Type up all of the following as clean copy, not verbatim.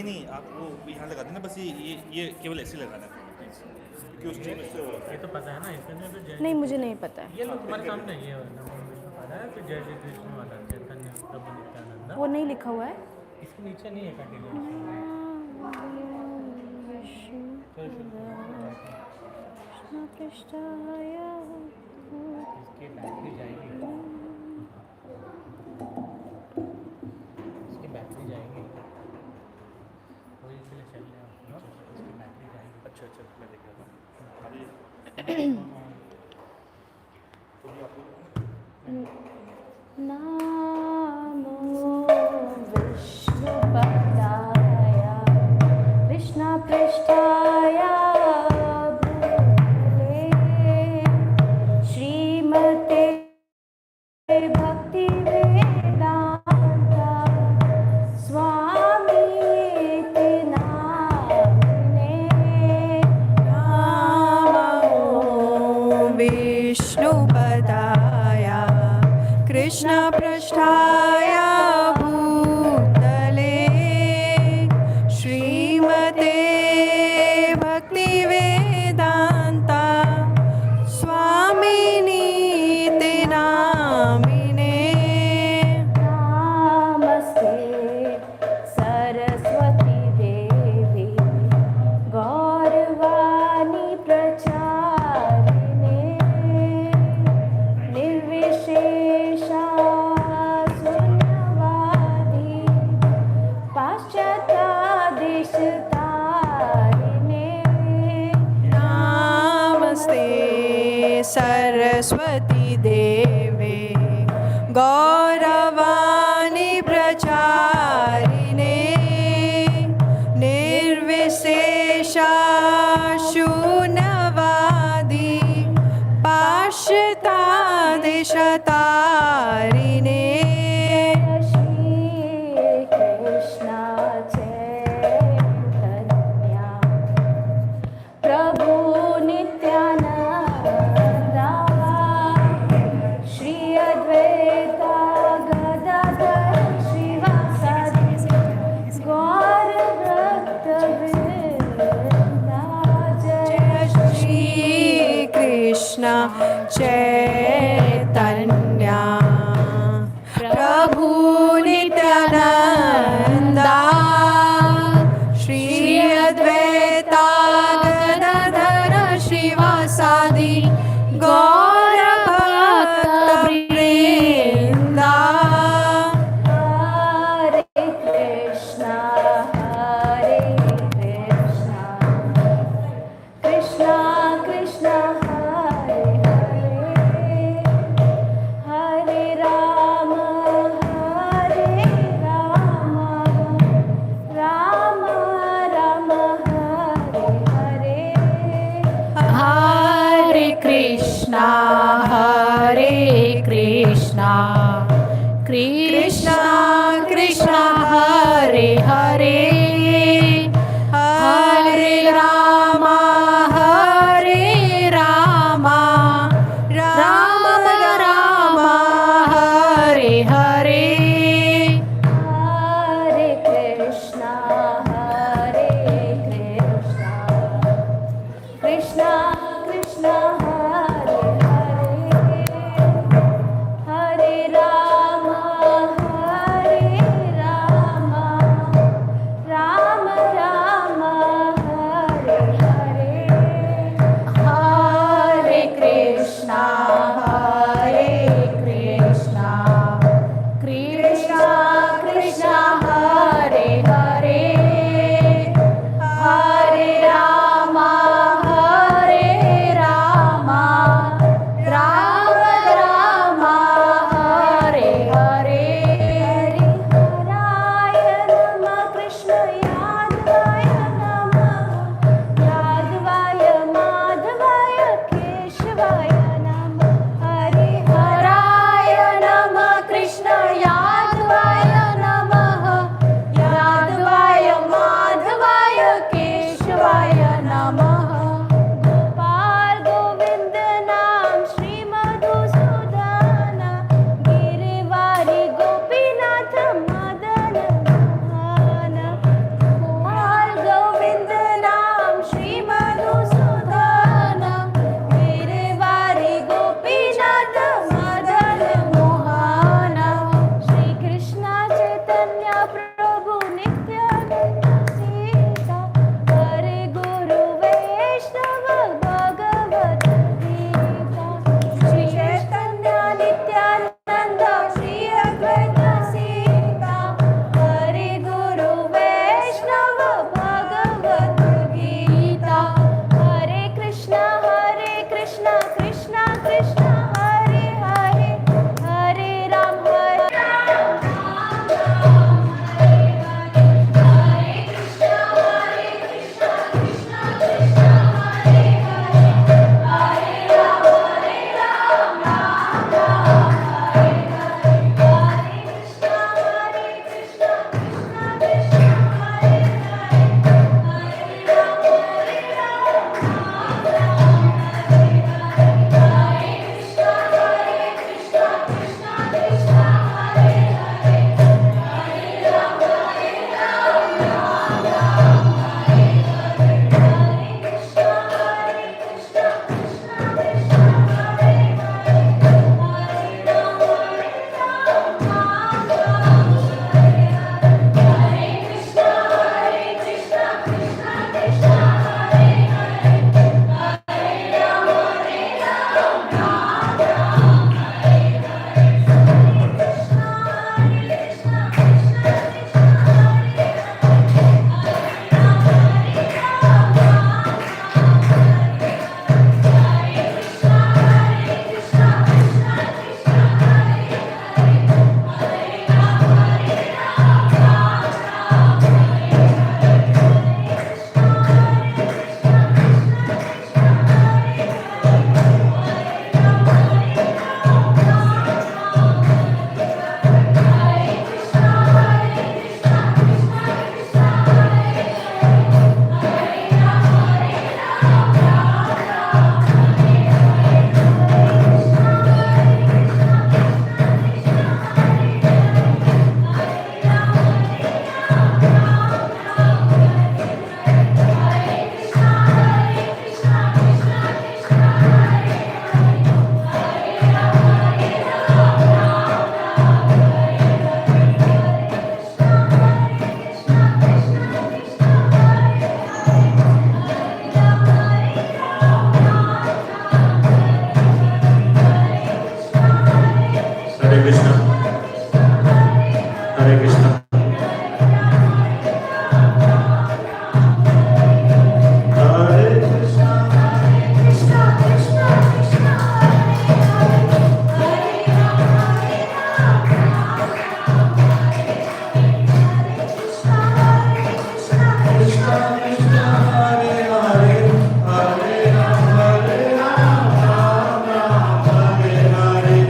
नहीं आप वो यहाँ लगा देना, बस ये केवल ऐसे लगाना है क्योंकि उस टाइम से ये तो पता है ना, इसमें तो जय नहीं मुझे नहीं पता है। ये लोग तुम्हारे सामने ये पता है, तो जय श्री कृष्ण वाला चैतन्य प्रभु नित्यानंद वो नहीं लिखा हुआ है। इसके नीचे नहीं है कंटिन्यूएशन। इसकी बैटरी जाएगी, इसकी बैटरी जाएगी, वही इसलिए चल रहा है, इसकी बैटरी जाएगी। अच्छा अच्छा मैं देख रहा था। नामो विष्णुपदाय कृष्णपृष्ठाय भूतले श्रीमते भक्ति वेदांत स्वामीति नामिने। नामो विष्णुपदाय कृष्णपृष्ठाय भूतले श्रीमते भक्तिवेदान्ता स्वामिनीति नामिने। नमस्ते सरस्वती देवी गौरवाणी प्रचारिणे निर्विशेषा शून्यवादी पाश्चात्यादिशतारिणे। नमस्ते सरस्वती देवे गौरवाणी प्रचारिणे निर्विशेषा शून्यवादी पाश्चात्यादिशतारिणे। श्री कृष्ण चैतन्य प्रभु नित्यानंद श्री अद्वैत गदाधर श्रीवासादि गौर भक्तवृंद। जय श्री कृष्ण चैतन्य प्रभु नित्यानंद श्री अद्वैत गदाधर श्रीवासादि गौर भक्तवृंद। हरे कृष्णा कृष्णा कृष्णा हरे हरे हरे राम राम राम हरे हरे। हरे कृष्णा कृष्णा कृष्णा हरे हरे हरे राम राम राम हरे हरे। हरे Krishna Krishna Krishna Hare Hare Hare Ram Krishna, Hare Krishna, Hare Krishna, Krishna Krishna Krishna Hare Krishna Krishna, Hare Hare, Hare Ram, Ram Ram, Hare Hare.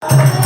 Hare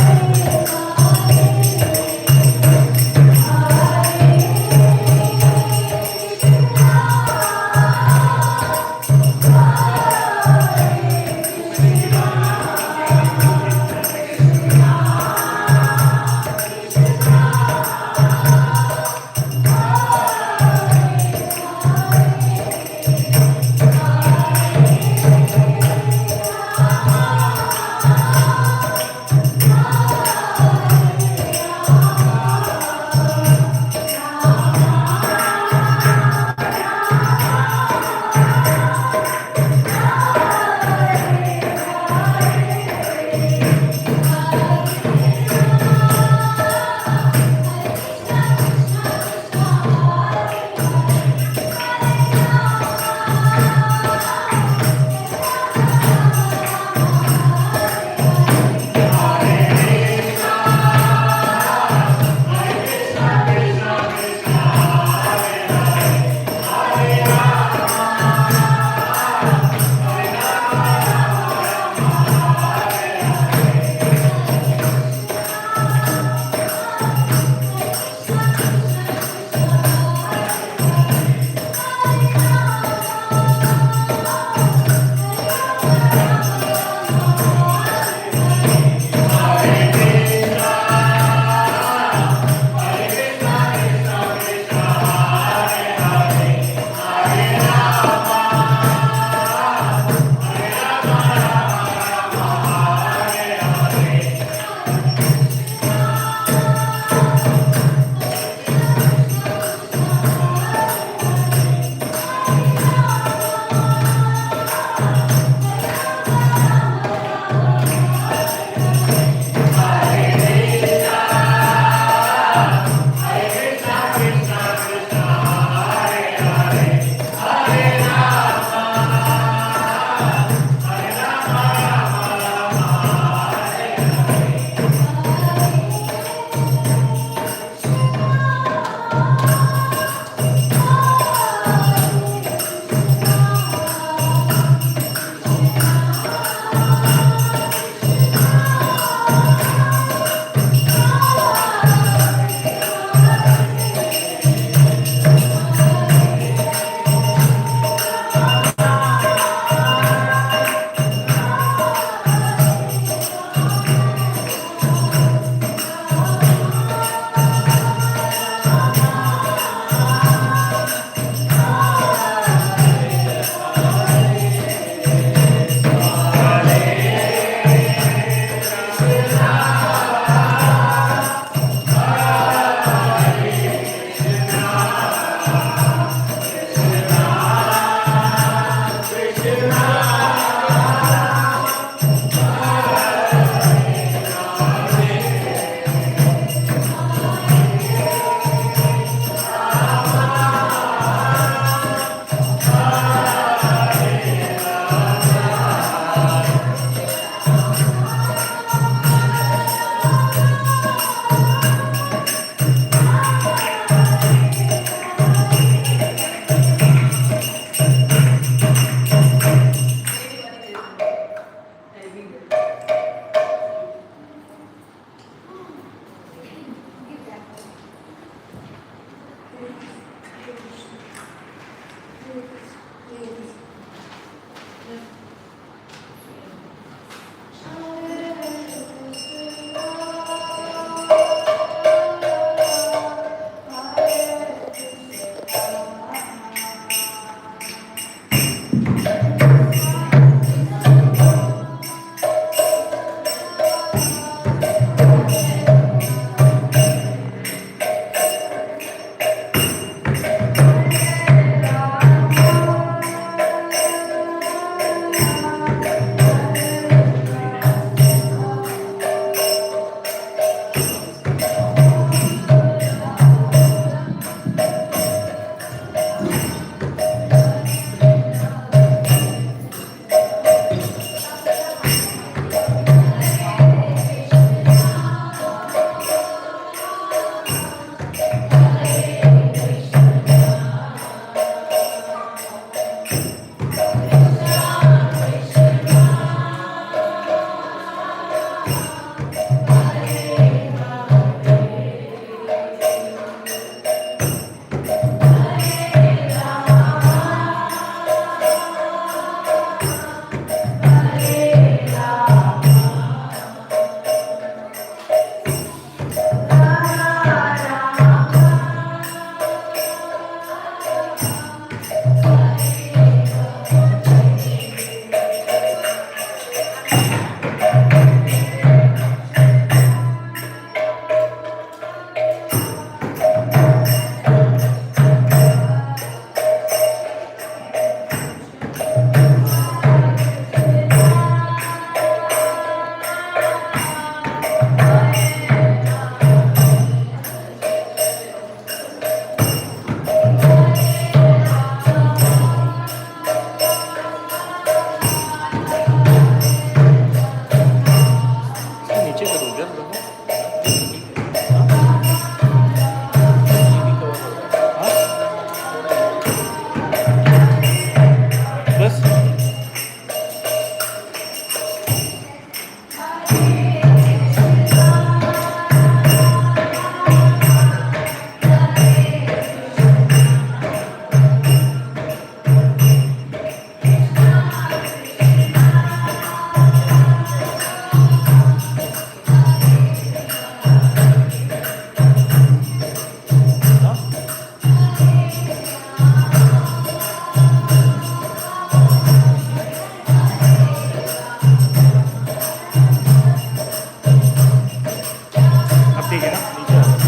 अब ठीक है ना, नीचे आ जाओ।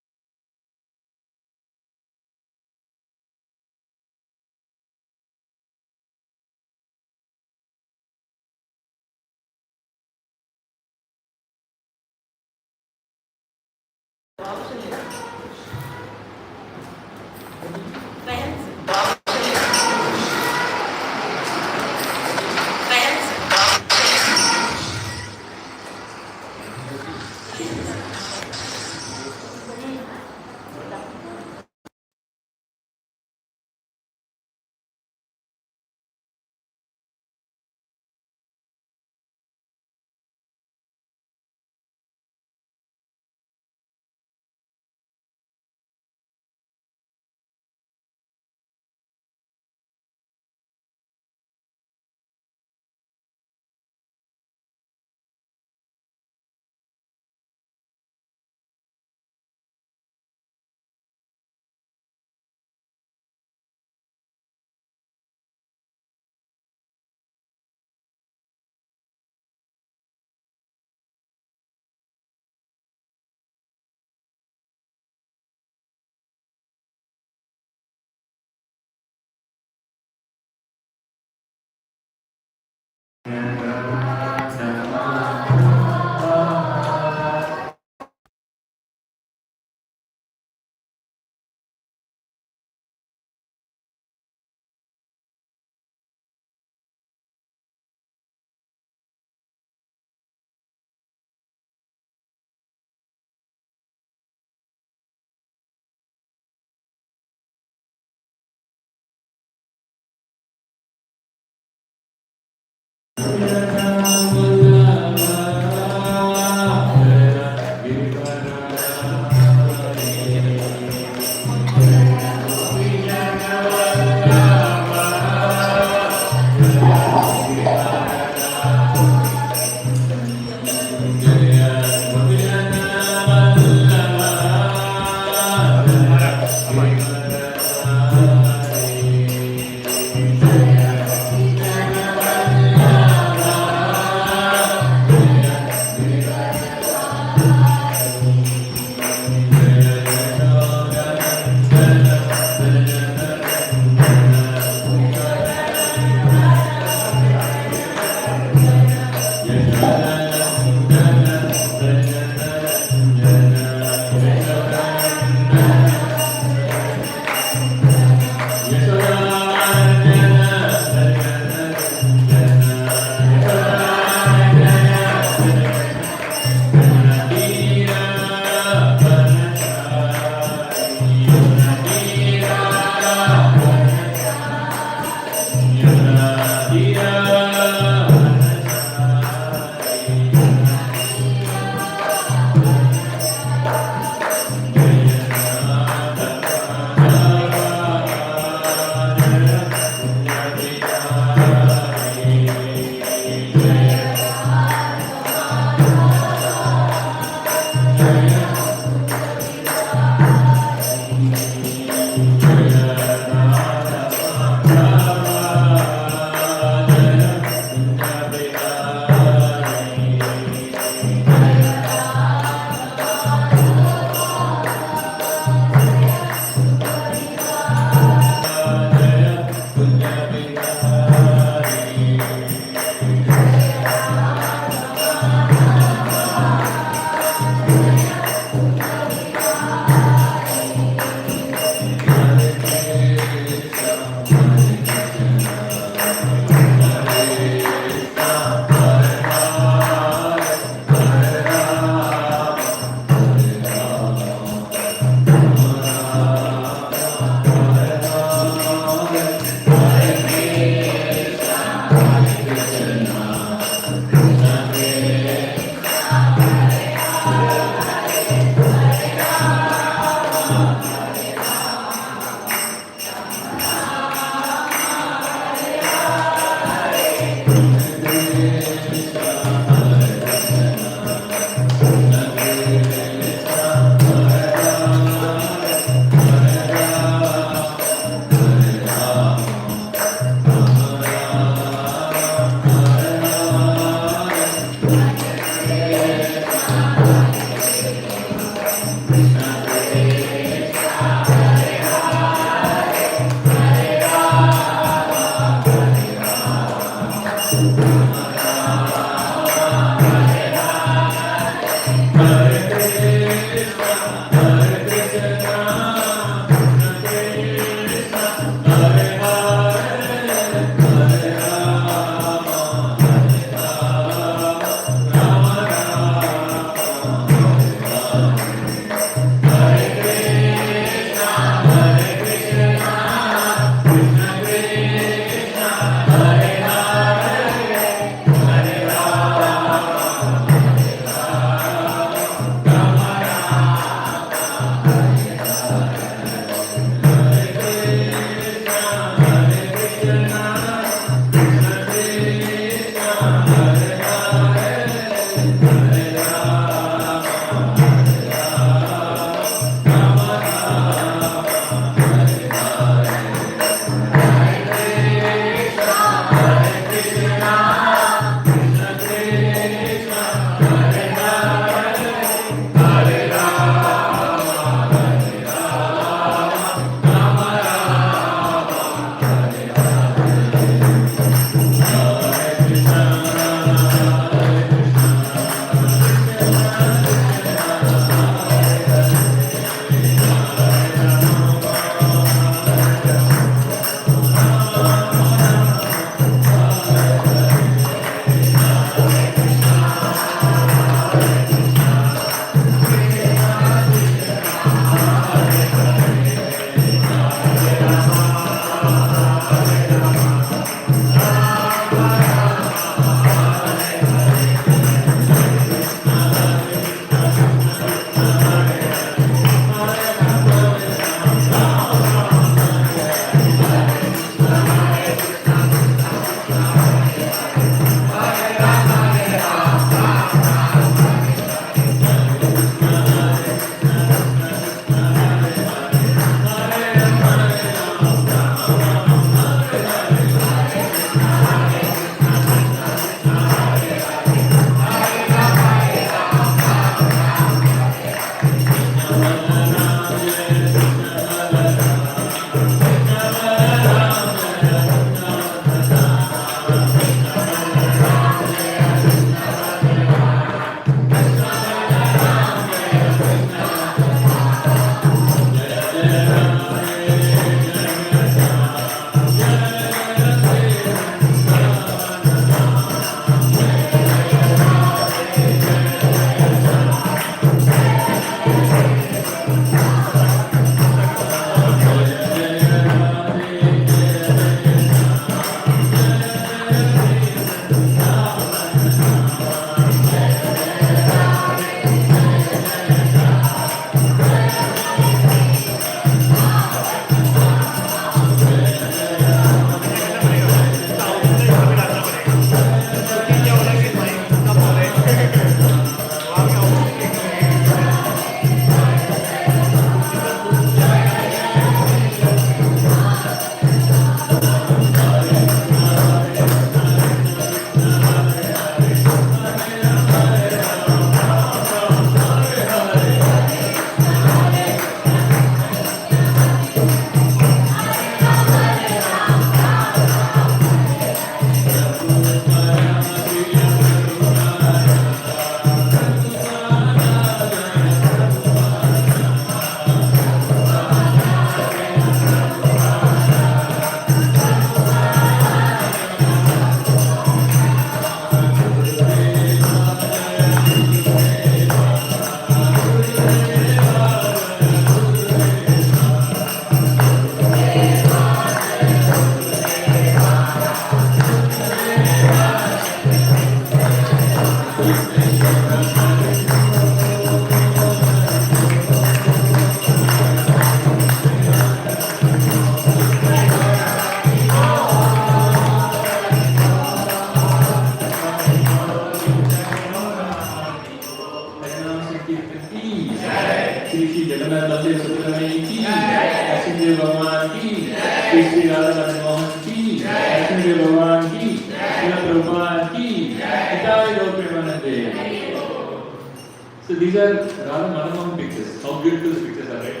these are Radha Madhavan pictures. How beautiful the pictures are, right?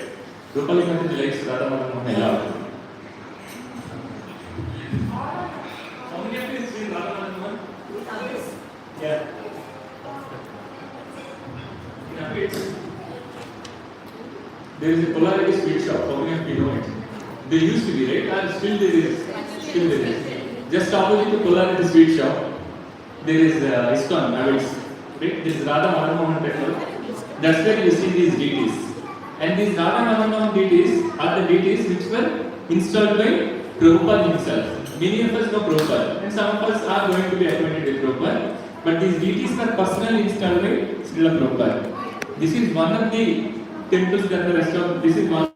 Draupadi Mataji likes Radha Madhavan a lot. How many of you have seen Radha Madhavan? Yeah. In Atheism, there is a polarity sweet shop. How many of you know it? There used to be, right? And still there is. Still there is. Just opposite the polarity sweet shop, there is ISKCON, Atheists. Right? This is Radha Madhavan temple. That's where you see these deities. And these Radha Madhavan deities are the deities which were installed by Prabhupada himself. Many of us know Prabhupada, and some of us are going to be acquainted with Prabhupada. But these deities were personally installed by Srila Prabhupada. This is one of the temples that the rest of this is one.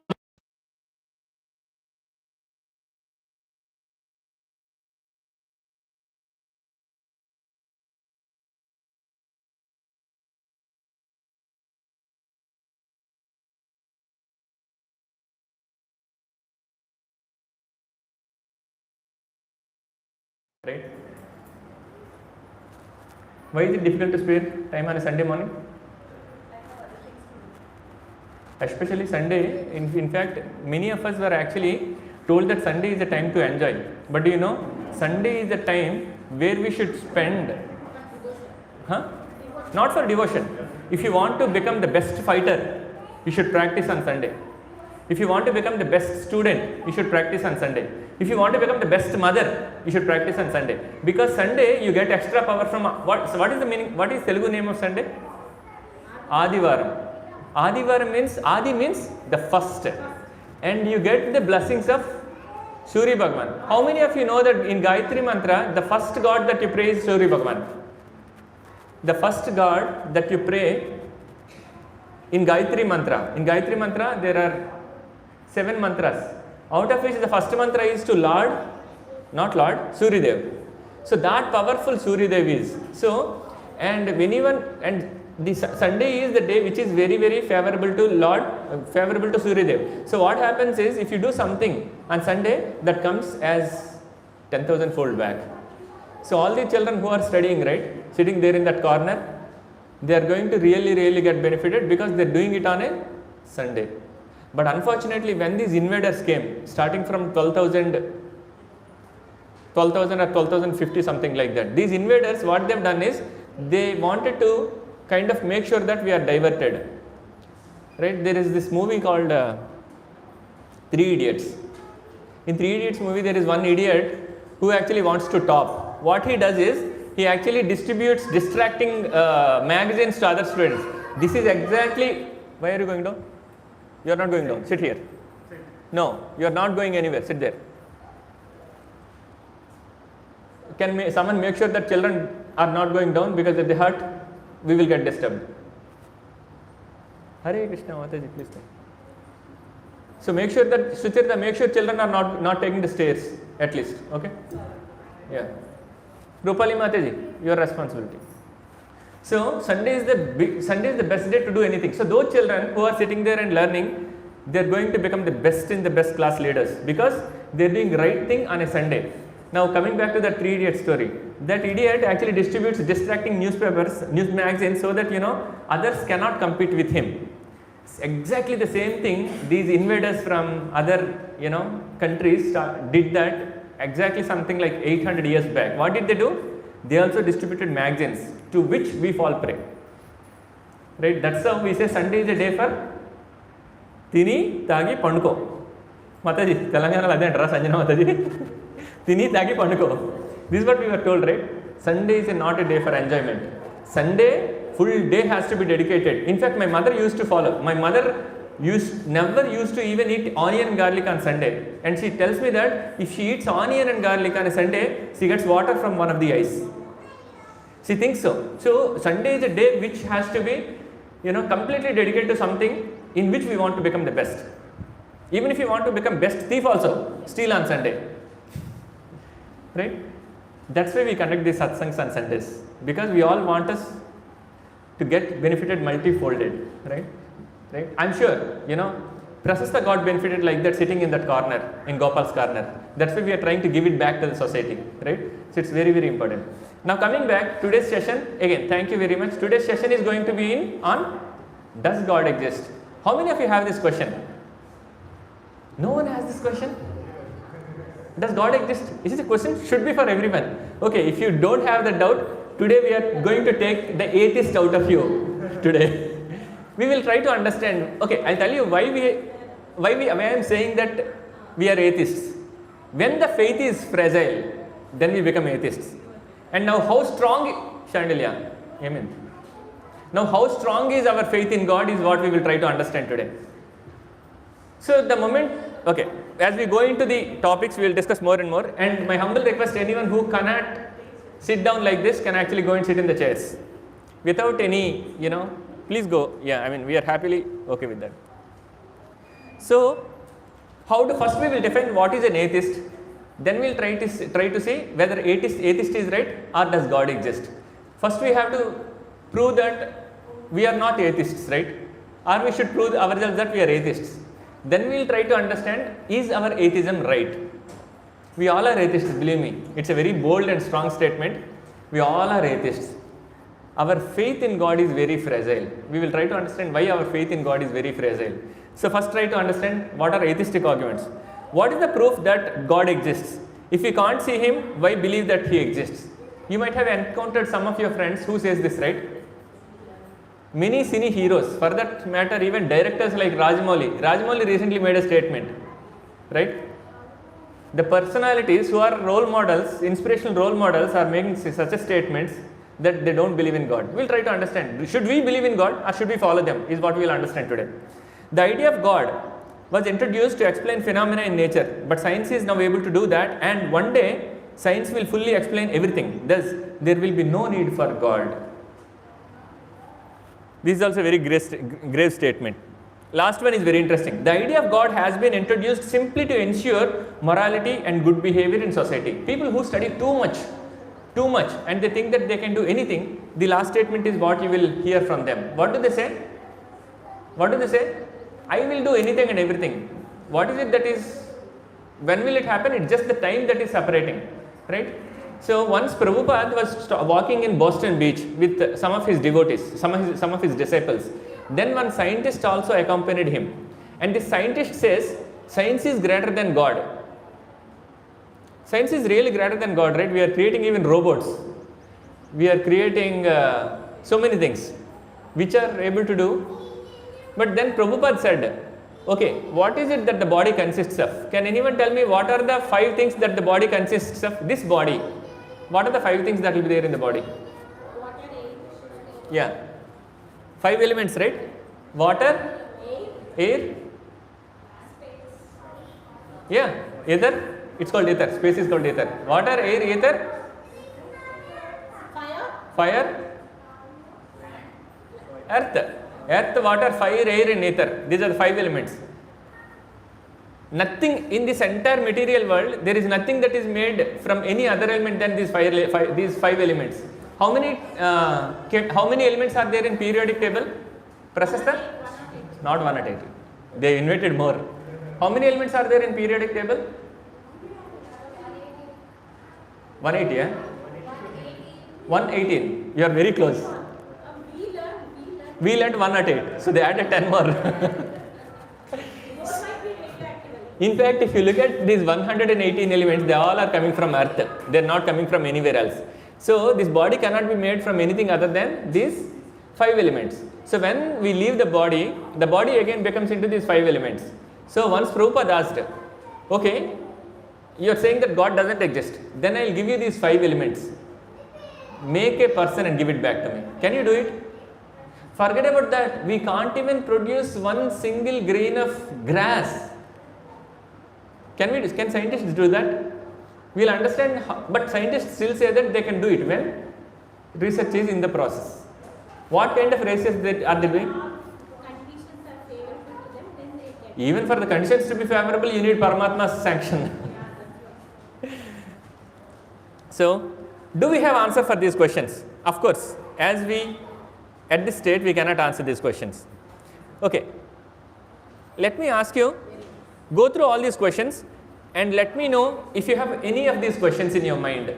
Right? Why is it difficult to spare time on a Sunday morning? Especially Sunday. In fact, many of us were actually told that Sunday is a time to enjoy. But do you know, Sunday is a time where we should spend. Not for devotion. If you want to become the best fighter, you should practice on Sunday. If you want to become the best student, you should practice on Sunday. If you want to become the best mother, you should practice on Sunday. Because Sunday you get extra power from what? So what is the meaning? What is Telugu name of Sunday? Adivaram. Adivaram means Adi means the first, and you get the blessings of Surya Bhagavan. How many of you know that in Gayatri Mantra, the first god that you pray is Surya Bhagavan? The first god that you pray in Gayatri Mantra. In Gayatri Mantra, there are 7 mantras, out of which the first mantra is to Lord, not Lord, Surya Dev. So that powerful Surya Dev is. So, and the Sunday is the day which is very, very favorable to Lord, favorable to Surya Dev. So what happens is, if you do something on Sunday, that comes as 10,000 fold back. So all the children who are studying, right, sitting there in that corner, they are going to really, really get benefited because they are doing it on a Sunday. But unfortunately, when these invaders came, starting from 12,000 or 12,050, something like that, these invaders, what they have done is, they wanted to kind of make sure that we are diverted. Right? There is this movie called 3 Idiots. In 3 Idiots movie, there is one idiot who actually wants to top. What he does is, he actually distributes distracting magazines to other students. This is exactly, why are you going down? You are not going down, sit here. No, you are not going anywhere, sit there. Can someone make sure that children are not going down, because if they hurt, we will get disturbed. Hare Krishna Maha Mantra, please. So make sure that, Suchirta, make sure children are not taking the stairs, at least, okay? Yeah. Draupadi Mataji, your responsibility. So Sunday is the best day to do anything. So those children who are sitting there and learning, they are going to become the best in the best class leaders, because they are doing right thing on a Sunday. Now coming back to that 3 Idiot story, that idiot actually distributes distracting newspapers, news magazines, so that others cannot compete with him. It's exactly the same thing these invaders from other countries did that exactly something like 800 years back. What did they do? They also distributed magazines, to which we fall prey. Right? That's how we say Sunday is a day for Tini Tagi Panduko. Mataji, Telangana Ladendra Sanjana Mataji. Tini Tagi Panduko. This is what we were told, right? Sunday is not a day for enjoyment. Sunday, full day has to be dedicated. In fact, my mother used to follow. My mother never used to even eat onion and garlic on Sunday. And she tells me that if she eats onion and garlic on a Sunday, she gets water from one of the eyes. She thinks so. So Sunday is a day which has to be, completely dedicated to something in which we want to become the best. Even if you want to become best thief also, steal on Sunday. Right? That's why we conduct these satsangs on Sundays. Because we all want us to get benefited multi-folded. Right? Right? I'm sure, Prasasta got benefited like that sitting in that corner, in Gopal's corner. That's why we are trying to give it back to the society. Right? So it's very, very important. Now coming back, today's session, again, thank you very much. Today's session is going to be on Does God exist? How many of you have this question? No one has this question? Does God exist? This is a question should be for everyone. Okay, if you don't have that doubt, today we are going to take the atheist out of you today. We will try to understand. Okay, I'll tell you why I am saying that we are atheists. When the faith is fragile, then we become atheists. And now how strong, Chandelier, amen. Now how strong is our faith in God is what we will try to understand today. So the moment, okay, as we go into the topics, we will discuss more and more. And my humble request, anyone who cannot sit down like this can actually go and sit in the chairs. Without any, please go. Yeah, I mean, we are happily okay with that. So, first we will define what is an atheist. Then we will try to see whether atheist is right or does God exist. First we have to prove that we are not atheists, right? Or we should prove ourselves that we are atheists. Then we will try to understand, is our atheism right? We all are atheists, believe me. It's a very bold and strong statement. We all are atheists. Our faith in God is very fragile. We will try to understand why our faith in God is very fragile. So first try to understand what are atheistic arguments. What is the proof that God exists? If you can't see Him, why believe that He exists? You might have encountered some of your friends who says this, right? Many cine heroes, for that matter even directors like Rajamouli recently made a statement, right? The personalities who are role models, inspirational role models are making such a statements that they don't believe in God. We'll try to understand, should we believe in God or should we follow them is what we will understand today. The idea of God was introduced to explain phenomena in nature, but science is now able to do that, and one day science will fully explain everything. Thus, there will be no need for God. This is also a very grave statement. Last one is very interesting. The idea of God has been introduced simply to ensure morality and good behavior in society. People who study too much, and they think that they can do anything, the last statement is what you will hear from them. What do they say? I will do anything and everything. What is it that is, when will it happen? It's just the time that is separating, right? So once Prabhupada was walking in Boston Beach with some of his devotees, some of his disciples. Then one scientist also accompanied him. And this scientist says, science is greater than God. Science is really greater than God, right? We are creating even robots. We are creating so many things which are able to do. But then Prabhupada said, okay, what is it that the body consists of? Can anyone tell me what are the 5 things that the body consists of? This body. What are the 5 things that will be there in the body? Yeah. 5 elements, right? Water, air, yeah, ether. It's called ether. Space is called ether. Water, air, ether, fire, earth. Earth, water, fire, air and ether. These are the 5 elements. Nothing in this entire material world, there is nothing that is made from any other element than these 5 elements. How many elements are there in periodic table? Prasasta? Not 180. They invented more. How many elements are there in periodic table? 180, yeah? 118. You are very close. We learned 108. So they added 10 more. In fact, if you look at these 118 elements, they all are coming from earth. They are not coming from anywhere else. So this body cannot be made from anything other than these 5 elements. So when we leave the body again becomes into these 5 elements. So once Prabhupada asked, okay, you are saying that God doesn't exist. Then I will give you these 5 elements. Make a person and give it back to me. Can you do it? Forget about that. We can't even produce one single grain of grass. Can scientists do that? We will understand, but scientists still say that they can do it when research is in the process. What kind of research are they doing? Conditions are favorable to them, then they can. Even for the conditions to be favorable, you need Paramatma's sanction. So, do we have answer for these questions? Of course, at this stage, we cannot answer these questions. Okay, let me ask you, go through all these questions and let me know if you have any of these questions in your mind.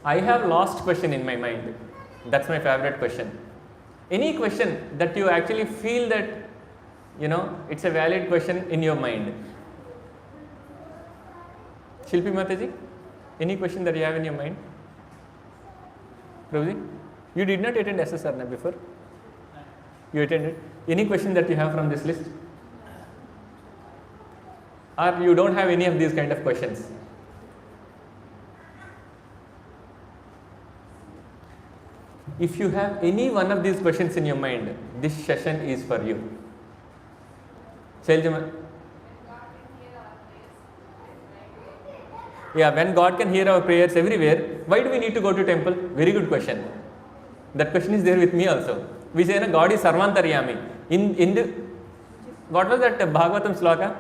I have lost question in my mind. That's my favorite question. Any question that you actually feel that, it's a valid question in your mind. Shilpi Mataji, any question that you have in your mind? Prabhuji, you did not attend SSR na before? You attended? Any question that you have from this list? Or you don't have any of these kind of questions? If you have any one of these questions in your mind, this session is for you. Shailja. Yeah, when God can hear our prayers everywhere, why do we need to go to temple? Very good question. That question is there with me also. We say God is Sarvantaryami. What was that Bhagavatam sloka?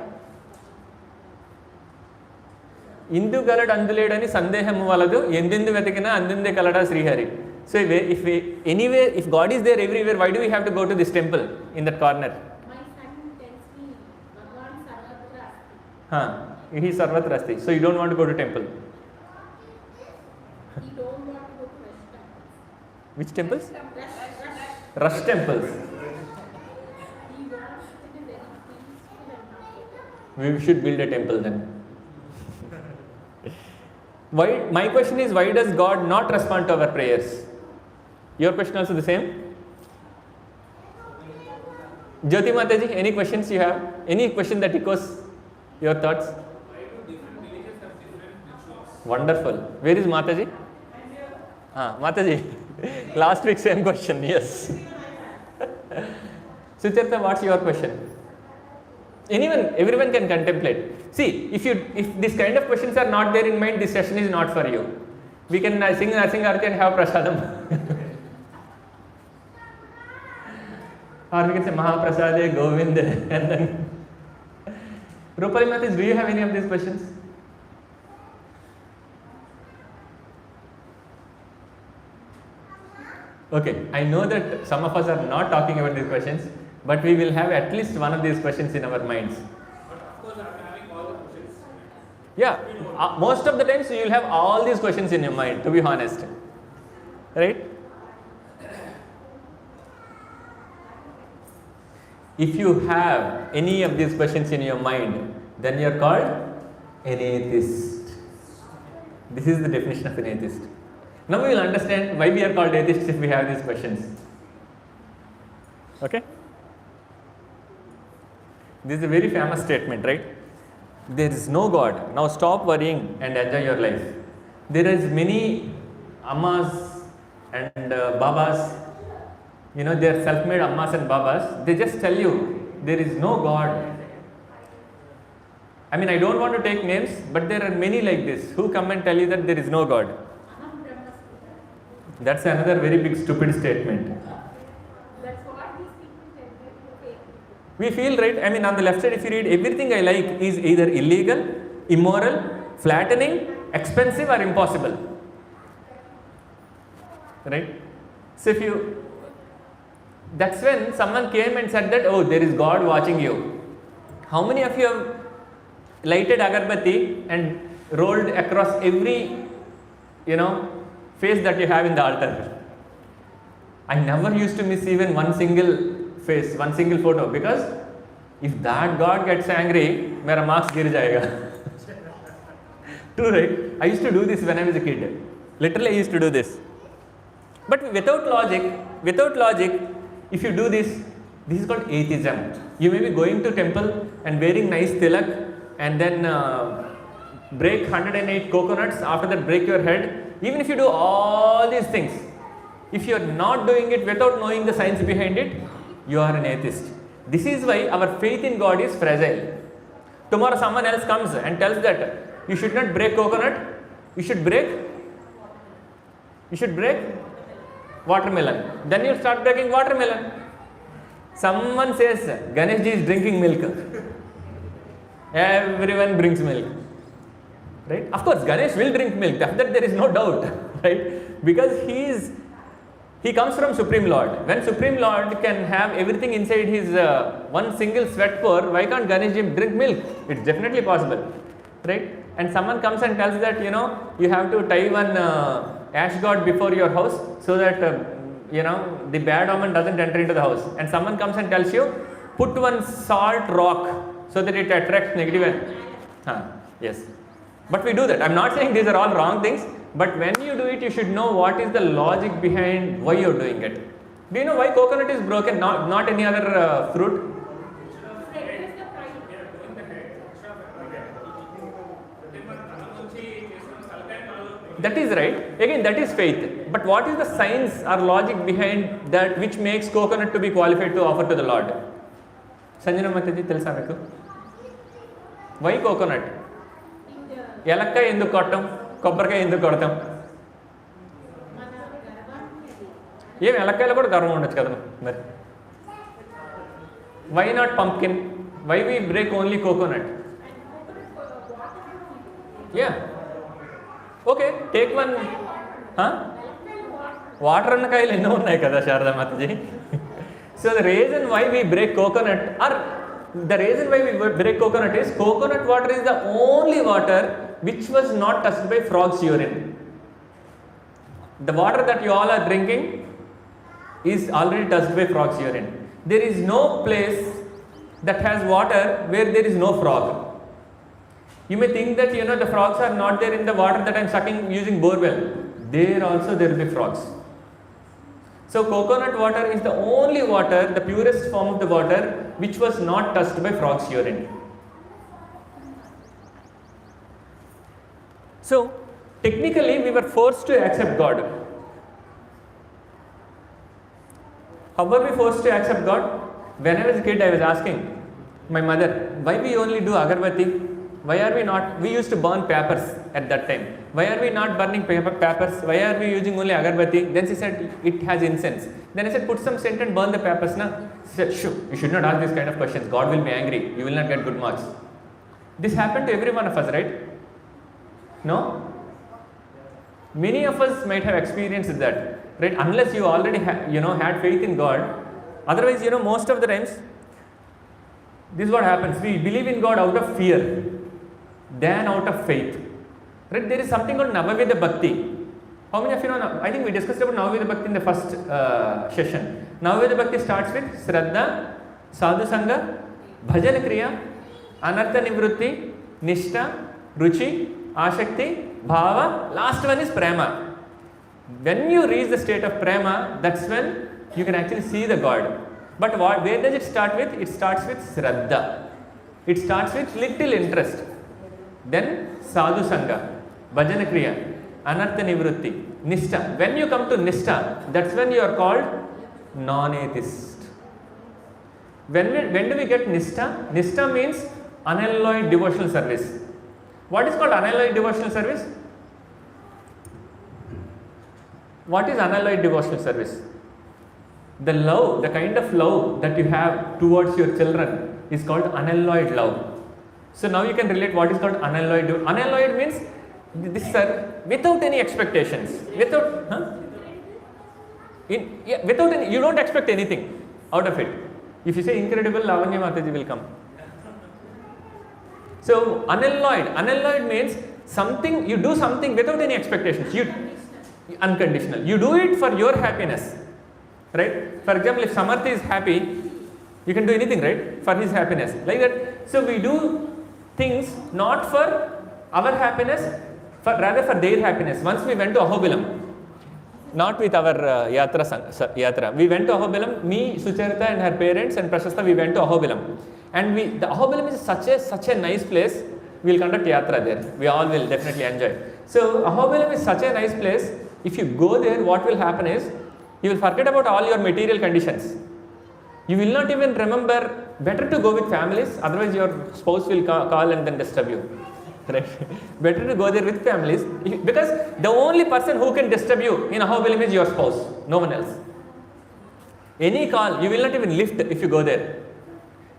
Indu galad anduledani sandeham valadu, endindu vetikina andinde kalada Srihari. So if God is there everywhere, why do we have to go to this temple in that corner? My son tells me, Bhagwan Sarvatra Asti. He is Sarvatra Asti. So you don't want to go to temple? He don't want to go to Rush temples. Which temples? Rush. Rush temples. He wants to be very peaceful and happy. We should build a temple then. Why? My question is, why does God not respond to our prayers? Your question also the same? Jyoti Mataji, any questions you have? Any question that echoes your thoughts? Wonderful. Where is Mataji? Mataji. Last week same question, yes. Sucharta, what's your question? Everyone can contemplate. See, if this kind of questions are not there in mind, this session is not for you. We can sing Aarti and have prasadam. Or we can say Mahaprasade, Govind, and then. Draupadi Mataji, do you have any of these questions? Okay, I know that some of us are not talking about these questions, but we will have at least one of these questions in our minds. But of course, after having all the questions. Yeah, most of the times you will have all these questions in your mind, to be honest. Right? If you have any of these questions in your mind, then you are called an atheist. This is the definition of an atheist. Now we will understand why we are called atheists if we have these questions. Okay? This is a very famous statement, right? There is no God. Now stop worrying and enjoy your life. There is many ammas and babas. They are self-made ammas and babas. They just tell you there is no God. I don't want to take names, but there are many like this who come and tell you that there is no God. That's another very big stupid statement. That's what these people tell me. We feel, right? On the left side, if you read, everything I like is either illegal, immoral, flattening, expensive, or impossible. Right? So that's when someone came and said that, oh, there is God watching you. How many of you have lighted agarbatti and rolled across every, face that you have in the altar? I never used to miss even one single face, one single photo, because if that God gets angry, mera marks gir jayega. True, right? I used to do this when I was a kid. Literally, I used to do this. But without logic, if you do this is called atheism. You may be going to temple and wearing nice tilak and then break 108 coconuts, after that break your head. Even if you do all these things, if you are not doing it without knowing the science behind it, you are an atheist. This is why our faith in God is fragile. Tomorrow someone else comes and tells that you should not break coconut, you should break watermelon. Then you start breaking watermelon. Someone says Ganesh ji is drinking milk. Everyone brings milk. Right? Of course, Ganesh will drink milk. That there is no doubt. Right? Because he comes from Supreme Lord. When Supreme Lord can have everything inside his one single sweat pore, why can't Ganesh ji drink milk? It's definitely possible. Right? And someone comes and tells that, you have to tie one ash god before your house so that the bad omen doesn't enter into the house, and someone comes and tells you, put one salt rock so that it attracts negative. Yes, but we do that. I'm not saying these are all wrong things, but when you do it, you should know what is the logic behind why you're doing it. Do you know why coconut is broken, not any other fruit? That is right. Again, that is faith. But what is the science or logic behind that which makes coconut to be qualified to offer to the Lord? Sanjana Mataji, telsa meeku? Why coconut? Yalakkai enduku kottam, kobbarkai enduku kodtam? Em yalakkailo kuda garvam undochu kada mari. Why not pumpkin? Why we break only coconut? Yeah. Okay, take one. Water and kail enno unnai kada Sharada Mataji. So the reason why we break coconut, or the reason why we break coconut is coconut water is the only water which was not touched by frog's urine. The water that you all are drinking is already touched by frog's urine. There is no place that has water where there is no frog. You may think that the frogs are not there in the water that I am sucking using borewell. There also there will be frogs. So coconut water is the only water, the purest form of the water, which was not touched by frog's urine. So technically we were forced to accept God. How were we forced to accept God? When I was a kid, I was asking my mother, why we only do agarbatti? Why are we not? We used to burn papers at that time. Why are we not burning papers? Why are we using only agarbatti? Then she said, it has incense. Then I said, put some scent and burn the papers. Na? She said, shoo, you should not ask this kind of questions. God will be angry. You will not get good marks. This happened to every one of us, right? No? Many of us might have experienced that, right? Unless you already had faith in God. Otherwise, most of the times, this is what happens. We believe in God out of fear than out of faith. Right? There is something called Navadha Bhakti. How many of you know? I think we discussed about Navadha Bhakti in the first session. Navadha Bhakti starts with Shraddha, Sadhu Sangha, Bhajan Kriya, Anartha Nivrutti, Nishta, Ruchi, Ashakti, Bhava. Last one is Prema. When you reach the state of Prema, that's when you can actually see the God. But where does it start with? It starts with Shraddha. It starts with little interest. Then Sadhu Sangha, Bhajana Kriya, Anartha Nivrutti, Nishta. When you come to Nishta, that's when you are called non-atheist. When do we get Nishta? Nishta means unalloyed devotional service. What is called unalloyed devotional service? What is unalloyed devotional service? The love, the kind of love that you have towards your children is called unalloyed love. So now you can relate what is called unalloyed. Unalloyed means this without any expectations. Without you don't expect anything out of it. If you say incredible, Lavanya Mataji will come. So unalloyed means something, you do something without any expectations. Unconditional. You do it for your happiness. Right? For example, if Samarth is happy, you can do anything, right? For his happiness. Like that. So we do things not for our happiness, rather for their happiness. Once we went to Ahobilam, not with our yatra. We went to Ahobilam, me, Sucharita and her parents and Prashasta, we went to Ahobilam. And the Ahobilam is such a nice place. We will conduct yatra there. We all will definitely enjoy. So Ahobilam is such a nice place. If you go there, what will happen is, you will forget about all your material conditions. You will not even remember, better to go with families, otherwise your spouse will call and then disturb you. Right? Better to go there with families, because the only person who can disturb you in Ahobilam is your spouse, no one else. Any call, you will not even lift if you go there.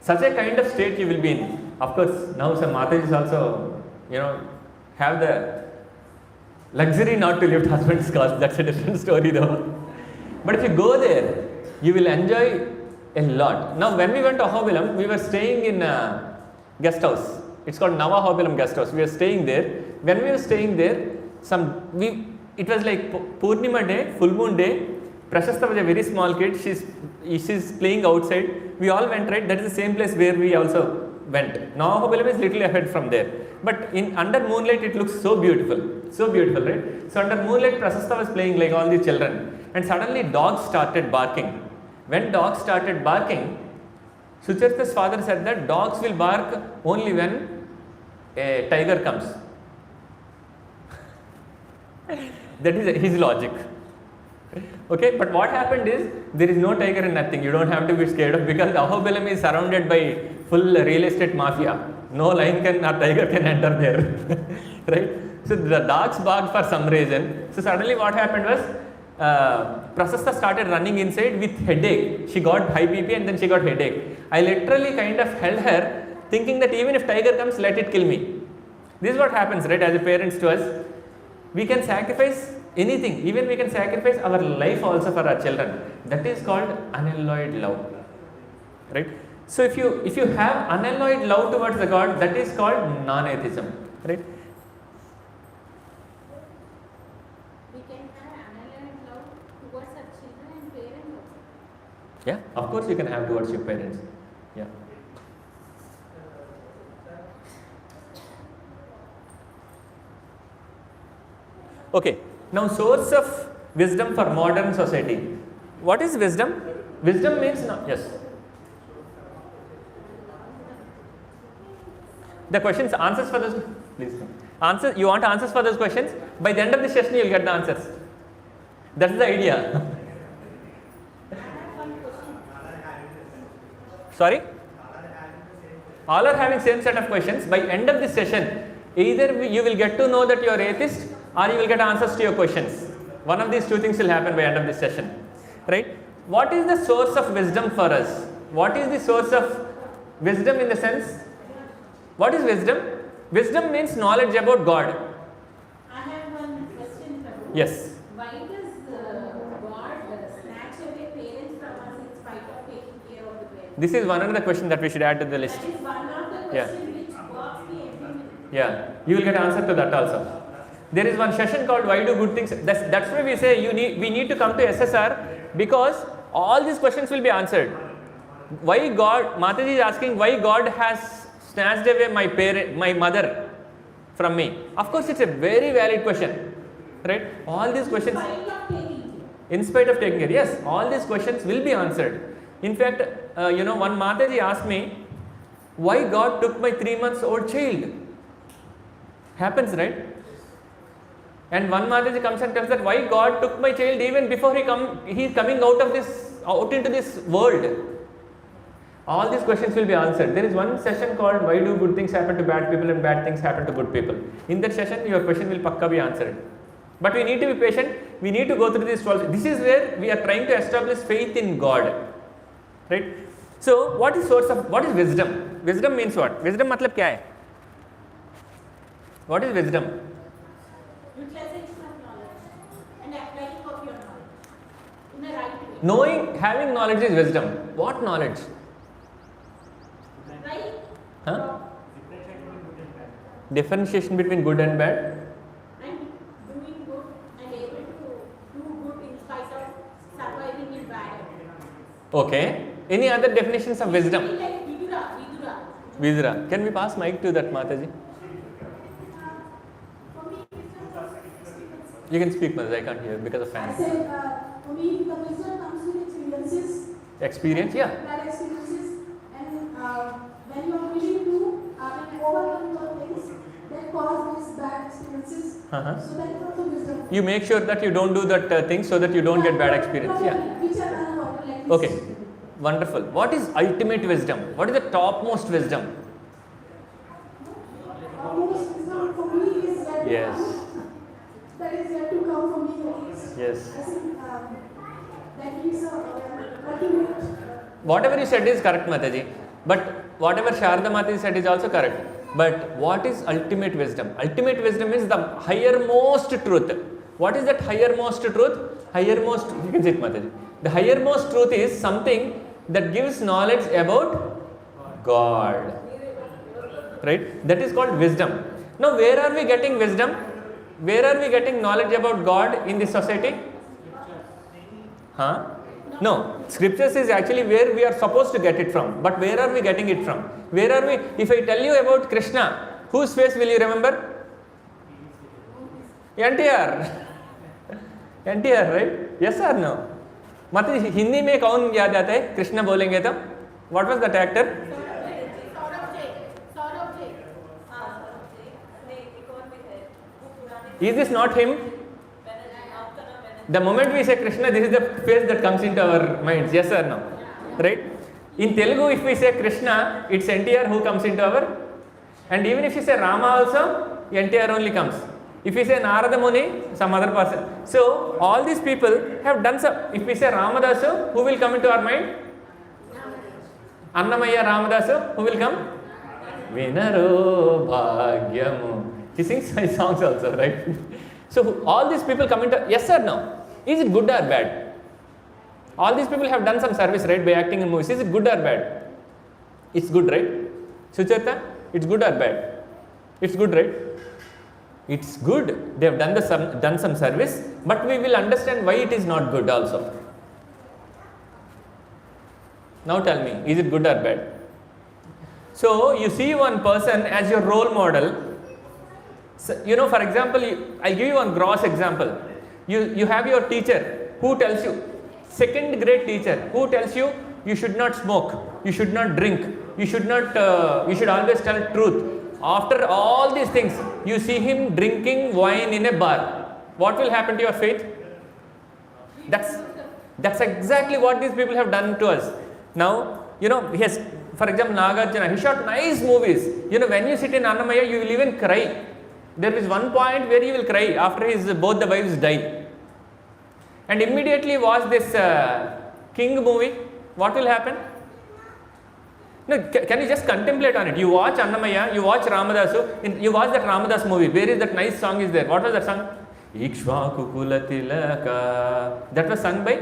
Such a kind of state you will be in. Of course, now some Atheists also, have the luxury not to lift husband's calls. That's a different story though. But if you go there, you will enjoy a lot. Now, when we went to Ahobilam, we were staying in a guest house. It's called Nava Ahobilam guest house. We were staying there. When we were staying there, it was like Purnima day, full moon day. Prashasta was a very small kid. She's playing outside. We all went, right? That is the same place where we also went. Now Ahobilam is little ahead from there. But under moonlight, it looks so beautiful. So beautiful, right? So under moonlight, Prashasta was playing like all these children. And suddenly dogs started barking. When dogs started barking, Sucharita's father said that dogs will bark only when a tiger comes. That is his logic. Okay, but what happened is there is no tiger and nothing. You don't have to be scared of, because Ahobilam is surrounded by full real estate mafia. No lion or tiger can enter there. Right? So the dogs barked for some reason. So suddenly what happened was Prasasta started running inside with headache. She got high BP and then she got headache. I literally kind of held her, thinking that even if tiger comes, let it kill me. This is what happens, right, as a parents to us. We can sacrifice anything, even we can sacrifice our life also for our children. That is called unalloyed love, right? So if you have unalloyed love towards the God, that is called non-atheism, right? We can have unalloyed love towards our children and parents also. Yeah, of course you can have towards your parents. Yeah. Okay, now source of wisdom for modern society. What is wisdom? Wisdom means yes. The questions, answers for those, please. Answer. You want answers for those questions? By the end of the session, you will get the answers. That's the idea. Sorry? All are having same set of questions. By end of this session, either you will get to know that you are atheist, or you will get answers to your questions. One of these two things will happen by end of this session, right? What is the source of wisdom for us? What is the source of wisdom in the sense? What is wisdom? Wisdom means knowledge about God. I have one question for you. Yes. Why does God snatch away parents from us in spite of taking care of the parents? This is one another question that we should add to the list. That is one of the Yeah. questions which works me every minute. Yeah, you will get answer to that also. There is one session called Why Do Good Things. That's why we say we need to come to SSR, because all these questions will be answered. Why God, Mataji is asking why God has snatched away my mother from me. Of course, it's a very valid question, right? All these questions, in spite of taking care, yes, all these questions will be answered. In fact, one Mataji asked me, why God took my 3 months old child? Happens, right? And one Mataji comes and tells that why God took my child even before he's coming out into this world. All these questions will be answered. There is one session called Why Do Good Things Happen to Bad People and Bad Things Happen to Good People. In that session, your question will pakka be answered. But we need to be patient. We need to go through these 12. This is where we are trying to establish faith in God, right? So, what is wisdom? Wisdom means what? Wisdom matlab kya hai? What is wisdom? Utilization of knowledge and applying of your knowledge in the right way. Having knowledge is wisdom. What knowledge? Right? Huh? Differentiation between good and bad. And doing good and able to do good in spite of surviving in bad. Okay. Any other definitions of wisdom? Like Vidura. Vidura. Can we pass mic to that Mataji? You can speak, Mataji. I can't hear because of I fans. said, for me, the wisdom comes with experiences. Experience, yeah. Bad experiences. And when you are willing to overcome the things that cause these bad experiences, so that is also wisdom. You make sure that you don't do that thing so that you don't get bad experience. Yeah. Which are unavoidable, like this. Okay. Wonderful. What is ultimate wisdom? What is the topmost wisdom? Most wisdom for me is that Yes. that is yet to come for me. Yes. I think that is ultimate. Whatever you said is correct, Mataji. But whatever Sharda Mataji said is also correct. But what is ultimate wisdom? Ultimate wisdom is the highermost truth. What is that highermost truth? You can sit, Mataji. The highermost truth is something that gives knowledge about God. Right? That is called wisdom. Now, where are we getting wisdom? Where are we getting knowledge about God in this society? Huh? No, scriptures is actually where we are supposed to get it from. But where are we getting it from? Where are we? If I tell you about Krishna, whose face will you remember? NTR. NTR, right? Yes or no? मतलब हिंदी में कौन याद आता है कृष्णा बोलेंगे तो? What was that actor? Is this not him? The moment we say Krishna, this is the face that comes into our minds. Yes or no? Right? In Telugu, if we say Krishna, it's NTR who comes into our. And even if you say Rama also, NTR only comes. If we say Narada Muni, some other person. So all these people have done some. If we say Ramadasu, who will come into our mind? Annamaya Ramadasu, who will come? Vinaro Bhagyamu. He sings my songs also, right? So all these people come into, yes or no? Is it good or bad? All these people have done some service, right, by acting in movies. Is it good or bad? It's good, right? Sucharta, it's good or bad? It's good, right? It's good. They have done some service, but we will understand why it is not good also. Now tell me, is it good or bad? So you see one person as your role model. So, for example, I'll give you one gross example. You have your teacher who tells you, second grade teacher who tells you, you should not smoke, you should not drink, you should always tell truth. After all these things, you see him drinking wine in a bar. What will happen to your faith? That's exactly what these people have done to us. Now, he has, for example, Nagarjuna, he shot nice movies. When you sit in Annamaya, you will even cry. There is one point where he will cry after both the wives die. And immediately watch this King movie. What will happen? No, can you just contemplate on it? You watch Annamaya, you watch Ramadasu, you watch that Ramadas movie. Where is that nice song is there? What was that song? Ikshvaku Kulatilaka. That was sung by?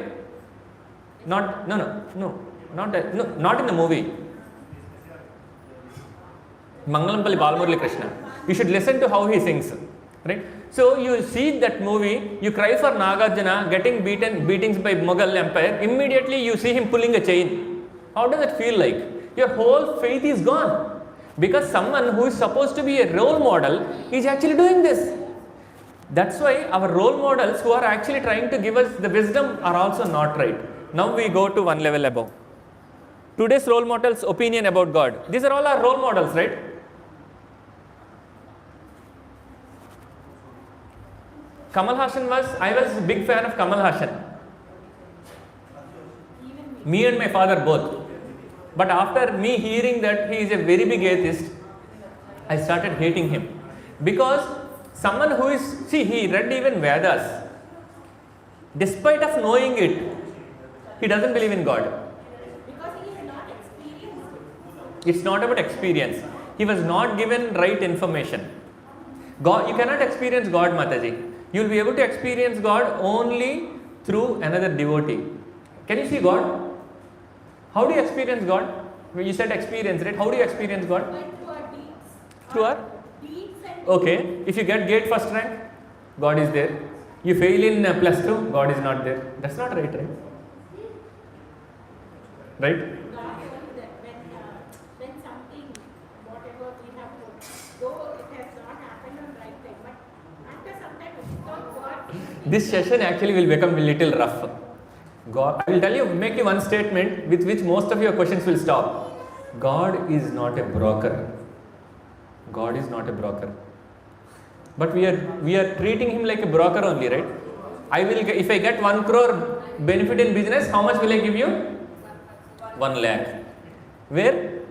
Not in the movie. Mangalampalli Balamurali Krishna. You should listen to how he sings, right? So you see that movie, you cry for Nagarjuna getting beatings by Mughal Empire. Immediately you see him pulling a chain. How does it feel like? Your whole faith is gone because someone who is supposed to be a role model is actually doing this. That's why our role models who are actually trying to give us the wisdom are also not right. Now we go to one level above. Today's role models' opinion about God. These are all our role models, right? Kamal Haasan I was a big fan of Kamal Haasan. Me and my father both. But after me hearing that he is a very big atheist, I started hating him. Because someone who is, he read even Vedas. Despite of knowing it, he doesn't believe in God. Because he is not experienced. It's not about experience. He was not given right information. God, you cannot experience God, Mataji. You will be able to experience God only through another devotee. Can you see God? How do you experience God? When you said experience, right? How do you experience God? But through our deeds. Through our Deeds and okay. If you get gate first rank, God is there. You fail in +2, God is not there. That's not right, right? Right? God knows that when something, whatever we have put, though it has not happened on right time, but after some time, without God, This session actually will become a little rough. God, I will make you one statement with which most of your questions will stop. God is not a broker. God is not a broker. But we are treating him like a broker only, right? If I get 1 crore benefit in business, how much will I give you? 1 lakh. Where?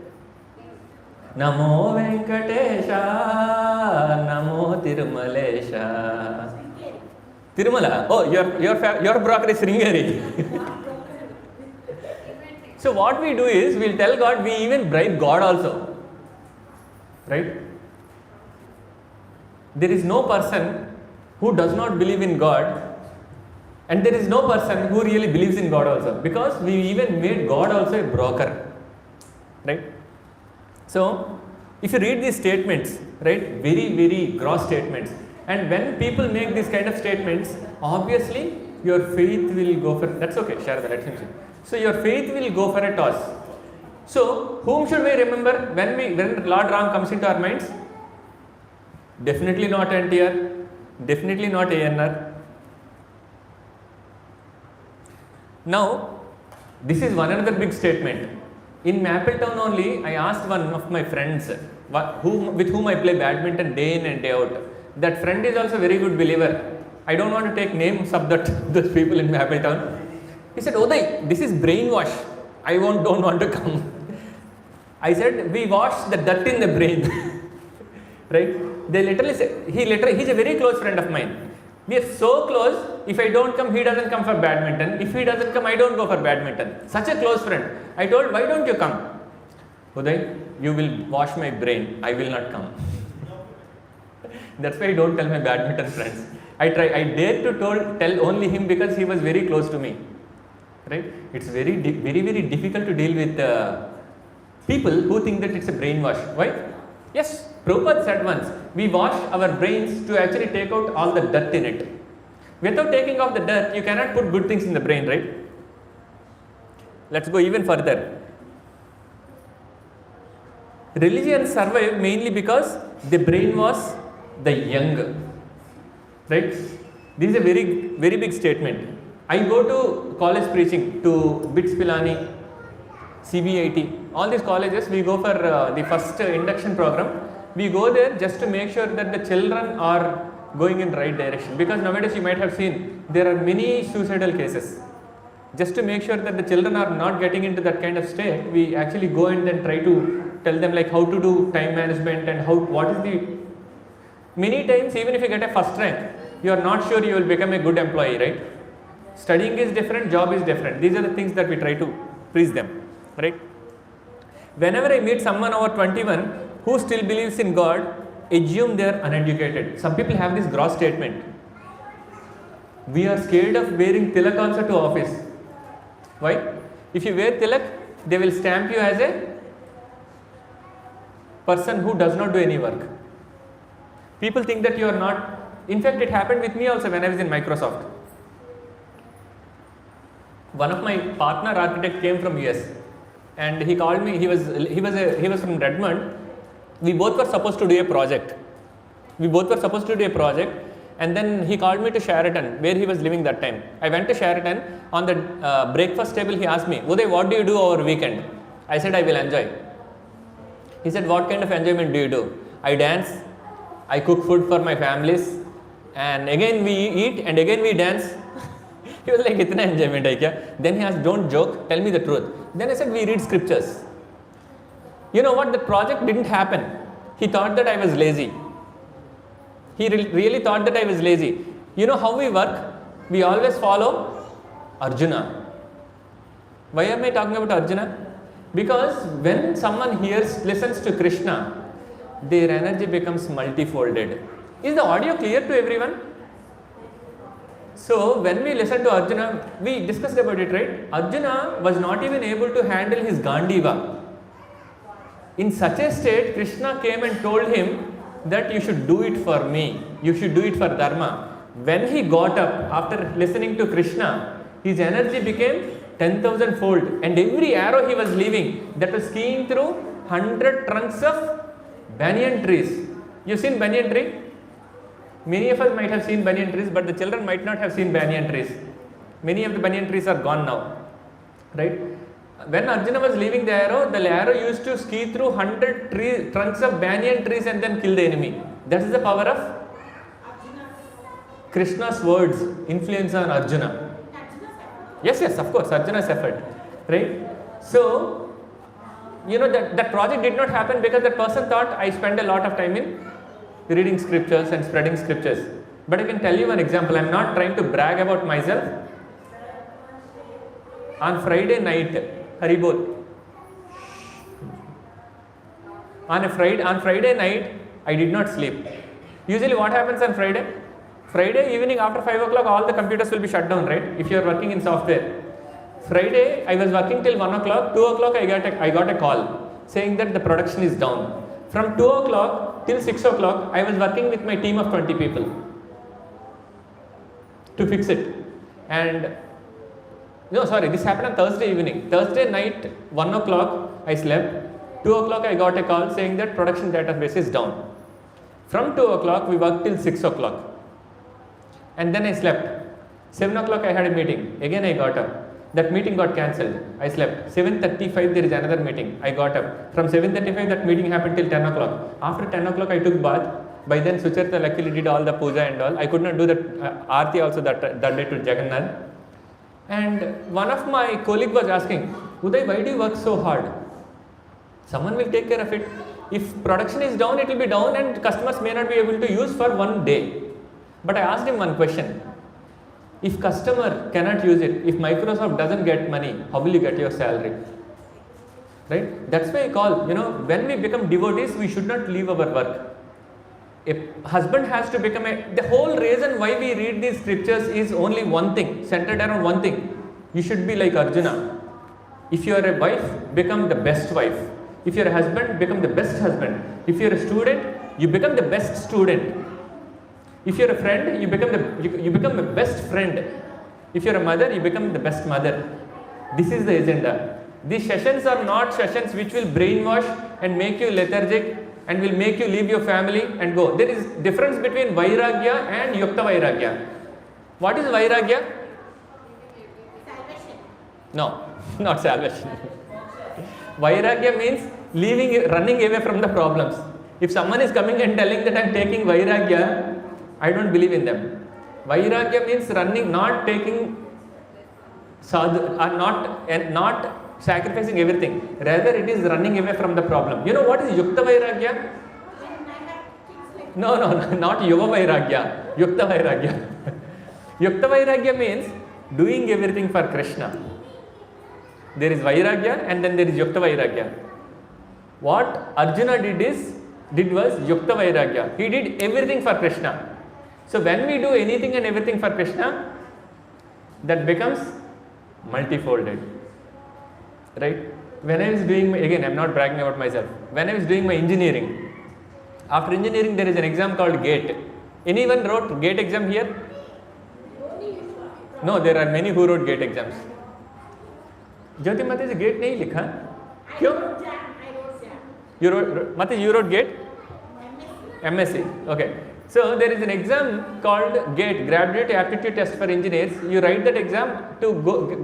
Namo Venkatesha, Namo Tirumalesha. Tirumala. Oh, your broker is Sringeri. So what we do is, we'll tell God, we even bribe God also. Right? There is no person who does not believe in God, and there is no person who really believes in God also, because we even made God also a broker. Right? So, if you read these statements, right, very, very gross statements, And when people make these kind of statements, obviously your faith will go for, that's okay, Sharada, let him say. So your faith will go for a toss. So whom should we remember when Lord Ram comes into our minds? Definitely not NTR, definitely not ANR. Now, this is one another big statement. In Mapletown only, I asked one of my friends with whom I play badminton day in and day out. That friend is also a very good believer. I don't want to take names of those people in Mapletown. He said, Uday, this is brainwash. I don't want to come. I said, we wash the dirt in the brain. Right? They literally say, he's a very close friend of mine. We are so close, if I don't come, he doesn't come for badminton. If he doesn't come, I don't go for badminton. Such a close friend. I told, why don't you come? Uday, you will wash my brain. I will not come. That's why I don't tell my badminton friends. I dare to tell only him because he was very close to me. Right? It's very difficult to deal with people who think that it's a brainwash. Why? Yes, Prabhupada said once, we wash our brains to actually take out all the dirt in it. Without taking off the dirt, you cannot put good things in the brain, right? Let's go even further. Religion survived mainly because the brain was the young. Right? This is a very big statement. I go to college preaching to BITS Pilani, CBIT, all these colleges. We go for the first induction program. We go there just to make sure that the children are going in right direction, because nowadays you might have seen there are many suicidal cases. Just to make sure that the children are not getting into that kind of state, we actually go and then try to tell them like how to do time management and what is the, many times even if you get a first rank, you are not sure you will become a good employee, right? Studying is different, job is different. These are the things that we try to preach them, right? Whenever I meet someone over 21 who still believes in God, assume they are uneducated. Some people have this gross statement. We are scared of wearing tilak also to office. Why? If you wear tilak, they will stamp you as a person who does not do any work. People think that you are not. In fact, it happened with me also when I was in Microsoft. One of my partner architect came from US, and he called me. He was from Redmond. We both were supposed to do a project. And then he called me to Sheraton, where he was living that time. I went to Sheraton. On the breakfast table, he asked me, Uday, what do you do over weekend? I said, I will enjoy. He said, what kind of enjoyment do you do? I dance, I cook food for my families, and again we eat, and again we dance. He was like, itna enjoyment hai kya? Then he asked, don't joke, tell me the truth. Then I said, we read scriptures. You know what? The project didn't happen. He thought that I was lazy. He really thought that I was lazy. You know how we work? We always follow Arjuna. Why am I talking about Arjuna? Because when someone listens to Krishna, their energy becomes multifolded. Is the audio clear to everyone? So when we listen to Arjuna, we discussed about it, right? Arjuna was not even able to handle his Gandiva. In such a state, Krishna came and told him that you should do it for me, you should do it for Dharma. When he got up after listening to Krishna, his energy became 10,000 fold, and every arrow he was leaving, that was skiing through 100 trunks of banyan trees. You've seen banyan tree? Many of us might have seen banyan trees, but the children might not have seen banyan trees. Many of the banyan trees are gone now, right? When Arjuna was leaving the arrow used to ski through 100 trunks of banyan trees and then kill the enemy. That is the power of Krishna's words, influence on Arjuna. Yes, of course, Arjuna's effort, right? So, you know that project did not happen because that person thought I spend a lot of time in reading scriptures and spreading scriptures. But I can tell you an example. I am not trying to brag about myself. On Friday night, Haribol. On Friday night, I did not sleep. Usually what happens on Friday? Friday evening after 5 o'clock, all the computers will be shut down, right? If you are working in software. Friday, I was working till 1 o'clock. 2 o'clock, I got a call saying that the production is down. From 2 o'clock till 6 o'clock. I was working with my team of 20 people to fix it. And no, sorry, this happened on Thursday evening. Thursday night, 1 o'clock, I slept. 2 o'clock, I got a call saying that production database is down. From 2 o'clock, we worked till 6 o'clock. And then I slept. 7 o'clock, I had a meeting. Again, I got up. That meeting got cancelled. I slept. 7:35, there is another meeting. I got up. From 7:35, that meeting happened till 10 o'clock. After 10 o'clock, I took bath. By then, Sucharita luckily did all the puja and all. I could not do that Aarti also that day to Jagannath. And one of my colleague was asking, Uday, why do you work so hard? Someone will take care of it. If production is down, it will be down and customers may not be able to use for one day. But I asked him one question. If customer cannot use it, if Microsoft doesn't get money, how will you get your salary? Right? That's why I call, when we become devotees, we should not leave our work. A husband has to become the whole reason why we read these scriptures is only one thing, centered around one thing. You should be like Arjuna. If you are a wife, become the best wife. If you are a husband, become the best husband. If you are a student, you become the best student. If you are a friend, you become the best friend. If you are a mother, you become the best mother. This is the agenda. These sessions are not sessions which will brainwash and make you lethargic and will make you leave your family and go. There is difference between Vairagya and Yukta Vairagya. What is Vairagya? Salvation. No, not salvation. Vairagya means running away from the problems. If someone is coming and telling that I am taking Vairagya, I don't believe in them. Vairagya means running, not taking not sacrificing everything. Rather, it is running away from the problem. You know what is Yukta Vairagya? When I have things like No, not Yuva Vairagya. Yukta Vairagya. Yukta Vairagya means doing everything for Krishna. There is Vairagya and then there is Yukta Vairagya. What Arjuna did was Yukta Vairagya. He did everything for Krishna. So when we do anything and everything for Krishna, that becomes multifolded. Right? When I was doing again, I am not bragging about myself. When I was doing my engineering, after engineering there is an exam called GATE. Anyone wrote GATE exam here? No, there are many who wrote GATE exams. Jyoti Mataji, GATE nahi likha? I Kyun? wrote Jam. You wrote GATE? MSc. Okay. So there is an exam called GATE, Graduate Aptitude Test for Engineers. You write that exam to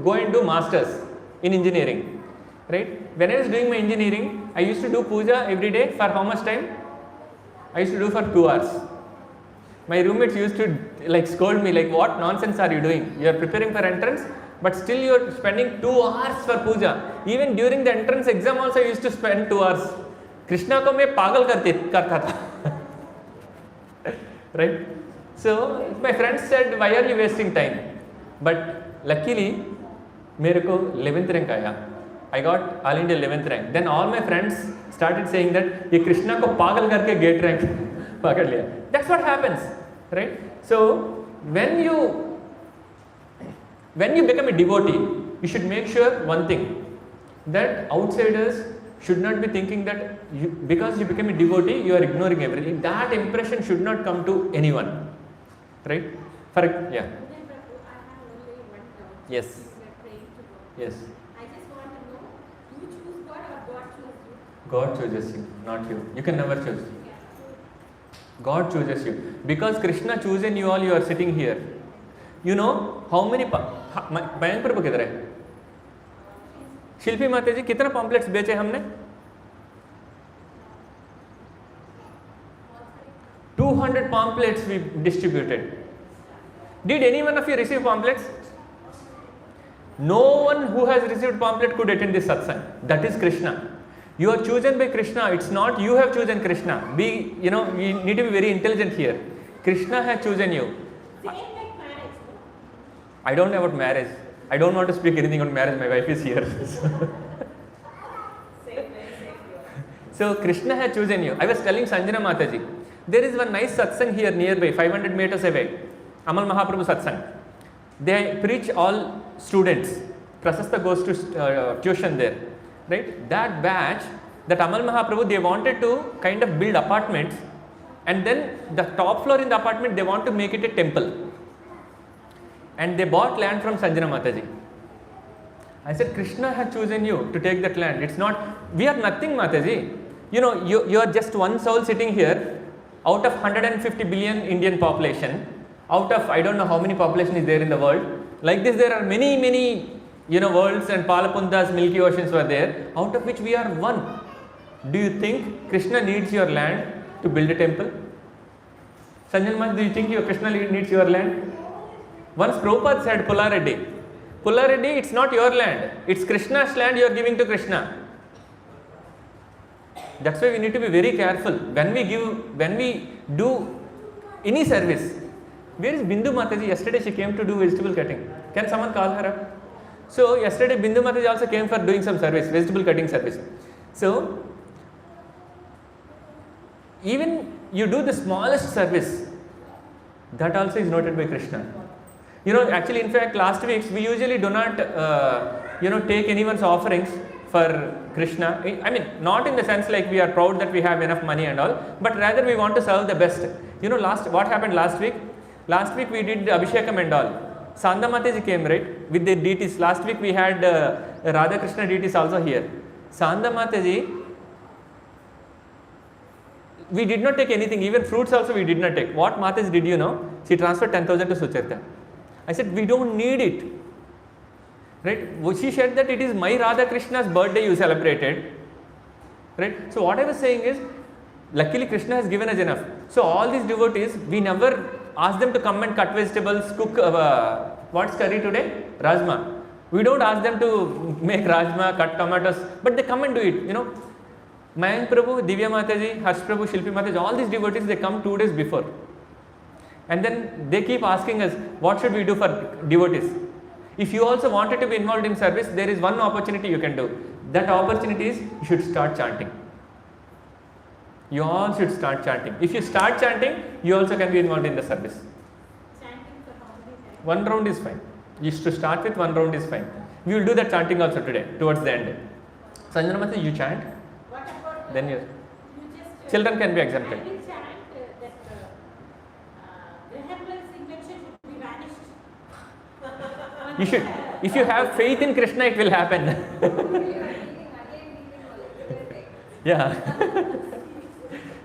go and do masters in engineering. Right? When I was doing my engineering, I used to do puja every day for how much time? I used to do for 2 hours. My roommates used to scold me like, what nonsense are you doing? You are preparing for entrance, but still you are spending 2 hours for puja. Even during the entrance exam also I used to spend 2 hours. Krishna ko main pagal karta tha. Right? So my friends said, why are you wasting time? But luckily, mere ko 11th rank aaya. I got All India 11th rank. Then all my friends started saying that ye Krishna ko pagal karke GATE rank pakad liya. That's what happens, right? So when you become a devotee, you should make sure one thing, that outsiders should not be thinking that because you become a devotee, you are ignoring everything. That impression should not come to anyone, right? Yeah. I have only one doubt. Yes. We are praying to God. Yes. I just want to know, you choose God or God chooses you? God chooses you, not you. You can never choose. God chooses you. Because Krishna chosen you all, you are sitting here. You know how many Mayank Prabhu किधर है? शिल्पी माता जी कितना pamphlets बेचे हमने? 200 pamphlets we distributed. Did any one of you receive pamphlets? No one who has received pamphlet could attend this satsang. That is Krishna. You are chosen by Krishna. It's not you have chosen Krishna. You need to be very intelligent here. Krishna has chosen you. Same like marriage. I don't know about marriage. I don't want to speak anything on marriage. My wife is here. So Krishna has chosen you. I was telling Sanjana Mataji, there is one nice satsang here nearby, 500 meters away. Amal Mahaprabhu satsang. They preach all students. Prasasta goes to tuition there. Right? That batch, that Amal Mahaprabhu, they wanted to kind of build apartments And then the top floor in the apartment, they want to make it a temple. And they bought land from Sanjana Mataji. I said, Krishna had chosen you to take that land. It's not, we are nothing, Mataji. You know, you are just one soul sitting here out of 150 billion Indian population, out of I don't know how many population is there in the world. Like this, there are many, you know, worlds and Palapundas, Milky Oceans were there, out of which we are one. Do you think Krishna needs your land to build a temple? Sanjana Maharaj, do you think Krishna needs your land? Once Prabhupada said, Pullareddy, it's not your land, it's Krishna's land you are giving to Krishna. That's why we need to be very careful when we do any service. Where is Bindu Mataji? Yesterday she came to do vegetable cutting. Can someone call her up? So yesterday Bindu Mataji also came for doing some service, vegetable cutting service. So even you do the smallest service, that also is noted by Krishna. You know, actually, in fact, last week we usually do not, take anyone's offerings for Krishna. I mean, not in the sense like we are proud that we have enough money and all, but rather we want to serve the best. You know, what happened last week? Last week we did Abhishekam and all. Sanda Mataji came, right, with the deities. Last week we had Radha Krishna deities also here. Sanda Mataji, we did not take anything, even fruits also we did not take. What Mataji did, you know? She transferred 10,000 to Sucharita. I said, we don't need it. Right? She said that it is my Radha Krishna's birthday you celebrated. Right? So what I was saying is, luckily Krishna has given us enough. So all these devotees, we never ask them to come and cut vegetables, cook, what's curry today? Rajma. We don't ask them to make rajma, cut tomatoes, but they come and do it, you know. Mayank Prabhu, Divya Mataji, Harsh Prabhu, Shilpi Mataji, all these devotees, they come 2 days before. And then they keep asking us, what should we do for devotees? If you also wanted to be involved in service, there is one opportunity you can do. That opportunity is, you should start chanting. You all should start chanting. If you start chanting, you also can be involved in the service. Chanting for how many times? 1 round is fine. You should start with 1 round is fine. We will do that chanting also today, towards the end. Sanjana Mataji, you chant. What about Then you just children can be exempted. I will chant that Graham's invention should be vanished. You should. If you have faith in Krishna, it will happen. Yeah.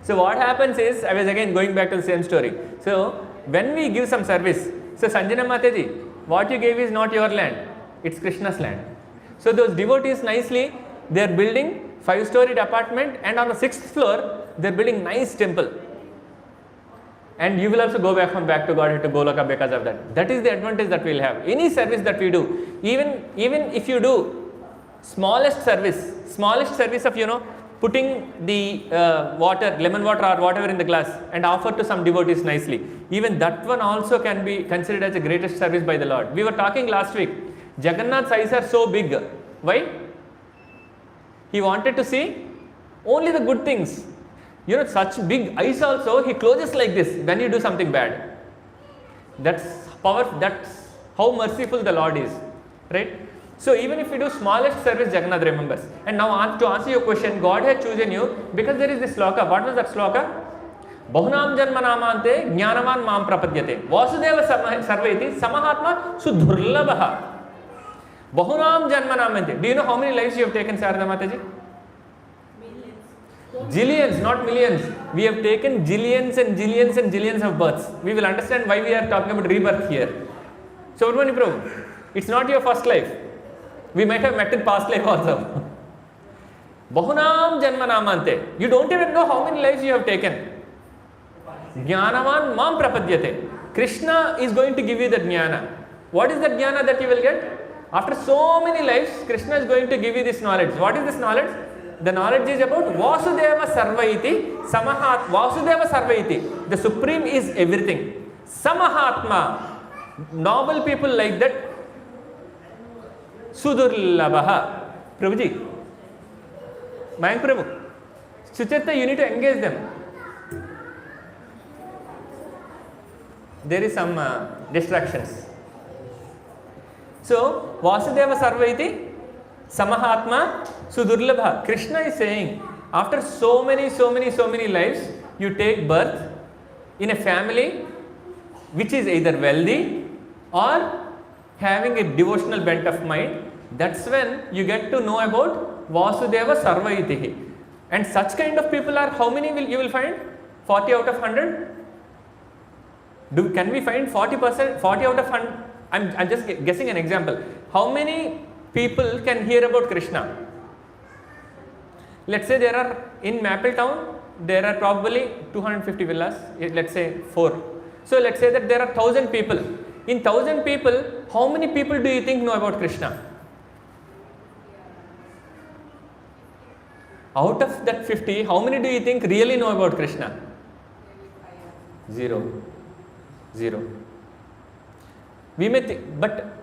So what happens is, I was again going back to the same story. So when we give some service, so Sanjana Mataji, what you gave is not your land, it's Krishna's land. So those devotees nicely, they are building 5-storied apartment, and on the 6th floor, they are building nice temple. And you will also go back to Godhead, to Goloka because of that. That is the advantage that we will have. Any service that we do, even if you do smallest service of, you know, putting the water, lemon water or whatever in the glass and offer to some devotees nicely, even that one also can be considered as the greatest service by the Lord. We were talking last week, Jagannath's eyes are so big. Why? He wanted to see only the good things. You know, such big eyes also, he closes like this when you do something bad. That's how merciful the Lord is. Right? So even if you do smallest service, Jagannath remembers. And now to answer your question, God has chosen you because there is this sloka. What was that sloka? Bahunam janma namante jnanavan mam prapadyate. Vasudeva sarveti samahatma sudhurlabha. Bahunam janma namante. Do you know how many lives you have taken, Sarada Mataji? Millions. Jillions, not millions. We have taken jillions and jillions and jillions of births. We will understand why we are talking about rebirth here. So, Urvani Prabhu, it's not your first life. We might have met in past life also. Bahunam janma namante. You don't even know how many lives you have taken. Jnanavan mam prapadyate. Krishna is going to give you that jnana. What is that jnana that you will get? After so many lives, Krishna is going to give you this knowledge. What is this knowledge? The knowledge is about Vasudeva Sarvaiti, Samahat, Vasudeva Sarvaiti. The Supreme is everything. Samahatma, noble people like that. Sudurlabha. Prabhuji, Mayank Prabhu, Sucharita, you need to engage them. There is some distractions. So, Vasudeva Sarvaiti, Samahatma, Sudurlabha. Krishna is saying, after so many lives, you take birth in a family which is either wealthy or having a devotional bent of mind, that's when you get to know about Vasudeva Sarvaitihi. And such kind of people are, how many you will find? 40 out of 100? Can we find 40%, 40 out of 100? I'm just guessing an example. How many people can hear about Krishna? Let's say there are, in Maple Town, there are probably 250 villas, let's say 4. So let's say that there are 1000 people. In 1000 people, how many people do you think know about Krishna? Out of that 50, how many do you think really know about Krishna? 0. We may think, but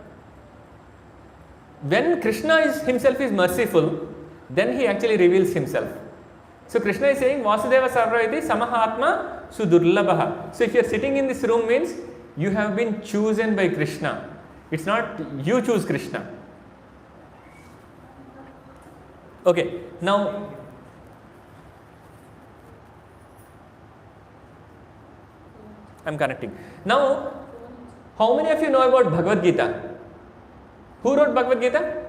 when Krishna himself is merciful, then he actually reveals himself. So Krishna is saying Vasudeva Sarvaiti Samahatma Sudurlabha. So if you are sitting in this room means you have been chosen by Krishna. It's not you choose Krishna. Okay, now I'm connecting. Now, how many of you know about Bhagavad Gita? Who wrote Bhagavad Gita?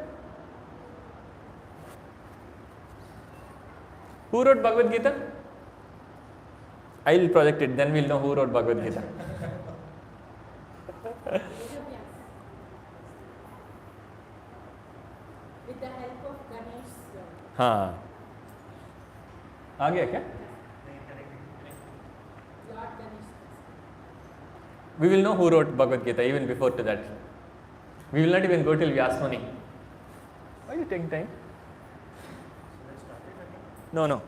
Who wrote Bhagavad Gita? I will project it, then we'll know who wrote Bhagavad Gita. With the help of Ganesh. हाँ आ गया क्या? Lord Ganesh. We will know who wrote Bhagavad Gita even before to that. We will not even go till Vyasmuni. Why are you taking time? No.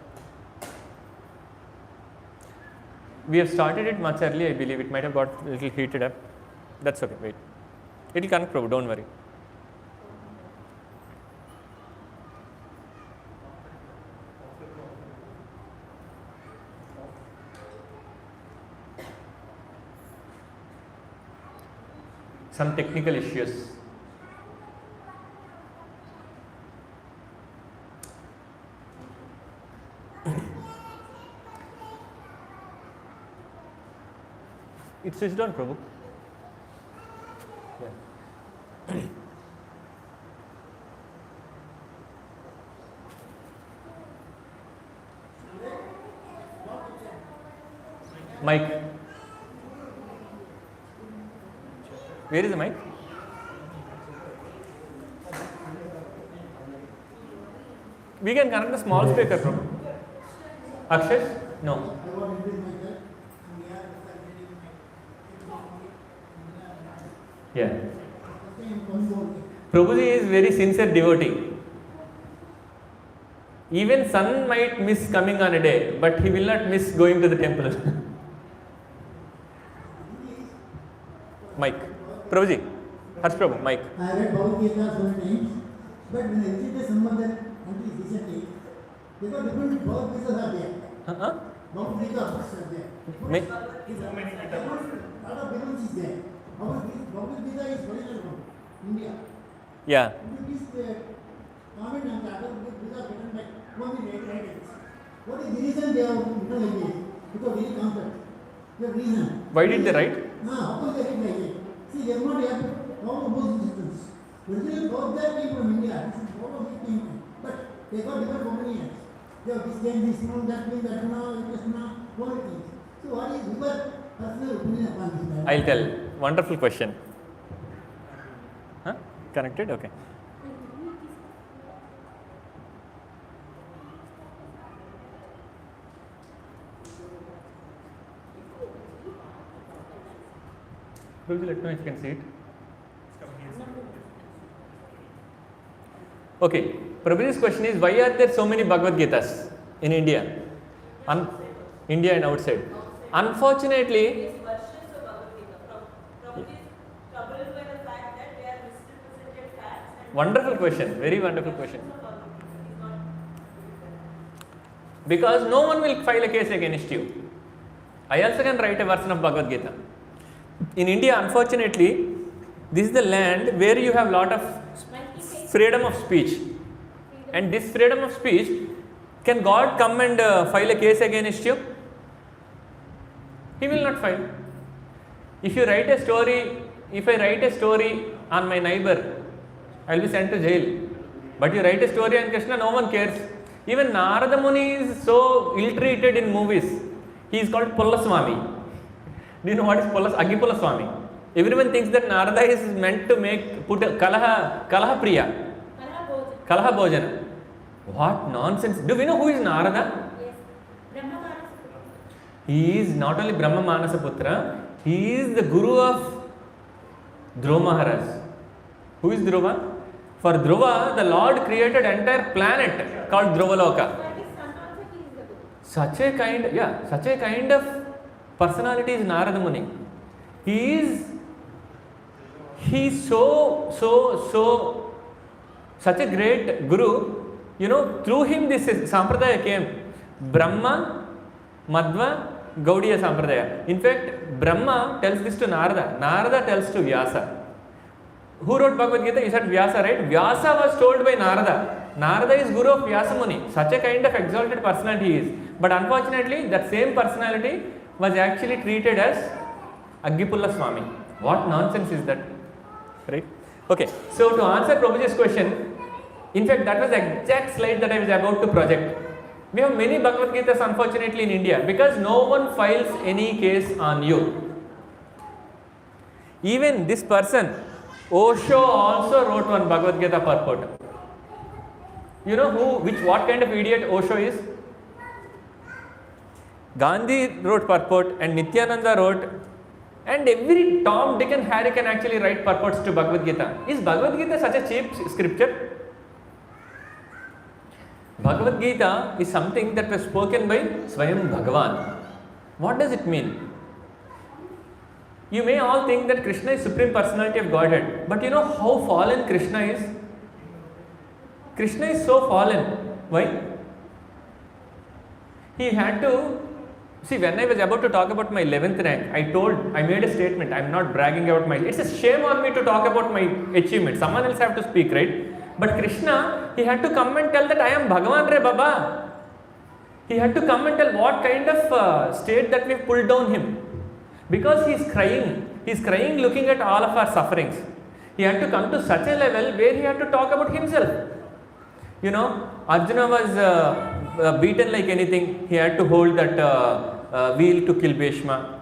We have started it much early, I believe. It might have got a little heated up. That's okay, wait. It will connect, Prabhu, don't worry. Some technical issues. It's switched on, Prabhu. Yeah. Mic. Where is the mic? We can connect the small speaker, Prabhu. Akshay? No. Yeah. Prabhuji is very sincere devotee. Even sun might miss coming on a day, but he will not miss going to the temple. Mike. Prabhuji. Harsh Prabhu, Mike. I read Bhagavad Gita so many times, but when I visited someone that until recently, they got different Bhagavad Gitas are there. Bhagavad Gita books are there. A lot of difference is there. Bhagavad Gita is original from India. Yeah. This comment on the other Gita written by only writers. What is the reason they have written like this? Because very concept. They have reason. Why did they write? How could they write like this? See, they have not had all of those systems. Originally, both that came from India. This is all of it came from. But they got different for many years. They have this thing, this one, that thing, that one, Krishna, all the things. So what is your personal opinion upon this? I'll tell. Wonderful question. Huh? Connected? Okay. Prabhuji, let me know if you can see it. Okay. Prabhuji's question is, why are there so many Bhagavad Gitas in India? India and outside. Unfortunately, wonderful question, very wonderful question. Because no one will file a case against you. I also can write a version of Bhagavad Gita. In India, unfortunately, this is the land where you have lot of freedom of speech. And this freedom of speech, can God come and file a case against you? He will not file. If I write a story on my neighbor, I will be sent to jail. But you write a story on Krishna, no one cares. Even Narada Muni is so ill-treated in movies. He is called Pulla Swami. Do you know what is Agipulla Swami? Everyone thinks that Narada is meant to put a Kalaha Priya. Kalaha Bhojana. What nonsense. Do we know who is Narada? Yes. Brahma Manasa. He is not only Brahma Manasa Putra, he is the guru of Dhruva Maharaj. Who is Dhruva? For Dhruva, the Lord created entire planet called Dhruvaloka. But his son also he is the guru. Such a kind of personality is Narada Muni. He is such a great guru. Through him this sampradaya came. Brahma, Madhva, Gaudiya sampradaya. In fact, Brahma tells this to Narada. Narada tells to Vyasa. Who wrote Bhagavad Gita? You said Vyasa, right? Vyasa was told by Narada. Narada is guru of Vyasa Muni. Such a kind of exalted personality he is. But unfortunately, that same personality was actually treated as Agipulla Swami. What nonsense is that? Right? Okay. So to answer Prabhuji's question, in fact, that was the exact slide that I was about to project. We have many Bhagavad Gitas unfortunately in India because no one files any case on you. Even this person, Osho, also wrote one Bhagavad Gita purport. You know what kind of idiot Osho is? Gandhi wrote purport and Nityananda wrote, and every Tom, Dick and Harry can actually write purports to Bhagavad Gita. Is Bhagavad Gita such a cheap scripture? Bhagavad Gita is something that was spoken by Swayam Bhagavan. What does it mean? You may all think that Krishna is Supreme Personality of Godhead, but you know how fallen Krishna is? Krishna is so fallen. Why? He had to, see, when I was about to talk about my 11th rank, I made a statement, I am not bragging about it's a shame on me to talk about my achievement. Someone else have to speak, right? But Krishna, he had to come and tell that I am Bhagavan Re Baba. He had to come and tell what kind of state that we have pulled down him. Because he is crying looking at all of our sufferings. He had to come to such a level where he had to talk about himself. Arjuna was beaten like anything. He had to hold that wheel to kill Bhishma.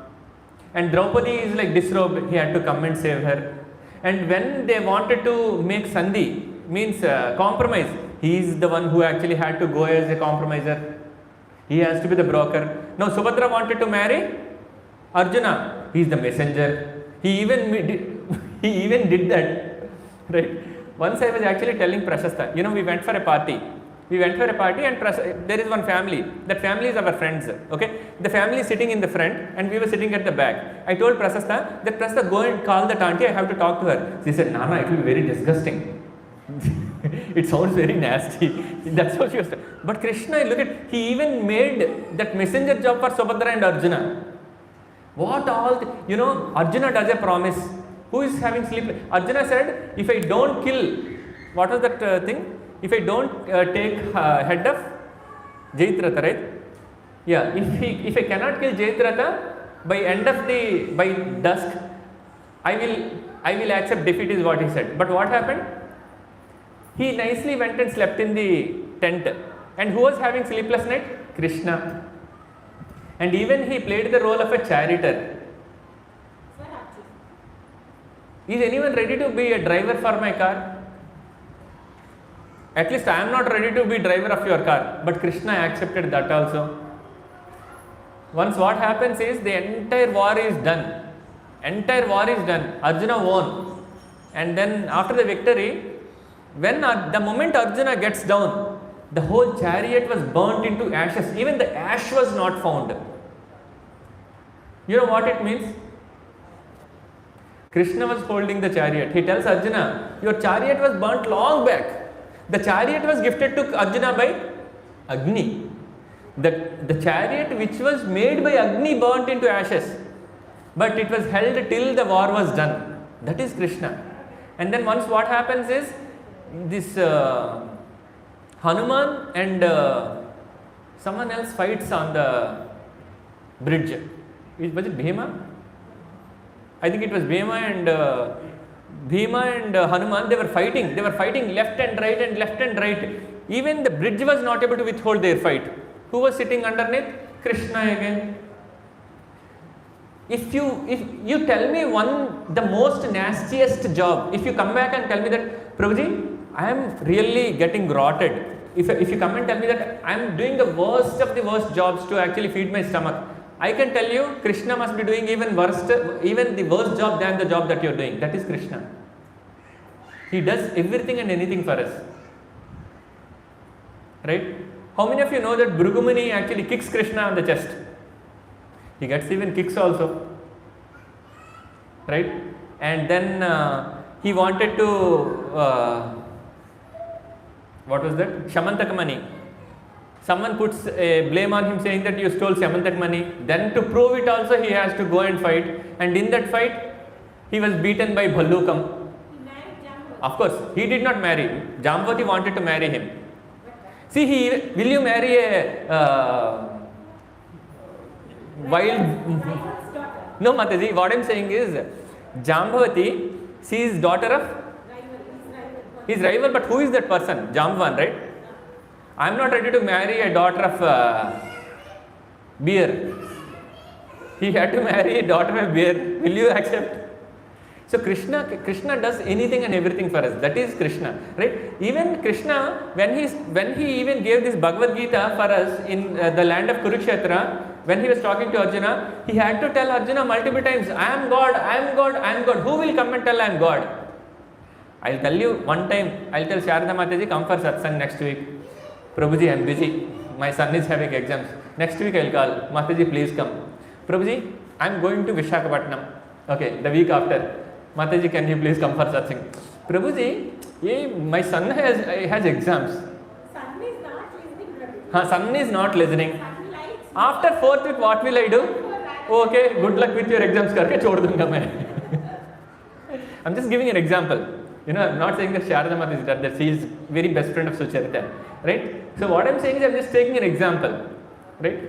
And Draupadi is like disrobed. He had to come and save her. And when they wanted to make Sandhi, means compromise, he is the one who actually had to go as a compromiser. He has to be the broker. Now Subhadra wanted to marry Arjuna. He is the messenger. He even did that. Right? Once I was actually telling Prashasta, we went for a party. And there is one family. That family is our friends. Okay? The family is sitting in the front and we were sitting at the back. I told Prashasta that Prashasta, go and call that auntie, I have to talk to her. She said, Nana, it will be very disgusting. It sounds very nasty. That's how she was. But Krishna, look at, he even made that messenger job for Subhadra and Arjuna. What all, Arjuna does a promise. Who is having sleep? Arjuna said, if I don't kill, what was that thing? If I don't take head of Jayatratha, right? Yeah, if I cannot kill Jayatratha, by dusk, I will accept defeat is what he said. But what happened? He nicely went and slept in the tent. And who was having sleepless night? Krishna. And even he played the role of a charioteer. Is anyone ready to be a driver for my car? At least I am not ready to be driver of your car. But Krishna accepted that also. Once what happens is the entire war is done. Arjuna won. And then after the victory, when the moment Arjuna gets down, the whole chariot was burnt into ashes. Even the ash was not found. You know what it means? Krishna was holding the chariot. He tells Arjuna, your chariot was burnt long back. The chariot was gifted to Arjuna by Agni. The chariot which was made by Agni burnt into ashes. But it was held till the war was done. That is Krishna. And then once what happens is, this Hanuman and someone else fights on the bridge. Was it Bhima? I think it was Bhima and Hanuman. They were fighting left and right and left and right. Even the bridge was not able to withhold their fight. Who was sitting underneath? Krishna again. If you tell me the most nastiest job, if you come back and tell me that, Prabhuji, I am really getting rotted. If you come and tell me that I am doing the worst of the worst jobs to actually feed my stomach, I can tell you Krishna must be doing even the worst job than the job that you are doing. That is Krishna. He does everything and anything for us. Right? How many of you know that Bhrugumuni actually kicks Krishna on the chest? He gets even kicks also. Right? And then he wanted to, what was that? Shamantak money. Someone puts a blame on him saying that you stole Shamantak money. Then to prove it also he has to go and fight. And in that fight, he was beaten by Bhallukam. Of course, he did not marry. Jambavati wanted to marry him. See, will you marry a wild... No, Mataji, what I am saying is, Jambavati, she is daughter of his rival, but who is that person? Jamban, right? I am not ready to marry a daughter of bear. He had to marry a daughter of bear. Will you accept? So Krishna does anything and everything for us. That is Krishna, right? Even Krishna, when he even gave this Bhagavad Gita for us in the land of Kurukshetra, when he was talking to Arjuna, he had to tell Arjuna multiple times, I am God, I am God, I am God. Who will come and tell I am God? I will tell you one time, I will tell Sharada Mataji, come for Satsang next week. Prabhuji, I am busy. My son is having exams. Next week I will call. Mataji, please come. Prabhuji, I am going to Visakhapatnam. Okay, the week after. Mataji, can you please come for Satsang? Prabhuji, my son has exams. Sun is not listening. Son is not listening. After 4th week, what will I do? Okay, good luck with your exams. Karke chhod dunga main. I'm just giving an example. You know, I'm not saying that Sharada Mata is that she is very best friend of Sucharita, right? So what I'm saying is I'm just taking an example, right?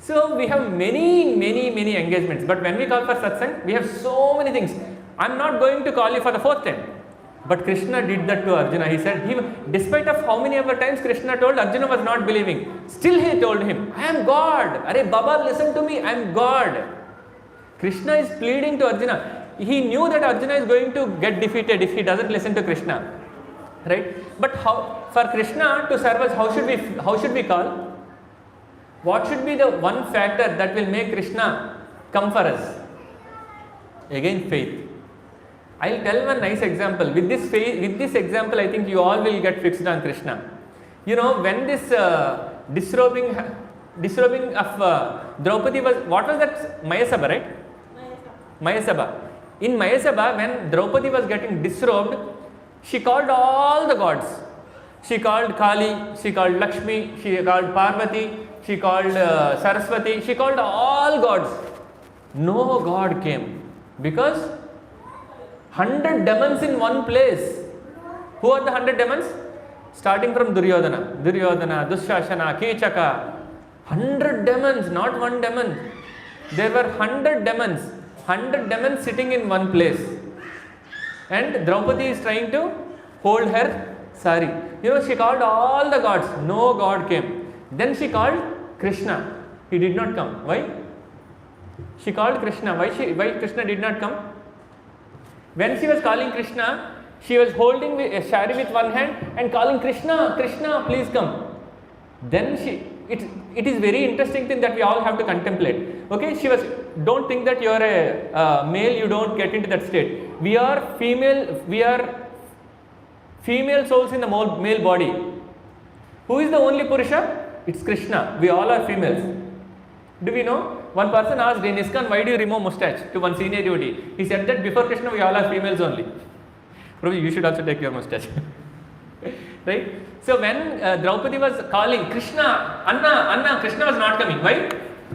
So we have many engagements, but when we call for Satsang, we have so many things. I'm not going to call you for the 4th time. But Krishna did that to Arjuna. He said, despite of how many other times Krishna told, Arjuna was not believing. Still he told him, I am God. Arey Baba, listen to me, I am God. Krishna is pleading to Arjuna. He knew that Arjuna is going to get defeated if he doesn't listen to Krishna. Right? But for Krishna to serve us, how should we call? What should be the one factor that will make Krishna come for us? Again, faith. I'll tell one nice example. With this example, I think you all will get fixed on Krishna. You know, when this disrobing of Draupadi was, what was that? Mayasabha, right? Mayasabha. In Mayasabha, when Draupadi was getting disrobed, she called all the gods. She called Kali, she called Lakshmi, she called Parvati, she called Saraswati, she called all gods. No god came because 100 demons in one place. Who are the 100 demons? Starting from Duryodhana, Dushashana, Kichaka. 100 demons, not one demon. There were 100 demons. 100 demons sitting in one place. And Draupadi is trying to hold her sari. You know, she called all the gods. No god came. Then she called Krishna. He did not come. Why? She called Krishna. Why Krishna did not come? When she was calling Krishna, she was holding a sari with one hand and calling Krishna, Krishna, please come. Then it is very interesting thing that we all have to contemplate. Okay, don't think that you are a male, you don't get into that state. We are female souls in the male body. Who is the only Purusha? It's Krishna. We all are females. Do we know? One person asked in ISKCON, why do you remove mustache to one senior devotee? He said that before Krishna we all are females only. Probably you should also take your mustache. Right? So when Draupadi was calling Krishna, Anna, Krishna was not coming. Why?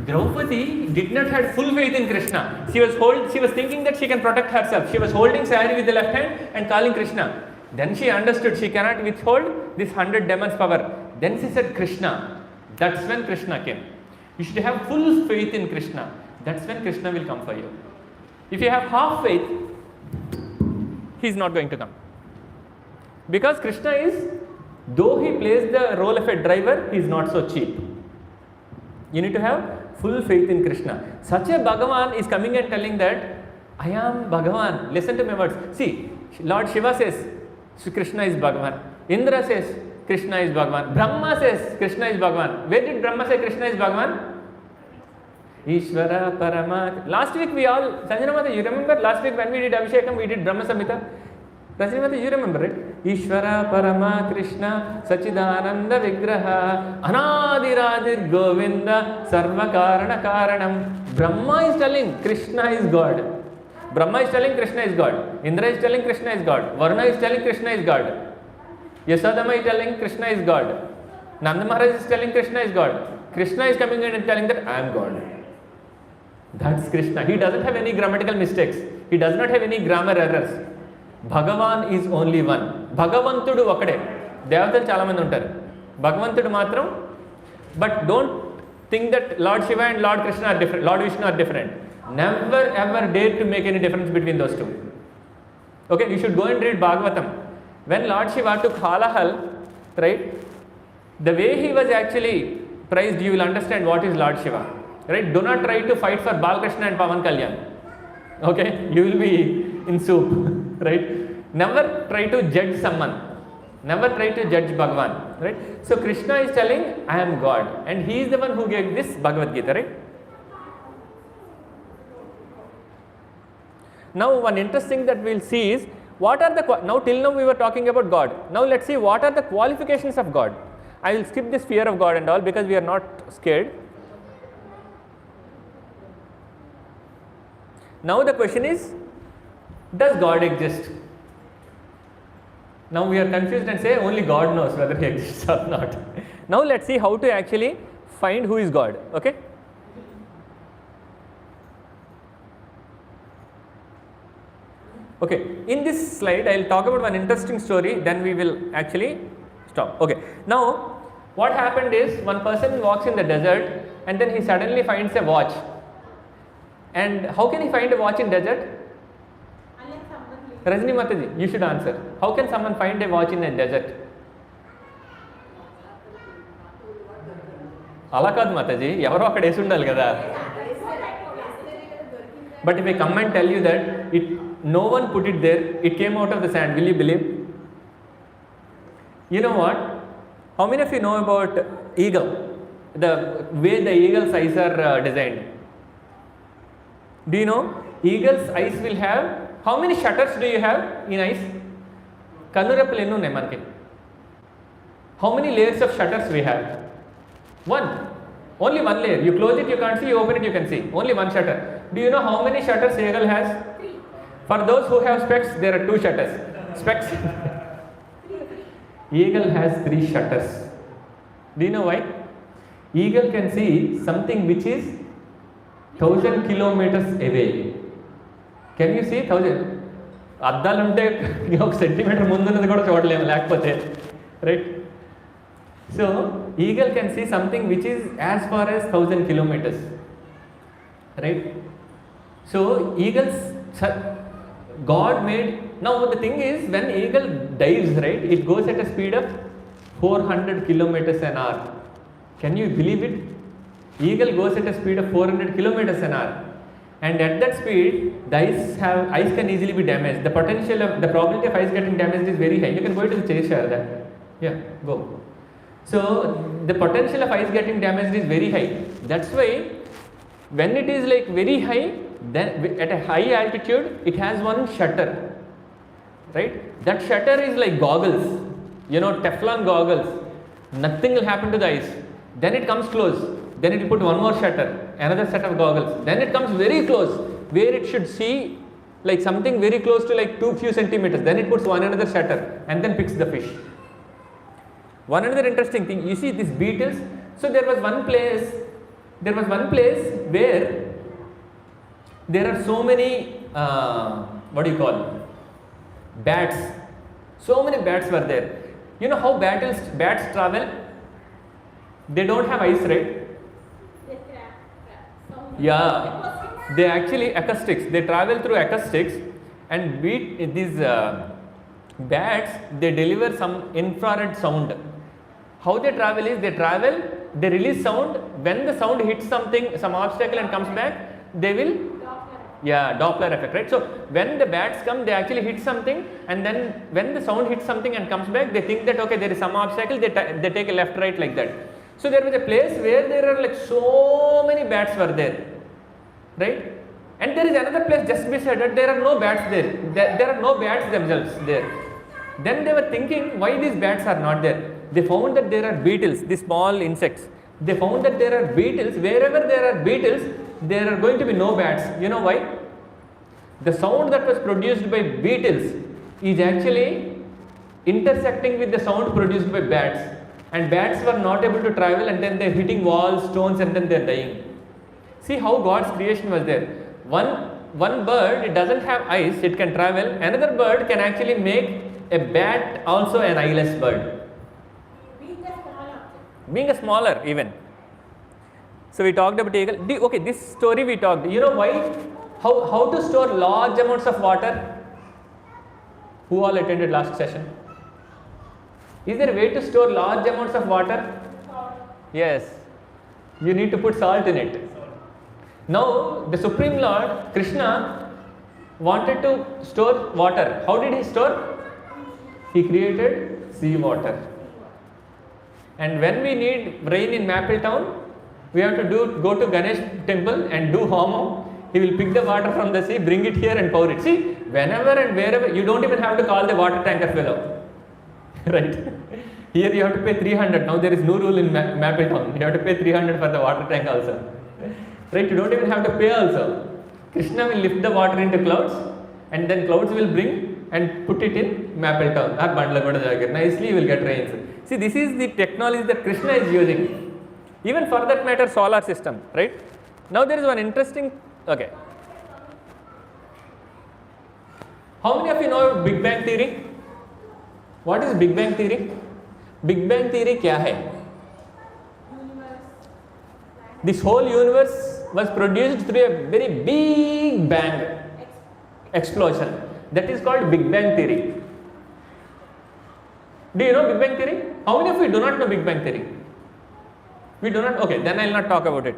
Draupadi did not have full faith in Krishna. She was thinking that she can protect herself. She was holding sari with the left hand and calling Krishna. Then she understood she cannot withhold this 100 demons power. Then she said Krishna. That's when Krishna came. You should have full faith in Krishna. That's when Krishna will come for you. If you have half faith, he is not going to come. Because Krishna is, though he plays the role of a driver, he is not so cheap. You need to have full faith in Krishna. Such a Bhagavan is coming and telling that, I am Bhagavan. Listen to my words. See, Lord Shiva says, Krishna is Bhagavan. Indra says, Krishna is Bhagavan. Brahma says, Krishna is Bhagavan. Where did Brahma say Krishna is Bhagavan? Ishvara Parama. Last week we all, Sanjana Mata, you remember? Last week when we did Abhishekam, we did Brahma Samhita. Rajini Mata, you remember it? Ishvara Parama Krishna Sachidananda Vigraha Anadiradir Govinda Sarva Karana Karanam. Brahma is telling Krishna is God. Brahma is telling Krishna is God. Indra is telling Krishna is God. Varuna is telling Krishna is God. Yasodhama is telling Krishna is God. Nanda Maharaj is telling Krishna is God. Krishna is coming in and telling that I am God. That's Krishna. He doesn't have any grammatical mistakes. He does not have any grammar errors. Bhagavan is only one. Bhagavantudu okade. Devatalu chaala mandi untaru. Bhagavantudu matram. But don't think that Lord Shiva and Lord Krishna are different. Lord Vishnu are different. Never ever dare to make any difference between those two. Okay, you should go and read Bhagavatam. When Lord Shiva took halahal, right, the way he was actually praised, you will understand what is Lord Shiva. Right? Do not try to fight for Balakrishna and Pavan Kalyan. Okay, you will be in soup. Right? Never try to judge someone. Never try to judge Bhagavan. Right? So Krishna is telling, I am God, and he is the one who gave this Bhagavad Gita. Right? Now, one interesting that we will see is, what are the, now till now we were talking about God. Now let's see what are the qualifications of God. I will skip this fear of God and all because we are not scared. Now the question is, does God exist? Now we are confused and say only God knows whether he exists or not. Now let's see how to actually find who is God. Okay? Okay, in this slide I will talk about one interesting story, then we will actually stop. Okay, now what happened is, one person walks in the desert and then he suddenly finds a watch. And how can he find a watch in desert? Rajini Mataji, you should answer. How can someone find a watch in a desert? Ala kaadu Mataji, evaro akkada esi undali kada. But if I come and tell you that no one put it there, it came out of the sand, will you believe? You know what? How many of you know about eagle? The way the eagle's eyes are designed. Do you know? Eagle's eyes will have, how many shutters do you have in eyes? Kanurappulu ennu unnai manaki. How many layers of shutters we have? One. Only one layer. You close it, you can't see, you open it, you can see. Only one shutter. Do you know how many shutters eagle has? For those who have specs, there are 2 shutters. Specs. Eagle has 3 shutters. Do you know why? Eagle can see something which is 1000 kilometers away. Can you see 1000? అద్దాలు ఉంటే ఒక centimetre ముందున్నది కూడా చూడలేము లేకపోతే, right? So eagle can see something which is as far as 1000 kilometers, right? So eagles, God made, now the thing is, when eagle dives, right, it goes at a speed of 400 kilometers an hour. Can you believe it? Eagle goes at a speed of 400 kilometers an hour, and at that speed the eyes can easily be damaged. The probability of eyes getting damaged is very high. You can go to the chase, share that. Yeah, go. So the potential of eyes getting damaged is very high. That's why when it is like very high, then at a high altitude it has one shutter, right? That shutter is like goggles, you know, Teflon goggles. Nothing will happen to the eyes. Then it comes close, then it will put one more shutter, another set of goggles. Then it comes very close where it should see like something very close to like few centimeters. Then it puts one another shutter and then picks the fish. One another interesting thing, you see these beetles. So there was one place where there are so many bats. So many bats were there. You know how bats travel? They don't have eyes, right? Yeah. They actually acoustics. They travel through acoustics, and these bats, they deliver some infrared sound. How they travel is they release sound. When the sound hits something, some obstacle and comes back, they will Doppler effect, right? So when the bats come, they actually hit something, and then when the sound hits something and comes back, they think that okay, there is some obstacle, they take a left, right, like that. So there was a place where there are like so many bats were there, right? And there is another place just beside it, there are no bats there. There are no bats themselves there. Then they were thinking why these bats are not there. They found that there are beetles, these small insects. They found that there are beetles. Wherever there are beetles, there are going to be no bats. You know why? The sound that was produced by beetles is actually intersecting with the sound produced by bats. And bats were not able to travel, and then they're hitting walls, stones, and then they're dying. See how God's creation was there. One bird, it doesn't have eyes, it can travel. Another bird can actually make a bat also an eyeless bird. Being a smaller even. So we talked about eagle. Okay, this story we talked. You know why? How to store large amounts of water? Who all attended last session? Is there a way to store large amounts of water? Yes. You need to put salt in it. Now the Supreme Lord Krishna wanted to store water. How did he store? He created sea water. And when we need rain in Maple Town, we have to go to Ganesh temple and do homam. He will pick the water from the sea, bring it here and pour it. See, whenever and wherever, you don't even have to call the water tanker fellow. Right? Here you have to pay 300. Now there is no rule in Maple Town. You have to pay 300 for the water tank also. Right? You don't even have to pay also. Krishna will lift the water into clouds, and then clouds will bring and put it in Maple Town. Nicely you will get rains. See, this is the technology that Krishna is using. Even for that matter, solar system, right? Now there is one interesting, okay. How many of you know Big Bang Theory? What is Big Bang Theory? Big Bang Theory kya hai? This whole universe was produced through a very big bang explosion. That is called Big Bang Theory. Do you know Big Bang Theory? How many of you do not know Big Bang Theory? We do not? Okay, then I will not talk about it.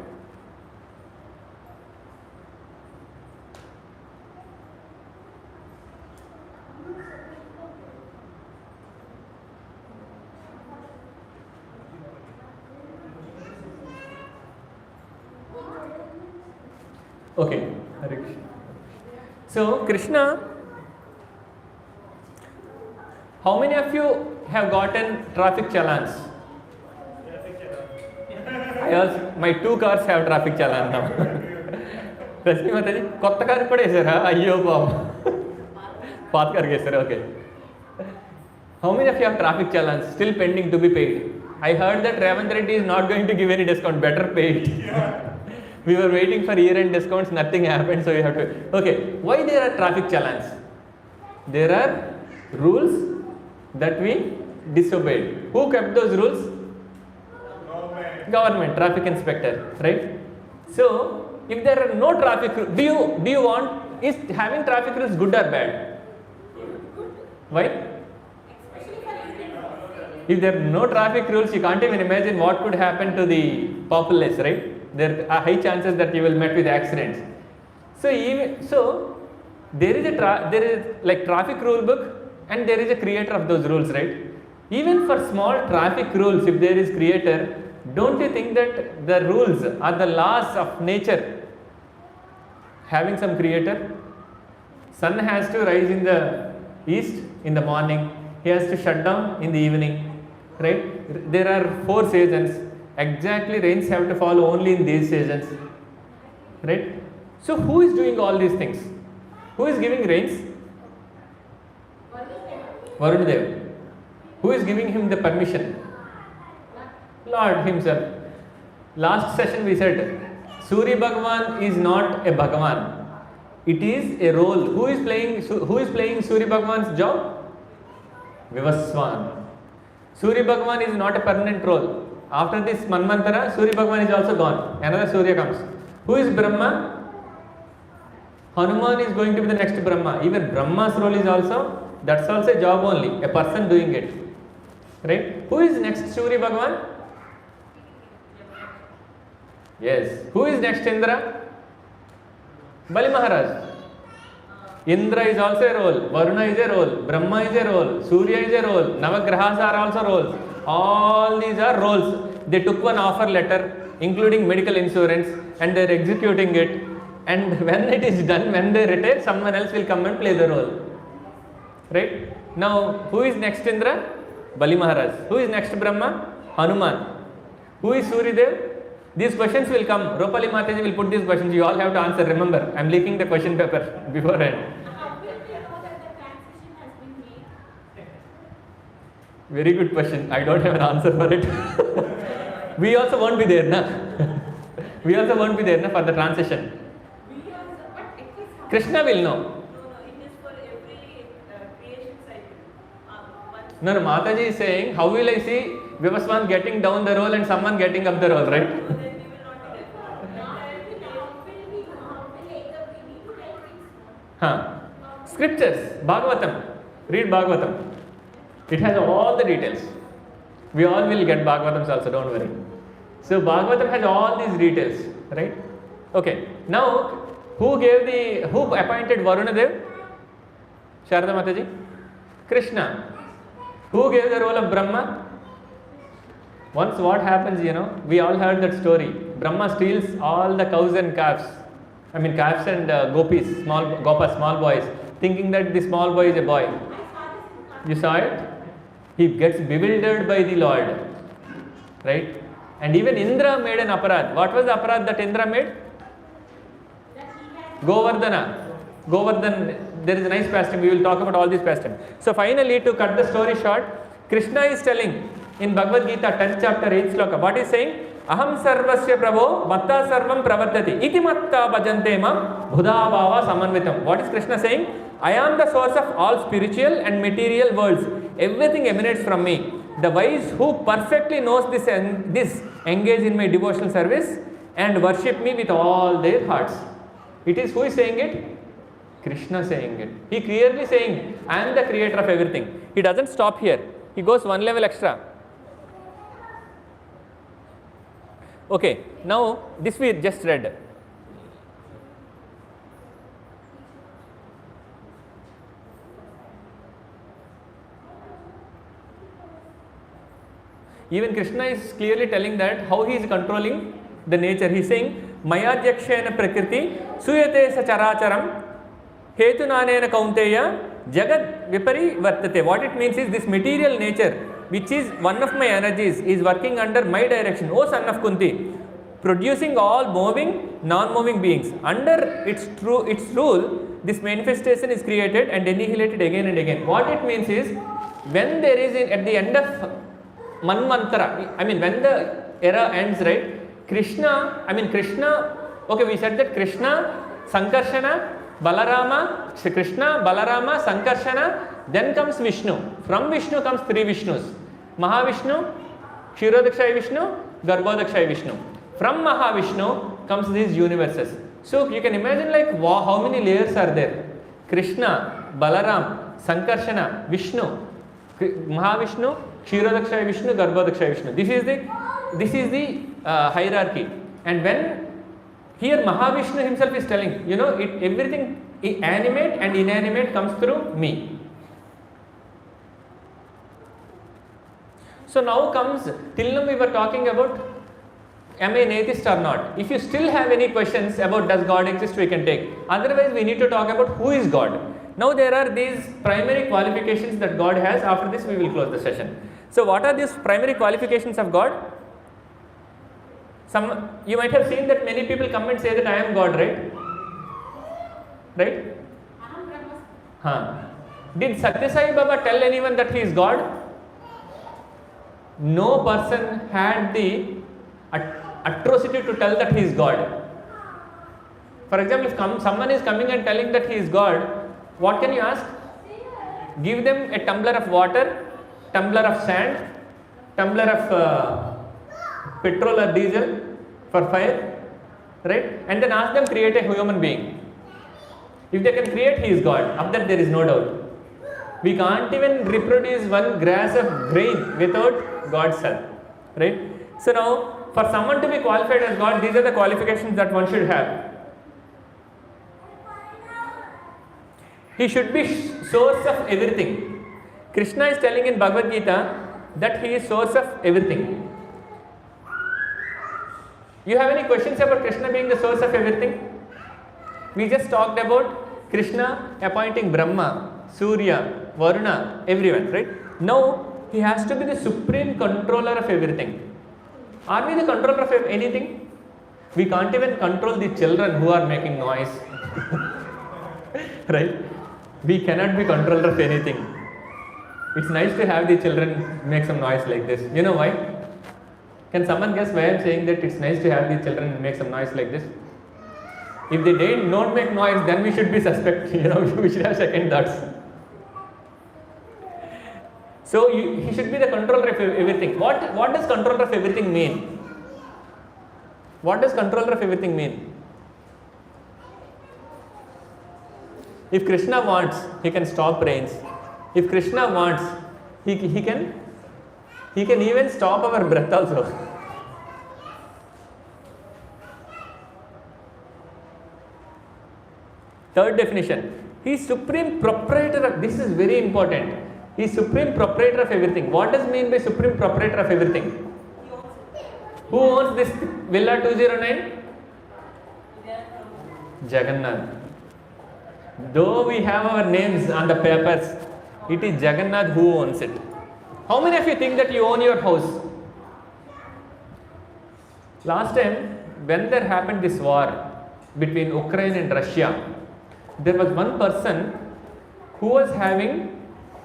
Okay, Hare Krishna. So, Krishna, how many of you have gotten traffic challans? My 2 cars have traffic challan now. Rashmi Mataji, kotta car kuda esara, ayyo babu. Path kar gesara, okay. How many of you have traffic challans still pending to be paid? I heard that Ravant Reddy is not going to give any discount, better pay it. We were waiting for year-end discounts, nothing happened, so we have to. Okay, why there are traffic challans? There are rules that we disobeyed. Who kept those rules? Government, traffic inspector, right? So, if there are no traffic rules, do you want, is having traffic rules good or bad? Why? If there are no traffic rules, you can't even imagine what could happen to the populace, right? There are high chances that you will meet with accidents. So there is like traffic rule book, and there is a creator of those rules, right? Even for small traffic rules, if there is creator, don't you think that the rules are the laws of nature having some creator? Sun has to rise in the east in the morning, he has to shut down in the evening, right? There are 4 seasons. Exactly, rains have to fall only in these seasons, right? So who is doing all these things? Who is giving rains? Varun Dev. Who is giving him the permission? Lord himself. Last session we said Surya Bhagavan is not a Bhagavan. It is a role. Who is playing Surya Bhagavan's job? Vivaswan. Surya Bhagavan is not a permanent role. After this Manvantara, Surya Bhagavan is also gone. Another Surya comes. Who is Brahma? Hanuman is going to be the next Brahma. Even Brahma's role is also, that's also a job only, a person doing it. Right? Who is next Surya Bhagavan? Yes. Who is next Indra? Bali Maharaj. Indra is also a role, Varuna is a role, Brahma is a role, Surya is a role, Navagrahas are also roles. All these are roles. They took one offer letter, including medical insurance, and they are executing it. And when it is done, when they retire, someone else will come and play the role. Right? Now, who is next Indra? Bali Maharaj. Who is next Brahma? Hanuman. Who is Surya Dev? These questions will come. Draupadi Mataji will put these questions. You all have to answer. Remember, I am leaking the question paper beforehand. How will we know that the transition has been made? Very good question. I don't have an answer for it. We also won't be there, na? We also won't be there, na, for the transition. We also, but it is how- Krishna will know. No, it is for every creation cycle. No, Mataji is saying, how will I see Vivaswan getting down the roll and someone getting up the roll, right? Then we will not be there. How will we know? How will later we need to tell things? Scriptures, Bhagavatam. Read Bhagavatam. It has all the details. We all will get Bhagavatams also, don't worry. So Bhagavatam has all these details, right? Okay. Now, who appointed Varuna Dev? Sharada Mataji? Krishna. Who gave the role of Brahma? Once what happens, we all heard that story. Brahma steals all the cows and calves. I mean calves and gopis, small boys, thinking that the small boy is a boy. You saw it? He gets bewildered by the Lord. Right? And even Indra made an aparad. What was the aparad that Indra made? Govardhan, there is a nice pastime. We will talk about all these pastimes. So finally, to cut the story short, Krishna is telling in Bhagavad Gita 10th chapter 8th sloka, what is saying? Aham sarvasya prabho matta sarvam pravartati iti matta bhajante mam bhudabhava samanvitam. What is Krishna saying? I am the source of all spiritual and material worlds. Everything emanates from me. The wise who perfectly knows this engage in my devotional service and worship me with all their hearts. It is who is saying it? Krishna saying it. He clearly saying, I am the creator of everything. He doesn't stop here. He goes one level extra. Okay, now this we just read. Even Krishna is clearly telling that how he is controlling the nature. He is saying, Mayadhyakshena prakriti suyate sacharacharam hetunanena kaunteya jagad vipari vartate. What it means is this material nature, which is one of my energies, is working under my direction. O son of Kunti, producing all moving, non-moving beings. Under its rule, this manifestation is created and annihilated again and again. What it means is, when there is at the end of Manvantara, I mean when the era ends, right? Krishna, okay, we said that Krishna, Sankarshana, Balarama, Krishna, Balarama, Sankarshana, then comes Vishnu. From Vishnu comes three Vishnus. Mahavishnu, Kshirodakshaya Vishnu, Garbhodakshaya Vishnu. From Mahavishnu comes these universes. So you can imagine like how many layers are there. Krishna, Balaram, Sankarshana, Vishnu, Mahavishnu, Kshirodakshaya Vishnu, Garbhodakshaya Vishnu. This is the hierarchy. And when here Mahavishnu himself is telling, everything animate and inanimate comes through me. So now comes, till now we were talking about, am I an atheist or not? If you still have any questions about does God exist, we can take. Otherwise, we need to talk about who is God. Now there are these primary qualifications that God has. After this, we will close the session. So what are these primary qualifications of God? You might have seen that many people come and say that I am God, right? Right? Did Satya Sai Baba tell anyone that he is God? No person had the atrocity to tell that he is God. For example, if someone is coming and telling that he is God, what can you ask? Give them a tumbler of water, tumbler of sand, tumbler of petrol or diesel for fire, right? And then ask them create a human being. If they can create, he is God. Of that there is no doubt. We can't even reproduce one grass of grain without God's help. Right? So now, for someone to be qualified as God, these are the qualifications that one should have. He should be source of everything. Krishna is telling in Bhagavad Gita that he is source of everything. You have any questions about Krishna being the source of everything? We just talked about Krishna appointing Brahma, Surya, Varuna, everyone, right? Now, he has to be the supreme controller of everything. Are we the controller of anything? We can't even control the children who are making noise. Right? We cannot be controller of anything. It's nice to have the children make some noise like this. You know why? Can someone guess why I am saying that it's nice to have the children make some noise like this? If they don't make noise, then we should be suspect. We should have second thoughts. So he should be the controller of everything. What does controller of everything mean? What does controller of everything mean? If Krishna wants, he can stop rains. If Krishna wants, he can even stop our breath also. Third definition, he is supreme proprietor of, this is very important. He is supreme proprietor of everything. What does mean by supreme proprietor of everything? Who owns this Villa 209? Jagannath. Though we have our names on the papers, it is Jagannath who owns it. How many of you think that you own your house? Last time, when there happened this war between Ukraine and Russia, there was one person who was having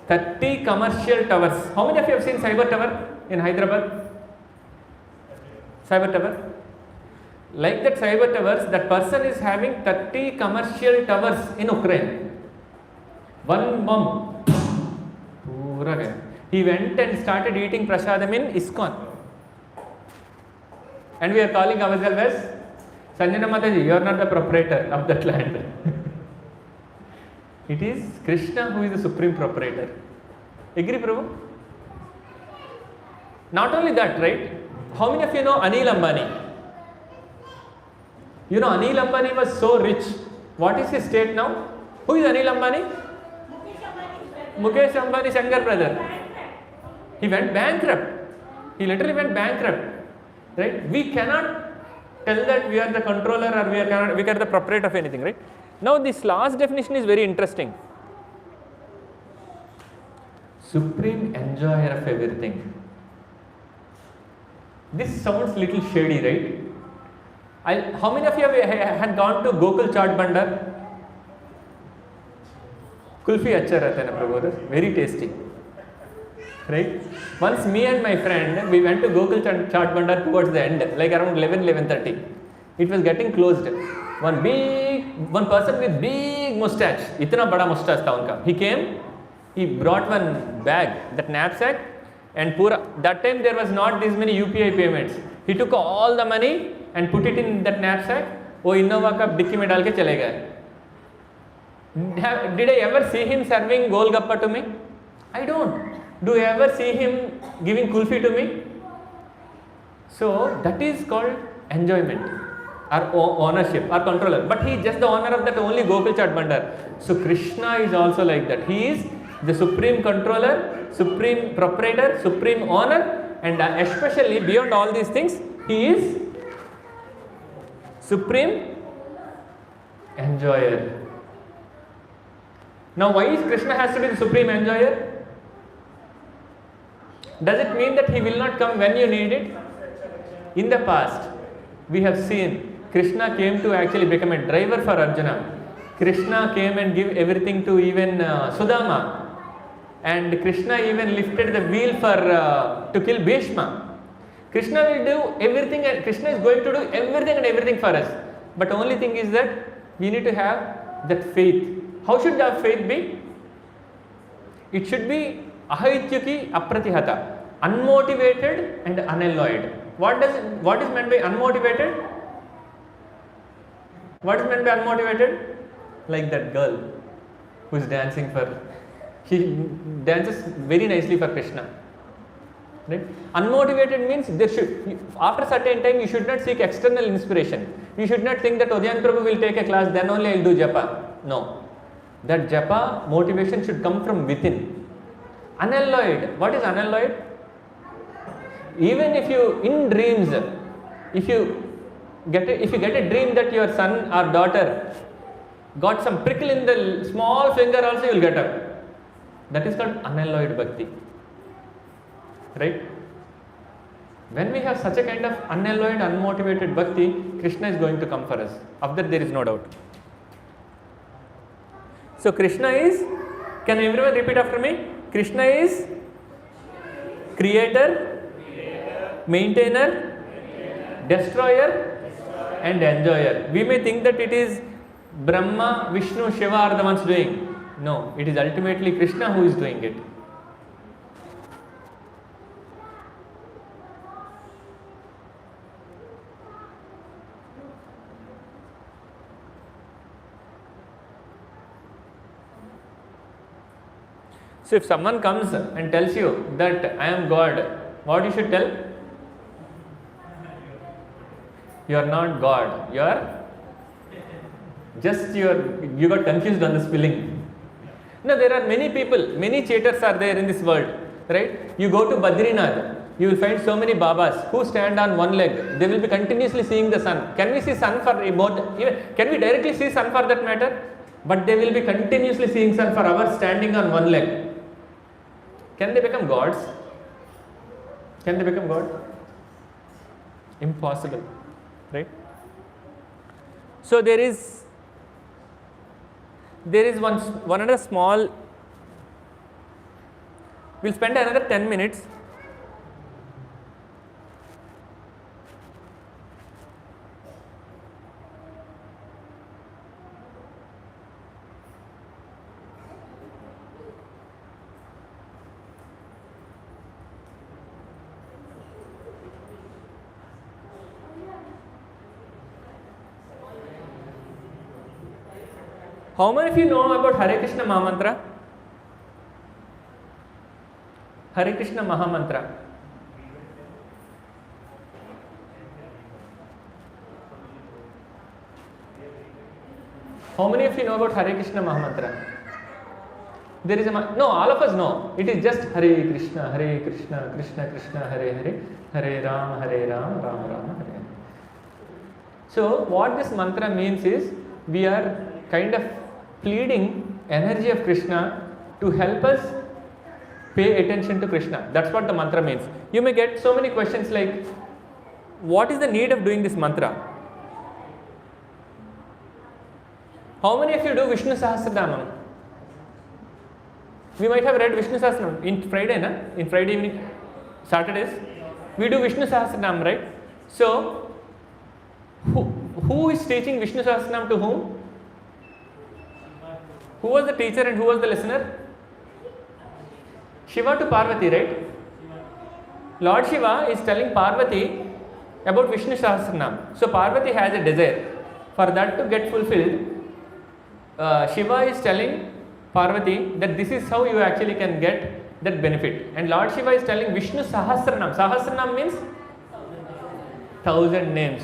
30 commercial towers. How many of you have seen Cyber Tower in Hyderabad? Cyber Tower? Like that Cyber Towers, that person is having 30 commercial towers in Ukraine. One bomb. He went and started eating prasadam in ISKCON. And we are calling ourselves as Sanjana Mataji, you are not the proprietor of that land. It is Krishna who is the supreme proprietor. Agree, Prabhu? Not only that, right? How many of you know Anil Ambani? You know, Anil Ambani was so rich. What is his state now? Who is Anil Ambani? Mukesh Ambani's younger brother. He went bankrupt. He literally went bankrupt. Right? We cannot tell that we are the controller or we are the proprietor of anything, right? Now this last definition is very interesting. Supreme enjoyer of everything. This sounds little shady, right? How many of you had gone to Gokul Chaat Bhandar? Kulfi achha rehta hai na Prabhu, very tasty. Right? Once me and my friend, we went to Gokul Chaat Bhandar towards the end, like around 11:30. It was getting closed. One person with big mustache, itna bada mustache tha unka. He came, he brought one bag, that knapsack, and that time there was not this many UPI payments. He took all the money and put it in that knapsack. वो Innova का dicky में डाल के चले गए. Did I ever see him serving golgappa to me? I don't. Do you ever see him giving kulfi to me? So that is called enjoyment, or ownership, or controller. But he is just the owner of that only Gokul Chaat Bhandar. So Krishna is also like that. He is the supreme controller, supreme proprietor, supreme owner, and especially beyond all these things, he is supreme enjoyer. Now why is Krishna has to be the supreme enjoyer? Does it mean that he will not come when you need it? In the past, we have seen Krishna came to actually become a driver for Arjuna. Krishna came and give everything to even Sudama. And Krishna even lifted the wheel to kill Bhishma. Krishna will do everything, and Krishna is going to do everything and everything for us. But only thing is that we need to have that faith. How should our faith be? It should be ahaityuki apratihata, unmotivated and unalloyed. What is meant by unmotivated? What is meant by unmotivated? like that girl who is dancing for, she dances very nicely for Krishna. Right? Unmotivated means there should, after a certain time you should not seek external inspiration. You should not think that Udyan Prabhu will take a class, then only I will do japa. No. That japa motivation should come from within. Unalloyed. What is unalloyed? Even if you, in dreams, if you get a dream that your son or daughter got some prickle in the small finger also, you will get up. That is called unalloyed bhakti. Right? When we have such a kind of unalloyed, unmotivated bhakti, Krishna is going to come for us. Of that there is no doubt. So Krishna is, can everyone repeat after me? Krishna is creator, maintainer, destroyer and enjoyer. We may think that it is Brahma, Vishnu, Shiva are the ones doing. No, it is ultimately Krishna who is doing it. So if someone comes and tells you that I am God, what you should tell? You are not God. You are just you got confused on the spelling. No, there are many people, many cheaters are there in this world, right? You go to Badrinath, you will find so many Babas who stand on one leg. They will be continuously seeing the sun. Can we see sun for both? Can we directly see sun for that matter? But they will be continuously seeing sun for hours standing on one leg. Can they become gods? Can they become God? Impossible, right? So there is one other small, we'll spend another 10 minutes. How many of you know about Hare Krishna Maha Mantra? Hare Krishna Maha Mantra. How many of you know about Hare Krishna Maha Mantra? There is a no, all of us know. It is just Hare Krishna, Krishna Krishna, Hare Hare, Hare Ram, Ram Ram, Hare Hare. So what this mantra means is we are kind of pleading energy of Krishna to help us pay attention to Krishna. That's what the mantra means. You may get so many questions like, what is the need of doing this mantra? How many of you do Vishnu Sahasranama? We might have read Vishnu Sahasranama in Friday, na? In Friday evening, Saturdays, we do Vishnu Sahasranama, right? So, who is teaching Vishnu Sahasranama to whom? Who was the teacher and who was the listener? Shiva to Parvati, right? Lord Shiva is telling Parvati about Vishnu Sahasranama. So Parvati has a desire. For that to get fulfilled, Shiva is telling Parvati that this is how you actually can get that benefit. And Lord Shiva is telling Vishnu Sahasranama. Sahasranama means 1000 names.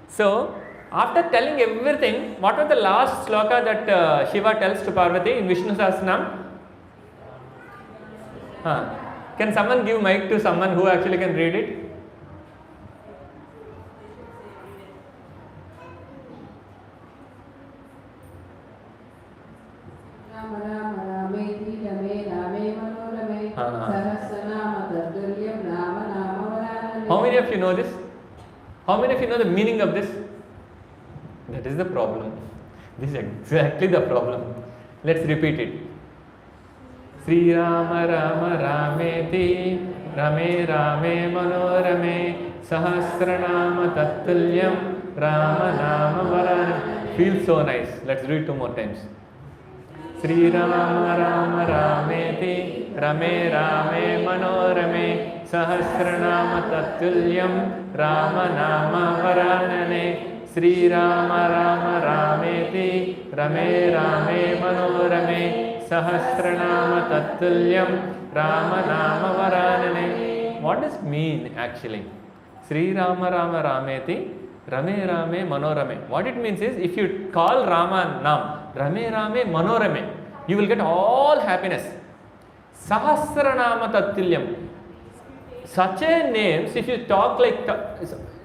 So after telling everything, what was the last sloka that Shiva tells to Parvati in Vishnu Sahasranama? Can someone give mic to someone who actually can read it? How many of you know this? How many of you know the meaning of this? That is the problem. This is exactly the problem. Let's repeat it. Sri Rama Rama Rameti Rame Rame Manorame Sahasranama Tattulyam Rama Nama Varane. Feels so nice. Let's do it 2 more times. Sri Rama Rama Rameti Rame Rame Manorame Sahasranama Tattulyam Rama Nama Varane Sri Rama Rama Rameti Rame Rame Manorame Sahasranama Tattulyam Rama Nama Varanane. What does it mean actually? Sri Rama Rama Rameti Rame Rame Manorame. What it means is, if you call Rama Nam Rame Rame Manorame, you will get all happiness. Sahasranama Tattulyam. Such a names, if you talk like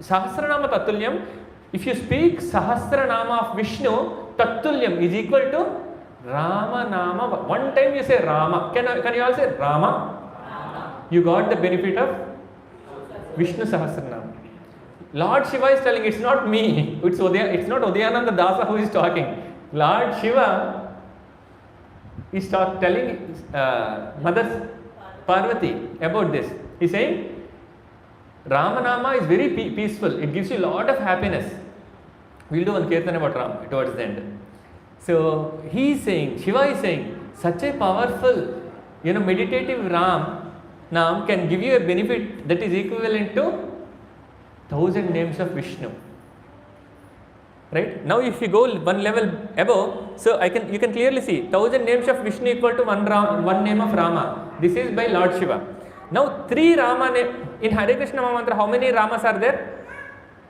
Sahasranama Tattulyam, if you speak Sahasranama of Vishnu, Tattulyam is equal to Rama Nama. One time you say Rama. Can you all say Rama? You got the benefit of Vishnu Sahasranama. Lord Shiva is telling, it's not me, it's not Udayananda Dasa who is talking. Lord Shiva is telling Mother Parvati about this. He is saying, Ramanama is very peaceful, it gives you a lot of happiness. We will do one kirtan about Ram towards the end. So he is saying, Shiva is saying, such a powerful, meditative Ram Nam can give you a benefit that is equivalent to 1000 names of Vishnu. Right? Now if you go one level above, so you can clearly see 1000 names of Vishnu equal to one name of Rama. This is by Lord Shiva. Now 3 Rama in Hare Krishna Maha Mantra, how many Ramas are there?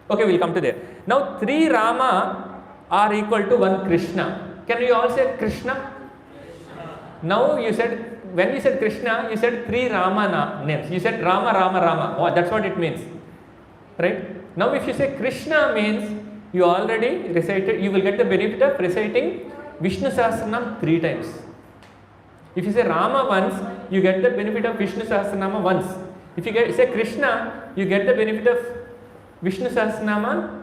Okay, we'll come to there. Now 3 Rama are equal to 1 Krishna. Can you all say Krishna? Now you said, when you said Krishna, you said 3 Rama names. You said Rama, Rama, Rama. Oh, that's what it means. Right? Now if you say Krishna means, you already recited, you will get the benefit of reciting Vishnu Sahasranam 3 times. If you say Rama once, you get the benefit of Vishnu Sahasranama once. If you say Krishna, you get the benefit of Vishnu Sahasranama,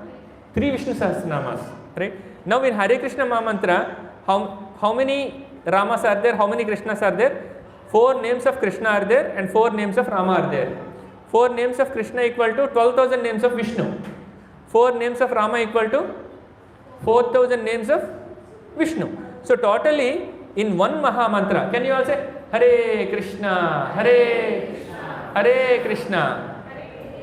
3 Vishnu Sahasranamas. Right? Now in Hare Krishna Maha Mantra, how many Ramas are there? How many Krishnas are there? 4 names of Krishna are there and 4 names of Rama are there. 4 names of Krishna equal to 12,000 names of Vishnu. 4 names of Rama equal to 4,000 names of Vishnu. So totally in one Maha Mantra, can you all say Hare Krishna, Hare Krishna, Hare Krishna?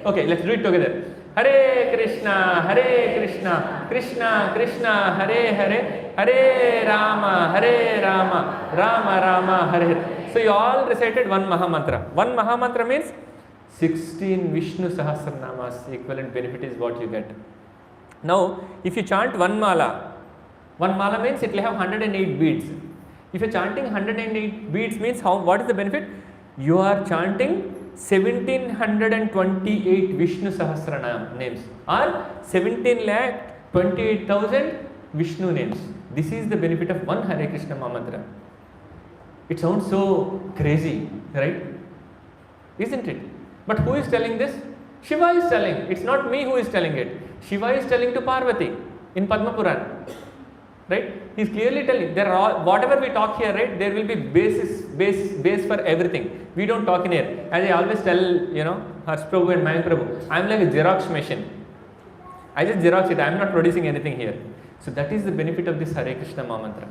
Okay, let's do it together. Hare Krishna, Hare Krishna, Krishna Krishna, Hare Hare, Hare Rama, Hare Rama, Rama Rama, Hare Hare. So you all recited one Maha Mantra. One Maha Mantra means 16 Vishnu Sahasranamas equivalent benefit is what you get. Now, if you chant one mala means it will have 108 beads. If you are chanting 108 beads means what is the benefit? You are chanting 1728 Vishnu Sahasranam names or 17,28,000 Vishnu names. This is the benefit of one Hare Krishna Maha Mantra. It sounds so crazy, right? Isn't it? But who is telling this? Shiva is telling. It's not me who is telling it. Shiva is telling to Parvati in Padma Puran. Right? He is clearly telling. There are whatever we talk here, right? There will be base for everything. We don't talk in here. As I always tell, Harsh Prabhu and Mayank Prabhu, I am like a Xerox machine. I just Xerox it. I am not producing anything here. So that is the benefit of this Hare Krishna Maha Mantra.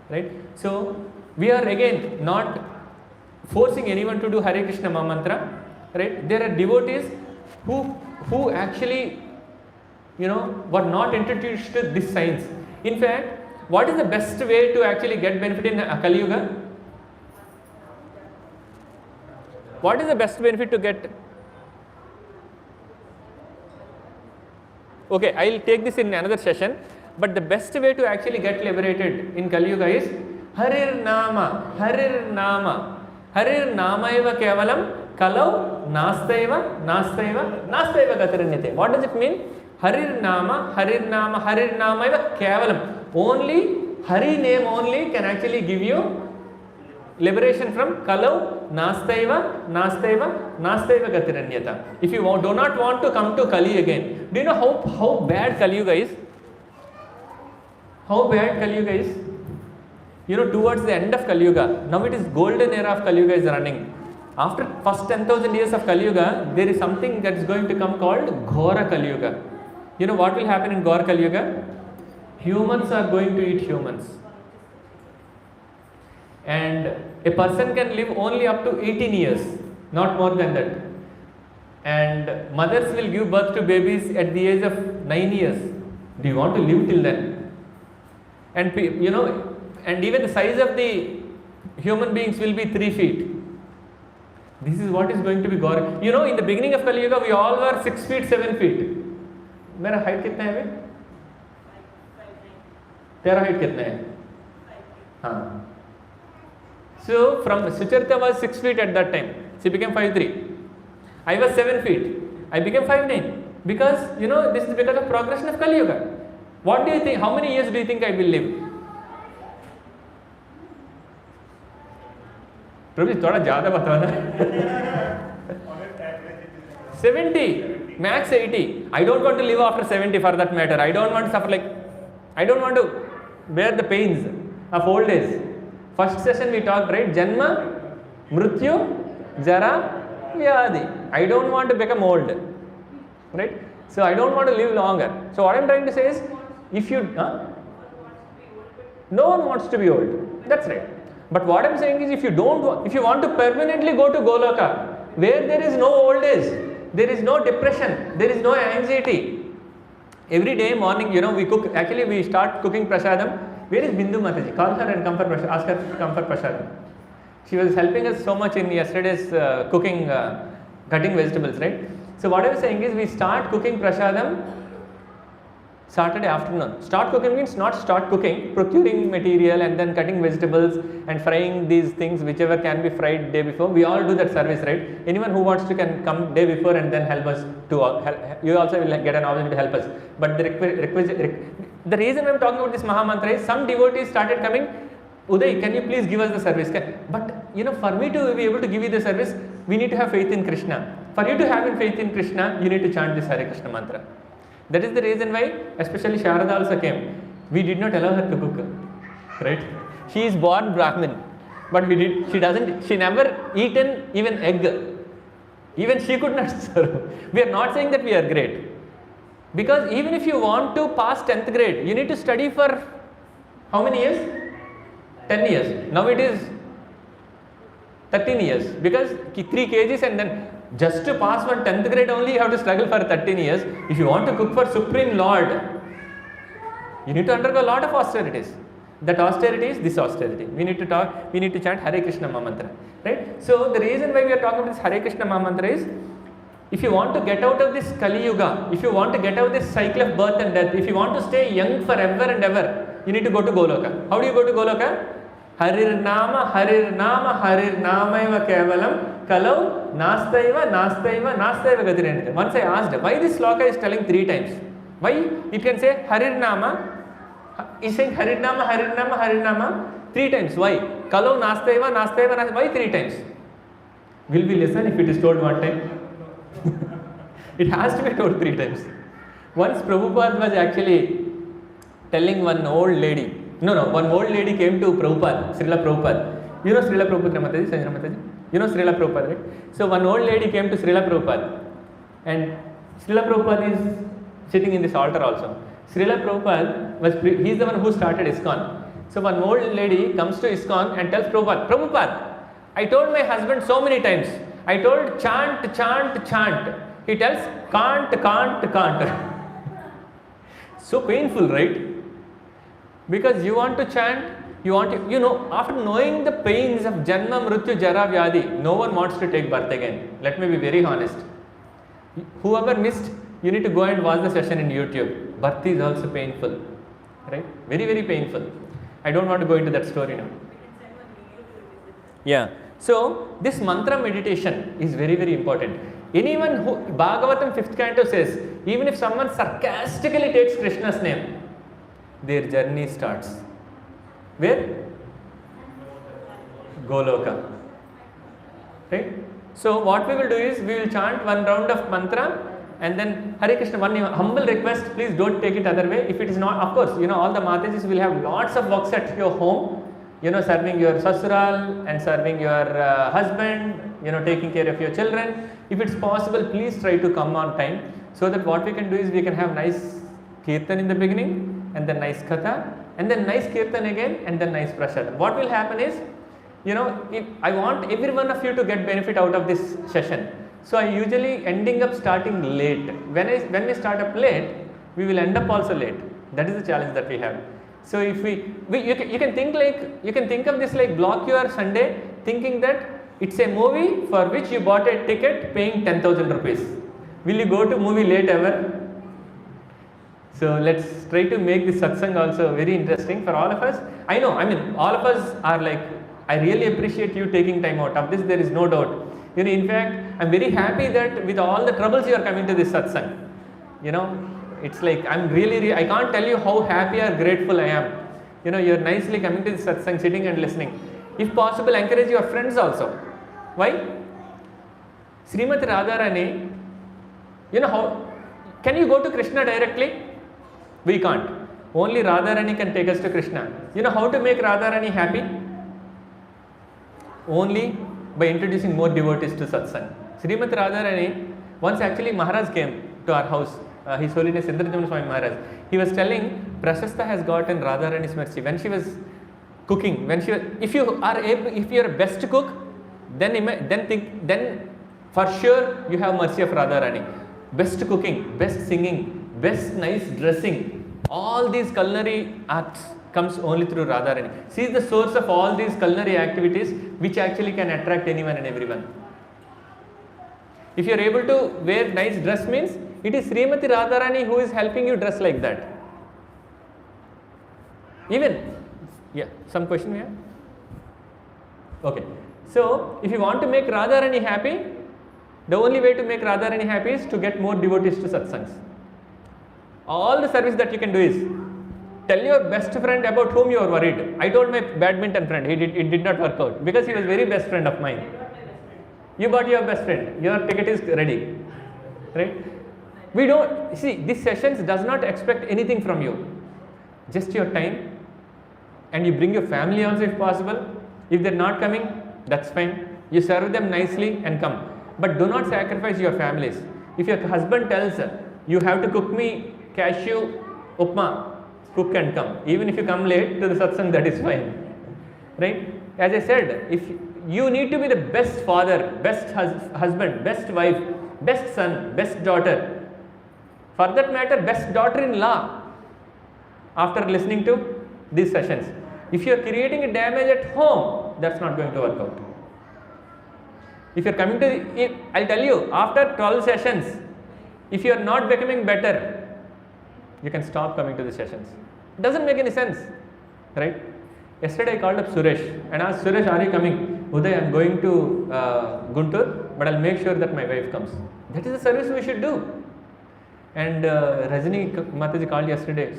Right? So we are again not forcing anyone to do Hare Krishna Maha Mantra. Right? There are devotees who actually, were not introduced to this science. In fact, what is the best way to actually get benefit in Kali Yuga? What is the best benefit to get? Okay, I will take this in another session. But the best way to actually get liberated in Kali Yuga is Harir Nama, Harir Nama, Harir Nama eva kevalam kalau nastaiva, nastaiva, nastaiva gatiranyate. What does it mean? Harir Nama, Harir Nama, Harir Nama eva kevalam. Only Hari name only can actually give you liberation from kalau nastaiva, nastaiva, nastaiva gatiranyata. If you do not want to come to Kali again, do you know how bad Kali Yuga is? How bad Kali Yuga is? Towards the end of Kali Yuga, now it is golden era of Kali Yuga is running. After first 10,000 years of Kali Yuga, there is something that is going to come called Ghora Kali Yuga. You know what will happen in Ghora Kali Yuga? Humans are going to eat humans. And a person can live only up to 18 years, not more than that. And mothers will give birth to babies at the age of 9 years. Do you want to live till then? And and even the size of the human beings will be 3 feet. This is what is going to be God. In the beginning of Kali Yuga, we all were 6 feet, 7 feet. मेरा height कितना है? तेरा height कितना है? हाँ. So from Sucharita was 6 feet at that time. She became 5'3". I was 7 feet. I became 5'9". Because this is because of progression of Kali Yuga. What do you think? How many years do you think I will live? Prabhu, थोड़ा ज़्यादा बताओ ना. 70, max 80. I don't want to live after 70 for that matter. I don't want to suffer I don't want to bear the pains of old age. First session we talked, right? Janma, Mrityu, Jara, Vyadi. I don't want to become old. Right? So I don't want to live longer. So what I am trying to say is, if you... No one wants to be old. That's right. But what I am saying is, if you want to permanently go to Goloka, where there is no old age, there is no depression, there is no anxiety. Every day morning, we cook. Actually, we start cooking prasadam. Where is Bindu Mataji? Call her and come for prasadam. Ask her to come for prasadam. She was helping us so much in yesterday's cooking, cutting vegetables, right? So what I was saying is, we start cooking prasadam Saturday afternoon. Start cooking means not start cooking, procuring material and then cutting vegetables and frying these things whichever can be fried day before. We all do that service, right? Anyone who wants to can come day before and then help us you also will get an opportunity to help us. But the reason I am talking about this Maha Mantra is, some devotees started coming, Uday, can you please give us the service? But for me to be able to give you the service, we need to have faith in Krishna. For you to have faith in Krishna, you need to chant this Hare Krishna mantra. That is the reason why, especially Sharada also came. We did not allow her to cook, right? She is born Brahmin, but she never eaten even egg. Even she could not serve. We are not saying that we are great. Because even if you want to pass 10th grade, you need to study for how many years? 10 years. Now it is 13 years. Because 3 kgs and then just to pass one 10th grade only, you have to struggle for 13 years. If you want to cook for Supreme Lord, you need to undergo a lot of austerities. That austerity is this austerity. We need to chant Hare Krishna Maha Mantra. Right? So the reason why we are talking about this Hare Krishna Maha Mantra is, if you want to get out of this Kali Yuga, if you want to get out of this cycle of birth and death, if you want to stay young forever and ever, you need to go to Goloka. How do you go to Goloka? Harir Nama, Harir Nama, Harir Namaiva Kevalam, Kalau, Nastaiva, Nastaiva, Nastaiva Gatirendite. Once I asked, why this sloka is telling 3 times? Why it can say Harir Nama, is saying Harir Nama, Harir Nama, Harir Nama 3 times. Why? Kalau, Nastaiva, Nastaiva, Nastaiva. Why 3 times? Will we listen if it is told 1 time? It has to be told 3 times. Once Prabhupada was actually telling one old lady, one old lady came to Prabhupada, Srila Prabhupada. You know Srila Prabhupada Mataji, Sanjana Mataji? You know Srila Prabhupada, right? So one old lady came to Srila Prabhupada, and Srila Prabhupada is sitting in this altar also. Srila Prabhupada he is the one who started ISKCON. So one old lady comes to ISKCON and tells Prabhupada, Prabhupada, I told my husband so many times, I told chant, chant, chant. He tells can't, can't, can't. So painful, right? Because you want to chant, after knowing the pains of Janma, Mrityu, Jara, Vyadi, no one wants to take birth again. Let me be very honest. Whoever missed, you need to go and watch the session in YouTube. Birth is also painful, right? Very, very painful. I don't want to go into that story now. Yeah. So this mantra meditation is very, very important. Anyone who, Bhagavatam 5th canto says, even if someone sarcastically takes Krishna's name, their journey starts. Where? Goloka. Right? So what we will do is, we will chant 1 round of mantra and then Hare Krishna. One humble request, please don't take it other way. If it is not, of course, all the Matajis will have lots of works at your home. Serving your sasural and serving your husband, taking care of your children. If it's possible, please try to come on time, so that what we can do is, we can have nice kirtan in the beginning, and then nice katha, and then nice kirtan again, and then nice prasadam. What will happen is, if I want every one of you to get benefit out of this session. So I usually ending up starting late. When we start up late, we will end up also late. That is the challenge that we have. So if you can think of this like block your Sunday thinking that it's a movie for which you bought a ticket paying 10,000 rupees. Will you go to movie late ever? So let's try to make this satsang also very interesting for all of us. I know, all of us are like, I really appreciate you taking time out of this, there is no doubt. In fact, I'm very happy that with all the troubles you are coming to this satsang. It's like, I can't tell you how happy or grateful I am. You're nicely coming to this satsang, sitting and listening. If possible, encourage your friends also. Why? Srimati Radharani, how, can you go to Krishna directly? We can't. Only Radharani can take us to Krishna. How to make Radharani happy? Only by introducing more devotees to satsang. Srimati Radharani, once actually Maharaj came to our house, His Holiness Indrajamna Swami Maharaj. He was telling, Prashasta has gotten Radharani's mercy. When she was cooking, if you are a best cook, then for sure you have mercy of Radharani. Best cooking, best singing, best nice dressing, all these culinary acts comes only through Radharani. She is the source of all these culinary activities which actually can attract anyone and everyone. If you are able to wear nice dress means it is Srimati Radharani who is helping you dress like that. Some question we have? Okay. So, if you want to make Radharani happy, the only way to make Radharani happy is to get more devotees to satsangs. All the service that you can do is, tell your best friend about whom you are worried. I told my badminton friend, it did not work out because he was very best friend of mine. You bought your best friend, your ticket is ready. Right? We don't, see, these sessions does not expect anything from you. Just your time, and you bring your family also if possible. If they are not coming, that's fine. You serve them nicely and come. But do not sacrifice your families. If your husband tells, you have to cook me cashew upma, cook and come. Even if you come late to the satsang, that is fine. Right? As I said, if you need to be the best father, best husband, best wife, best son, best daughter, for that matter, best daughter-in-law after listening to these sessions. If you are creating a damage at home, that's not going to work out. If you are coming to, I'll tell you, after 12 sessions, if you are not becoming better, you can stop coming to the sessions. It doesn't make any sense, right? Yesterday I called up Suresh and asked, Suresh, are you coming? Uday, I am going to Guntur, but I'll make sure that my wife comes. That is the service we should do. And Rajini Mataji called yesterday.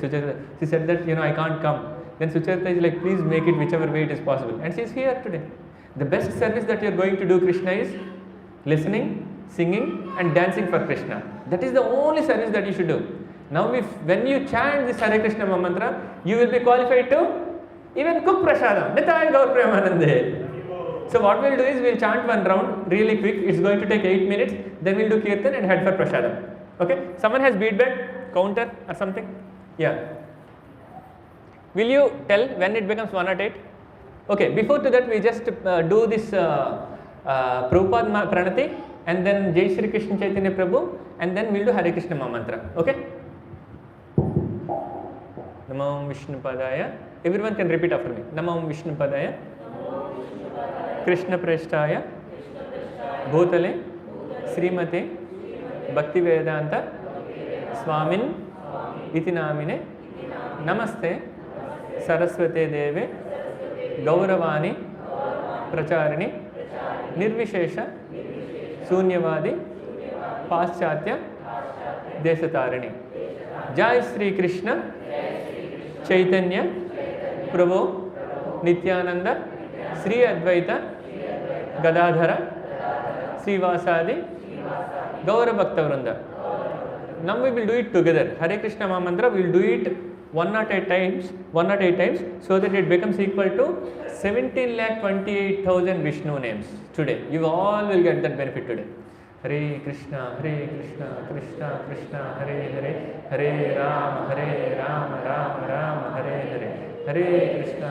She said that, I can't come. Then Sucharita is like, please make it whichever way it is possible. And she is here today. The best service that you are going to do Krishna is listening, singing and dancing for Krishna. That is the only service that you should do. Now when you chant this Hare Krishna Maha Mantra, you will be qualified to even cook prasadam. Nitai Gaur Premanande. So what we will do is we will chant one round really quick. It's going to take 8 minutes. Then we will do kirtan and head for prasadam. Okay? Someone has beadback, counter or something? Yeah. Will you tell when it becomes 108? Okay, before to that we just do this Prabhupada Pranati and then Jai Shri Krishna Chaitanya Prabhu and then we'll do Hare Krishna Maha Mantra. Okay? Namo Vishnu Padaya. Everyone can repeat after me. Namo Vishnu Padaya. Krishna Preshtaya. Bhutale. Srimate. Bhakti Vedanta. Swamin. Iti Namine. Namaste. Saraswate Deve. Gauravani. Pracharini. Nirvishesha. Sunyavadi. Paschatya. Desatarini. Jai Shri Krishna Chaitanya Prabhu Nityananda Sri Advaita Gadadhara Srivasadi Gaura Bhakta Vrinda. Now we will do it together. Hare Krishna Maha Mantra, we will do it 108 times so that it becomes equal to 17,28,000 Vishnu names today. You all will get that benefit today. Hare Krishna, Krishna Krishna, Hare Hare, Hare Rama, Rama Rama, Hare Hare, Hare Krishna,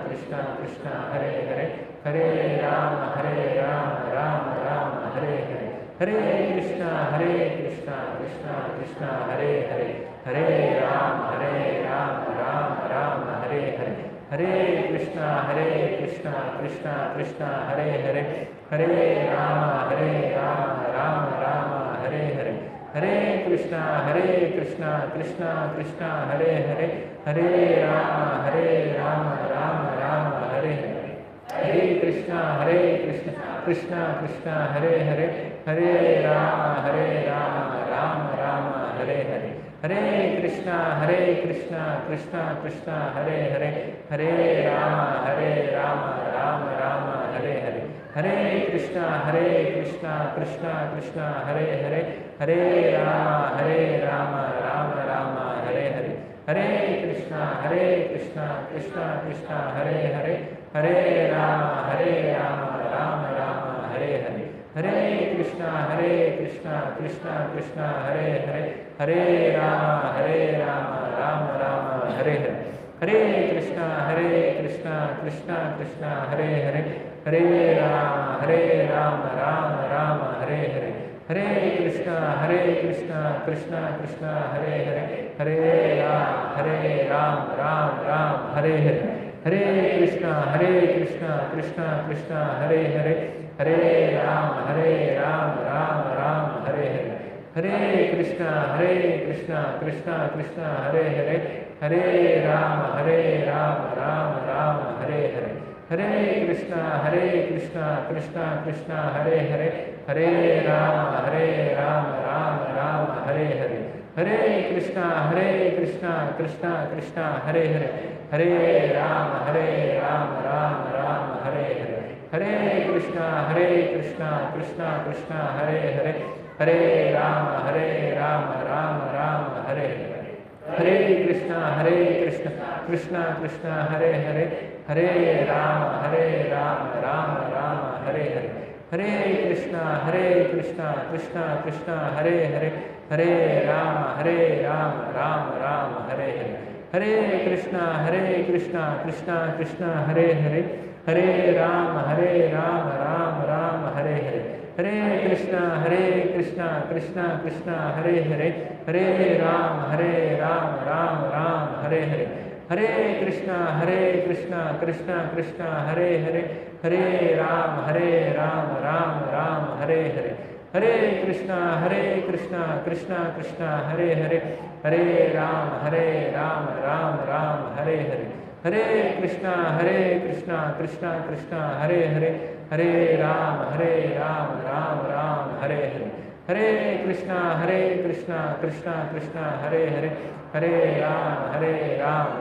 Krishna Krishna, Hare Hare, Hare Rama, Rama Rama, Hare Hare, Hare Krishna Krishna Krishna Hare Hare, Hare Rama Rama Rama Hare Hare, Hare Krishna Krishna Krishna Hare Hare, Hare Rama Rama Rama Hare Hare, Hare Krishna Krishna Krishna Hare Hare, Hare Rama Rama Rama Hare Hare, Hare Krishna Krishna Krishna Hare Hare, Hare Rama Rama Rama Hare Hare, Hare Krishna Krishna Krishna Hare Hare, Hare Rama Rama Rama Hare Hare, Hare Krishna Krishna Krishna Hare Hare, Hare Rama Rama Rama Hare Hare, Hare Krishna Krishna Krishna Hare Hare, Hare Rama Rama Rama Hare Hare, Hare Krishna Krishna Krishna Hare Hare, Hare Rama Rama Rama Hare Hare, Hare Krishna Krishna Krishna Hare Hare, Hare Rama Rama Rama Hare Hare, Hare Krishna Krishna Krishna Hare Hare, Hare Rama Rama Hare Hare, Hare Krishna Krishna Krishna Hare Hare, Hare Rama Rama Hare Hare, Hare Krishna Krishna Krishna Hare Hare, Hare Rama Rama Hare Hare, Hare Krishna Krishna Krishna Hare Hare, Hare Rama Rama Hare Hare, Hare Krishna Krishna Krishna Hare Hare, Hare Rama Rama Hare Hare, Hare Krishna Krishna Krishna Hare Hare, Hare Rama Rama Hare Hare, Hare Krishna Krishna Krishna Hare Hare, Hare Rama Rama Hare Hare, Hare Krishna Krishna Krishna Hare Hare, Hare Rama Rama Hare Hare, Hare Krishna Krishna Krishna Hare Hare, Hare Rama Rama Hare Hare, Hare Krishna Krishna Krishna Hare Hare, Hare Rama Rama Hare Hare, Hare Krishna Krishna Krishna Hare Hare, Hare Rama Rama Hare Hare, Hare Krishna Krishna Krishna Hare Hare, Hare Rama Rama Hare Hare, Hare Krishna Krishna Krishna Hare Hare, Hare Rama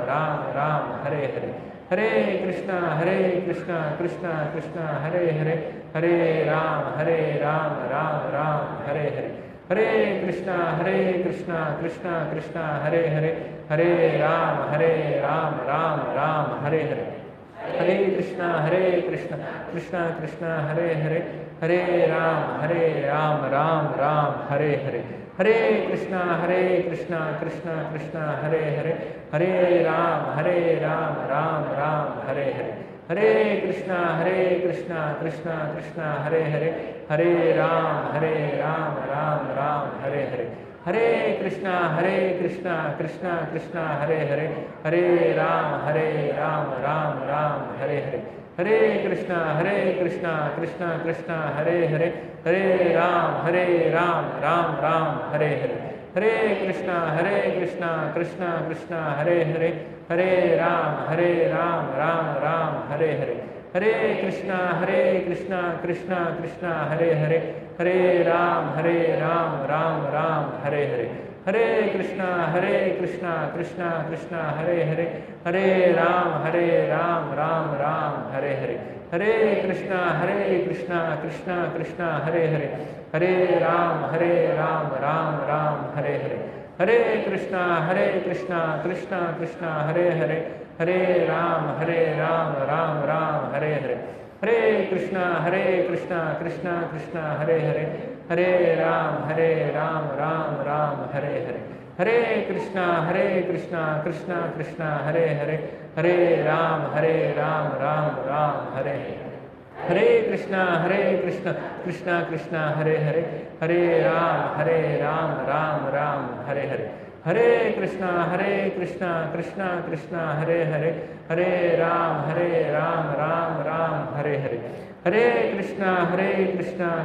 Rama Hare Hare, Hare Krishna Krishna Krishna Hare Hare, Hare Rama Rama Hare Hare, Hare Krishna Krishna Krishna Hare Hare, Hare Rama Rama Hare Hare, Hare Krishna Krishna Krishna Hare Hare, Hare Rama Rama Hare Hare, Hare Krishna Krishna Krishna Hare Hare, Hare Rama Rama Hare Hare, Hare Krishna Krishna Krishna Hare Hare, Hare Rama Rama Hare Hare, Hare Krishna Krishna Krishna Hare Hare, Hare Rama Rama Hare Hare, Hare Krishna Krishna Krishna Hare Hare, Hare Rama Rama Hare Hare, Hare Krishna Krishna Krishna Hare Hare, Hare Rama Rama Hare Hare, Hare Krishna Krishna Krishna Hare Hare, Hare Rama Rama Hare Hare, Hare Krishna Krishna Krishna Hare Hare, Hare Rama Rama Hare Hare, Hare Krishna Krishna Krishna Hare Hare, Hare Rama Rama Hare Hare, Hare Krishna Krishna Krishna Hare Hare, Hare Rama Rama Hare Hare, Hare Krishna Krishna Krishna Hare Hare, Hare Rama Rama Hare Hare, Hare Krishna Krishna Krishna Hare Hare, Hare Rama Rama Hare Hare, Hare Krishna Krishna Krishna Hare Hare, Hare Rama Rama Hare Hare, Hare Krishna Krishna Krishna Hare Hare Hare Ram Ram Ram Hare Hare Hare Krishna Krishna Krishna Hare Hare Hare Ram Ram Ram Hare Hare Hare Krishna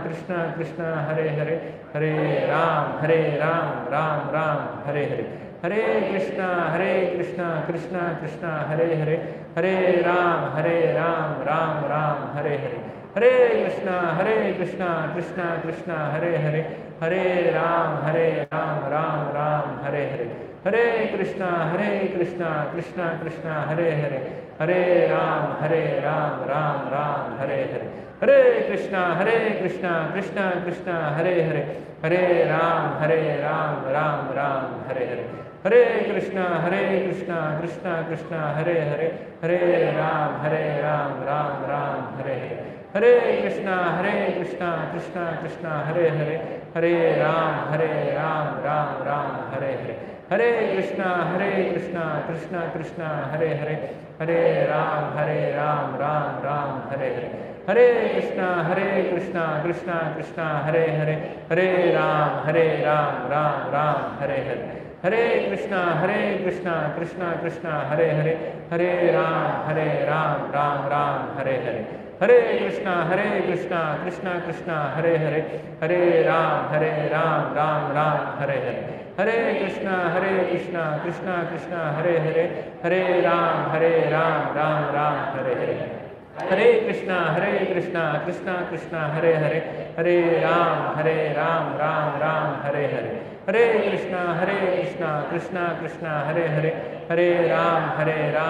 Krishna Krishna Hare Hare Hare Ram Ram Ram Hare Hare Hare Krishna Krishna Krishna Hare Hare Hare Ram Ram Ram Hare Hare Hare Krishna Krishna Krishna Hare Hare Hare Ram Ram Ram Hare Hare Hare Krishna Krishna Krishna Hare Hare Hare Ram Ram Ram Hare Hare Hare Krishna Krishna Krishna Hare Hare Hare Ram Ram Ram Hare Hare Hare Krishna Krishna Krishna Hare Hare Hare Ram Ram Ram Hare Hare Hare Krishna Krishna Krishna Hare Hare Hare Ram Ram Ram Hare Hare Hare Krishna Krishna Krishna Hare Hare Hare Ram Ram Ram Hare Hare Hare Krishna Krishna Krishna Hare Hare Hare Ram Ram Ram Hare Hare Hare Krishna Krishna Krishna Hare Hare Hare Ram Ram Ram Hare Hare Hare Krishna Krishna Hare Hare Hare Ram Ram Hare Hare Hare Krishna Krishna Hare Hare Hare Ram Ram Hare Hare Hare Krishna Krishna Hare Hare Hare Ram Ram Hare Hare Hare Krishna Krishna Hare Hare Hare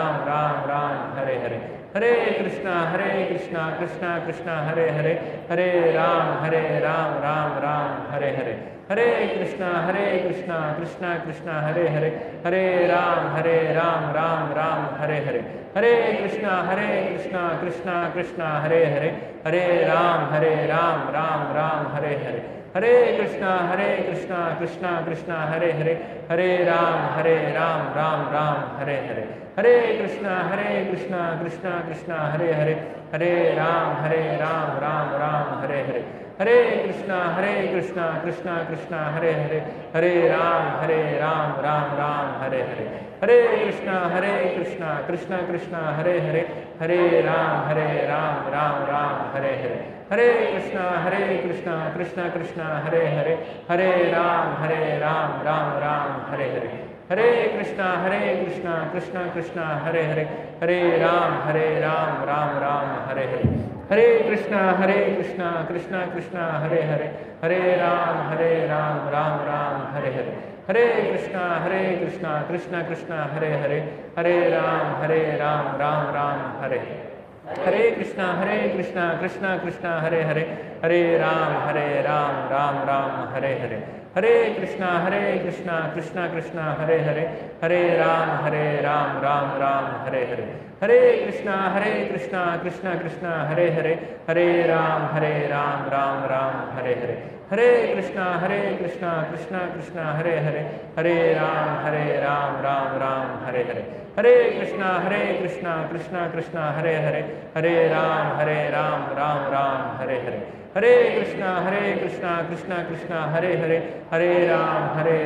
Ram Ram Hare Hare Hare Krishna Krishna Hare Hare Hare Ram Ram Hare Hare Hare Krishna Krishna Hare Hare Hare Ram Ram Hare Hare Hare Krishna Krishna Hare Hare Hare Ram Ram Hare Hare Hare Krishna Krishna Hare Hare Hare Ram Ram Hare Hare Hare Krishna Krishna Hare Hare Hare Ram Ram Hare Hare Hare Krishna Krishna Hare Hare Hare Ram Ram Hare Hare Hare Krishna Krishna Hare Hare Hare Ram Ram Hare Hare Hare Krishna Krishna Hare Hare Hare Ram Ram Hare Hare Hare Krishna Krishna Hare Hare Hare Ram Ram Hare Hare Hare Krishna Krishna Hare Hare Hare Ram Ram Hare Hare Hare Krishna Krishna Hare Hare Hare Ram Ram Hare Hare Hare Krishna Krishna Hare Hare Hare Ram Ram Hare Hare Hare Krishna Krishna Hare Hare Hare Ram Ram Hare Hare Hare Krishna Krishna Hare Hare Hare Ram Ram Hare Hare Hare Krishna Krishna Hare Hare Hare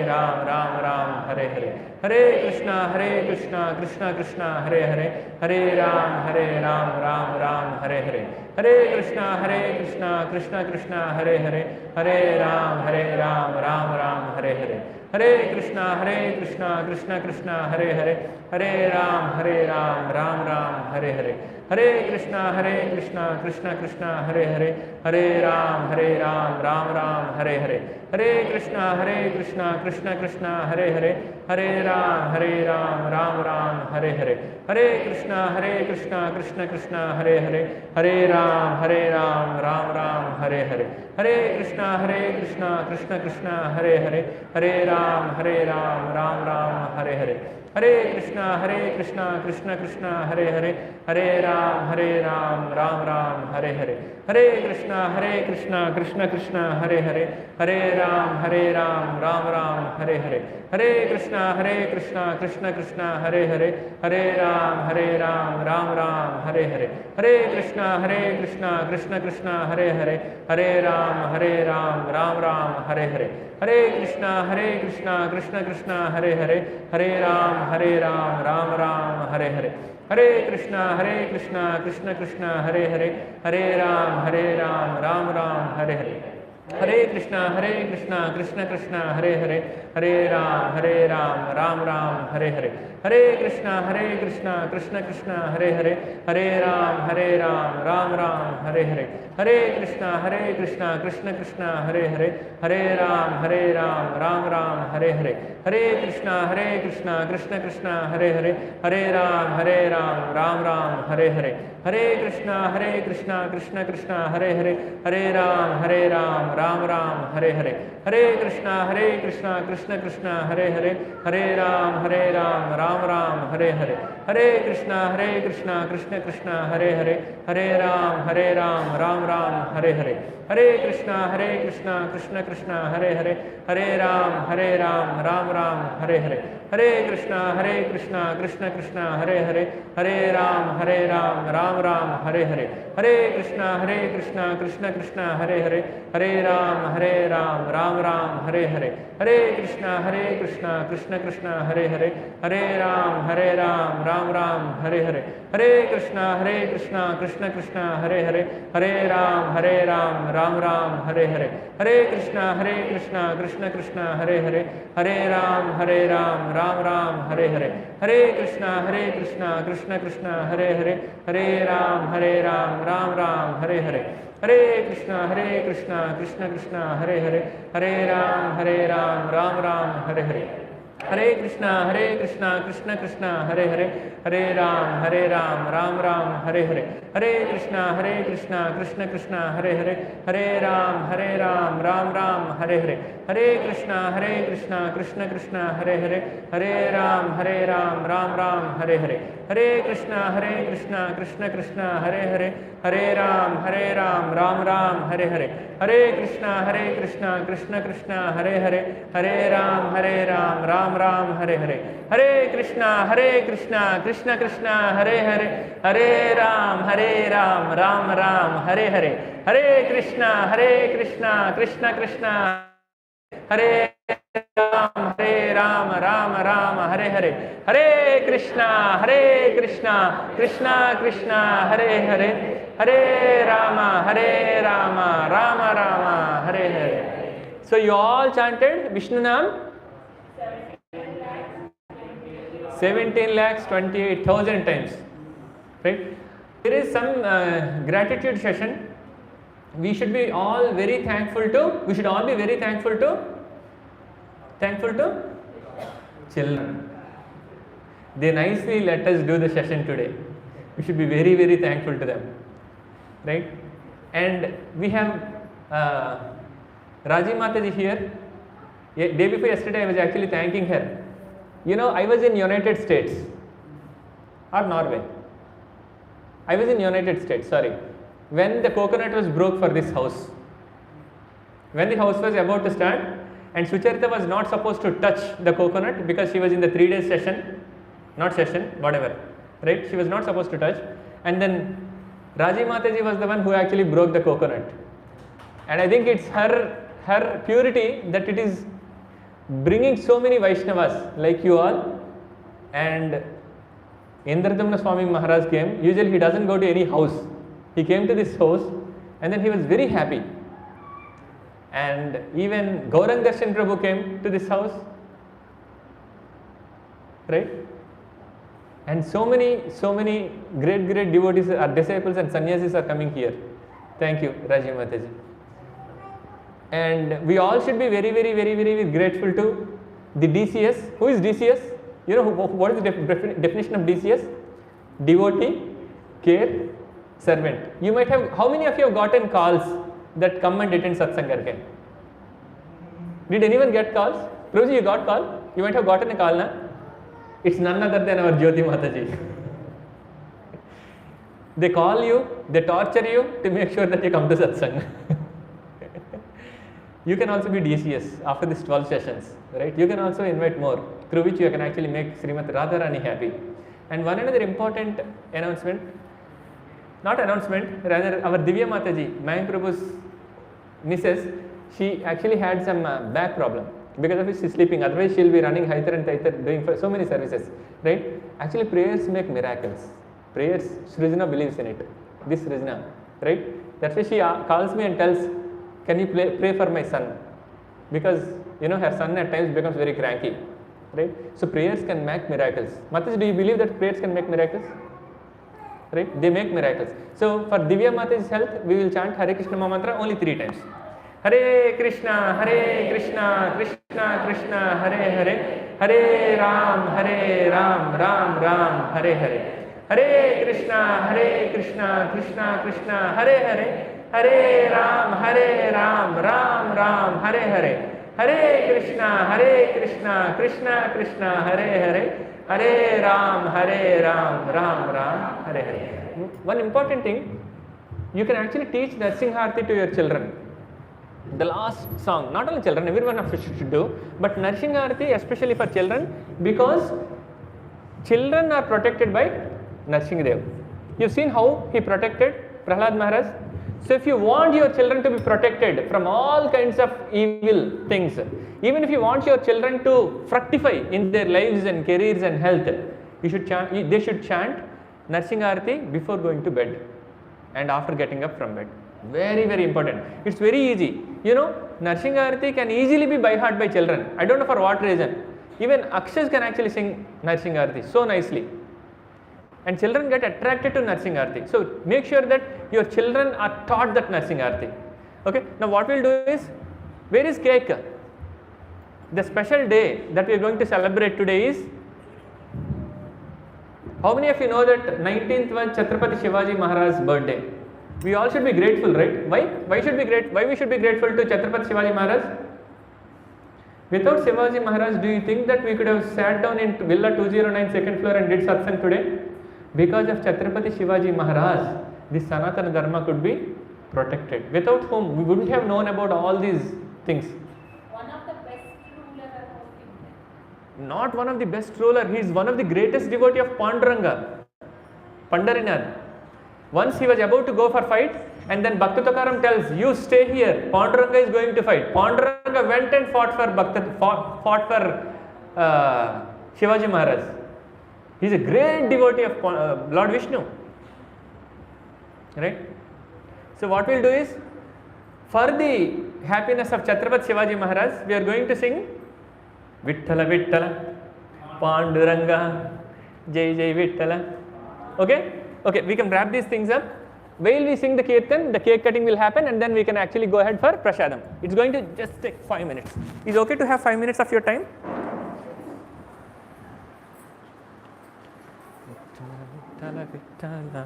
Ram Ram Hare Hare Hare Krishna Krishna Hare Hare Hare Ram Ram Hare Hare Hare Krishna Krishna Hare Hare Hare Ram Ram Hare Hare Hare Krishna Krishna Hare Hare Hare Ram Ram Hare Hare Hare Krishna Krishna Hare Hare Hare Ram Ram Hare Hare Hare Krishna Krishna Hare Hare Hare Ram Ram Hare Hare Hare Krishna Krishna Hare Hare Hare Ram Ram Hare Hare Hare Krishna Krishna Hare Hare Hare Ram Ram Hare Hare Hare Krishna Krishna Hare Hare Hare Ram Ram Hare Hare Hare Krishna Krishna Hare Hare Hare Ram Ram Hare Hare Hare Krishna Krishna Hare Hare Hare Ram Ram, Ram Ram, Hare Hare. Hare Krishna, Krishna Krishna, Hare Hare. Hare Ram, Ram Ram, Hare Hare. Hare Krishna, Krishna Krishna, Hare Hare. Hare Ram, Ram Ram, Hare Hare. Hare Krishna, Krishna Krishna, Hare Hare. Hare Ram, Ram Ram, Hare Hare. Hare Krishna, Krishna Krishna, Hare Hare. Hare Ram, Ram Ram, Hare Hare. Hare Krishna, Krishna Krishna, Hare Hare. Hare Ram, Ram Ram, Hare Hare. Hare Krishna, Krishna Krishna, Hare Hare. Hare Ram, Ram Ram, Hare Hare. Hare Krishna, Krishna Krishna, Hare Hare. Hare Ram, Ram Ram, Hare Hare. Hare Krishna, Krishna Krishna, Hare Hare. Hare Ram, Ram Ram, Hare Hare. Hare Krishna, Krishna Krishna, Hare Hare. Hare Ram, Ram Ram, Hare Hare. Hare Krishna, Krishna Krishna, Hare Hare. Hare Ram, Ram Ram, Hare Hare. Hare Krishna, Krishna Krishna, Hare Hare. Hare Ram, Ram Ram, Hare Hare. Hare Krishna, Krishna Krishna, Hare Hare. Hare Ram, Ram Ram, Hare Hare. Hare Krishna, Krishna Krishna, Hare Hare. Hare Ram, Ram Ram, Hare Hare. Hare Krishna, Krishna Krishna, Hare Hare. Hare Ram, Ram Ram, Hare Hare. Hare Krishna, Krishna Krishna, Hare Hare. Hare Ram, Ram Ram, Hare Hare. Hare Krishna, Krishna Krishna, Hare Hare. Hare Ram, Ram Ram, Hare Hare. Hare Krishna, Krishna Krishna, Hare Hare. Hare Ram, Ram Ram, Hare Hare. Hare Krishna, Krishna Krishna, Hare Hare. Hare Ram, Ram Ram, Hare Hare. Hare Krishna, Krishna Krishna, Hare Hare. Hare Ram, Ram Ram, Hare Hare. Hare Krishna, Krishna Krishna, Hare Hare. Hare Ram, Ram Ram, Hare Hare. Hare Krishna, Krishna Krishna, Hare Hare. Hare Ram, Ram Ram, Hare Hare. Hare Krishna, Krishna Krishna, Hare Hare. Hare Ram, Ram Ram, Hare Hare. Hare Krishna, Krishna Krishna, Hare Hare. Hare Ram, Ram Ram, Hare Hare. Hare Krishna, Krishna Krishna, Hare Hare. Hare Ram, Ram Ram, Hare Hare. Hare Krishna, Krishna Krishna, Hare Hare. Hare Ram, Ram Ram, Hare Hare. Hare Krishna, Krishna Krishna, Hare Hare. Hare Ram, Ram Ram, Hare Hare. Hare Krishna, Krishna Krishna, Hare Ram, Ram Ram, Hare Hare. Hare Krishna, Krishna Krishna, Hare Hare. Hare Rama, Rama Rama, Hare Hare. So you all chanted Vishnu Nam? 17,28,000 times, right? There is some gratitude session. We should be all very thankful to. We should all be very thankful to children. They nicely let us do the session today. We should be very, very thankful to them, right? And we have Raji Mataji here. Day before yesterday, I was actually thanking her. You know, I was in United States or Norway. I was in United States, sorry, when the coconut was broke for this house. When the house was about to start, and Sucharita was not supposed to touch the coconut because she was in the 3-day session, whatever, right? She was not supposed to touch. And then Raji Mataji was the one who actually broke the coconut. And I think it's her purity that it is bringing so many Vaishnavas like you all. And Indradumna Swami Maharaj came. Usually he doesn't go to any house. He came to this house and then he was very happy. And even Gaurang Darshan Prabhu came to this house, right? And so many great devotees, our disciples and sannyasis are coming here. Thank you, Raji Mataji. And we all should be very grateful to the DCS. Who is DCS? You know what is the definition of DCS? Devotee, care, servant. You might have, how many of you have gotten calls that come and attend Satsang again? Did anyone get calls? Prabhuji, you got call? You might have gotten a call, na? It's none other than our Jyoti Mataji. They call you, they torture you to make sure that you come to satsang. You can also be DCS after these 12 sessions, right? You can also invite more, through which you can actually make Srimati Radharani happy. And one another important announcement, not announcement, rather our Divya Mataji, Mayank Prabhu's missus, she actually had some back problem. Because of which she is sleeping, otherwise she will be running Haithar and Taithar, doing so many services, right? Actually prayers make miracles. Prayers, Srijana believes in it, this Srijana, right? That's why she calls me and tells, can you pray for my son? Because her son at times becomes very cranky, right? So prayers can make miracles. Mataji, do you believe that prayers can make miracles? Right? They make miracles. So for Divya Mataji's health, we will chant Hare Krishna Maha Mantra only 3 times. Hare Krishna, Krishna Krishna, Hare Hare, Hare Ram, Ram Ram, Hare Hare. Hare Krishna, Krishna Krishna, Hare Hare, Hare Ram, Ram Ram, Hare Hare. Hare Krishna, Krishna Krishna, Hare Hare, Hare Ram, Ram Ram, Hare Hare. One important thing, you can actually teach Narasimha Aarti to your children. The last song, not only children, everyone of us should do, but Narasimha Aarti especially for children, because children are protected by Narasimha. You've seen how he protected Prahlad Maharaj. So if you want your children to be protected from all kinds of evil things, even if you want your children to fructify in their lives and careers and health, you should chant, they should chant Narasimha Aarti before going to bed and after getting up from bed. Very, very important. It's very easy. Narasimha Aarti can easily be by heart by children. I don't know for what reason. Even Akshas can actually sing Narasimha Aarti so nicely. And children get attracted to Narasimha Aarti. So make sure that your children are taught that Narasimha Aarti. Okay. Now what we'll do is, where is cake? The special day that we are going to celebrate today is, how many of you know that 19th was Chhatrapati Shivaji Maharaj's birthday? We all should be grateful, right? Why? Why we should be grateful to Chhatrapati Shivaji Maharaj? Without Shivaji Maharaj, do you think that we could have sat down in Villa 209 second floor and did satsang today? Because of Chhatrapati Shivaji Maharaj, this Sanatana Dharma could be protected. Without whom we wouldn't have known about all these things. One of the best rulers. Not one of the best ruler, he is one of the greatest devotee of Panduranga, Pandarinath. Once he was about to go for fight, and then Bhakta Tukaram tells, you stay here, Panduranga is going to fight. Panduranga went and fought for Shivaji Maharaj. He is a great devotee of Lord Vishnu. Right? So what we will do is, for the happiness of Chhatrapati Shivaji Maharaj, we are going to sing Vitthala Vitthala, Panduranga, Jai Jai Vitthala. Okay? Okay, we can wrap these things up. While we sing the kirtan, the cake cutting will happen, and then we can actually go ahead for prasadam. It's going to just take 5 minutes. Is it okay to have 5 minutes of your time? Vitthala Vitthala,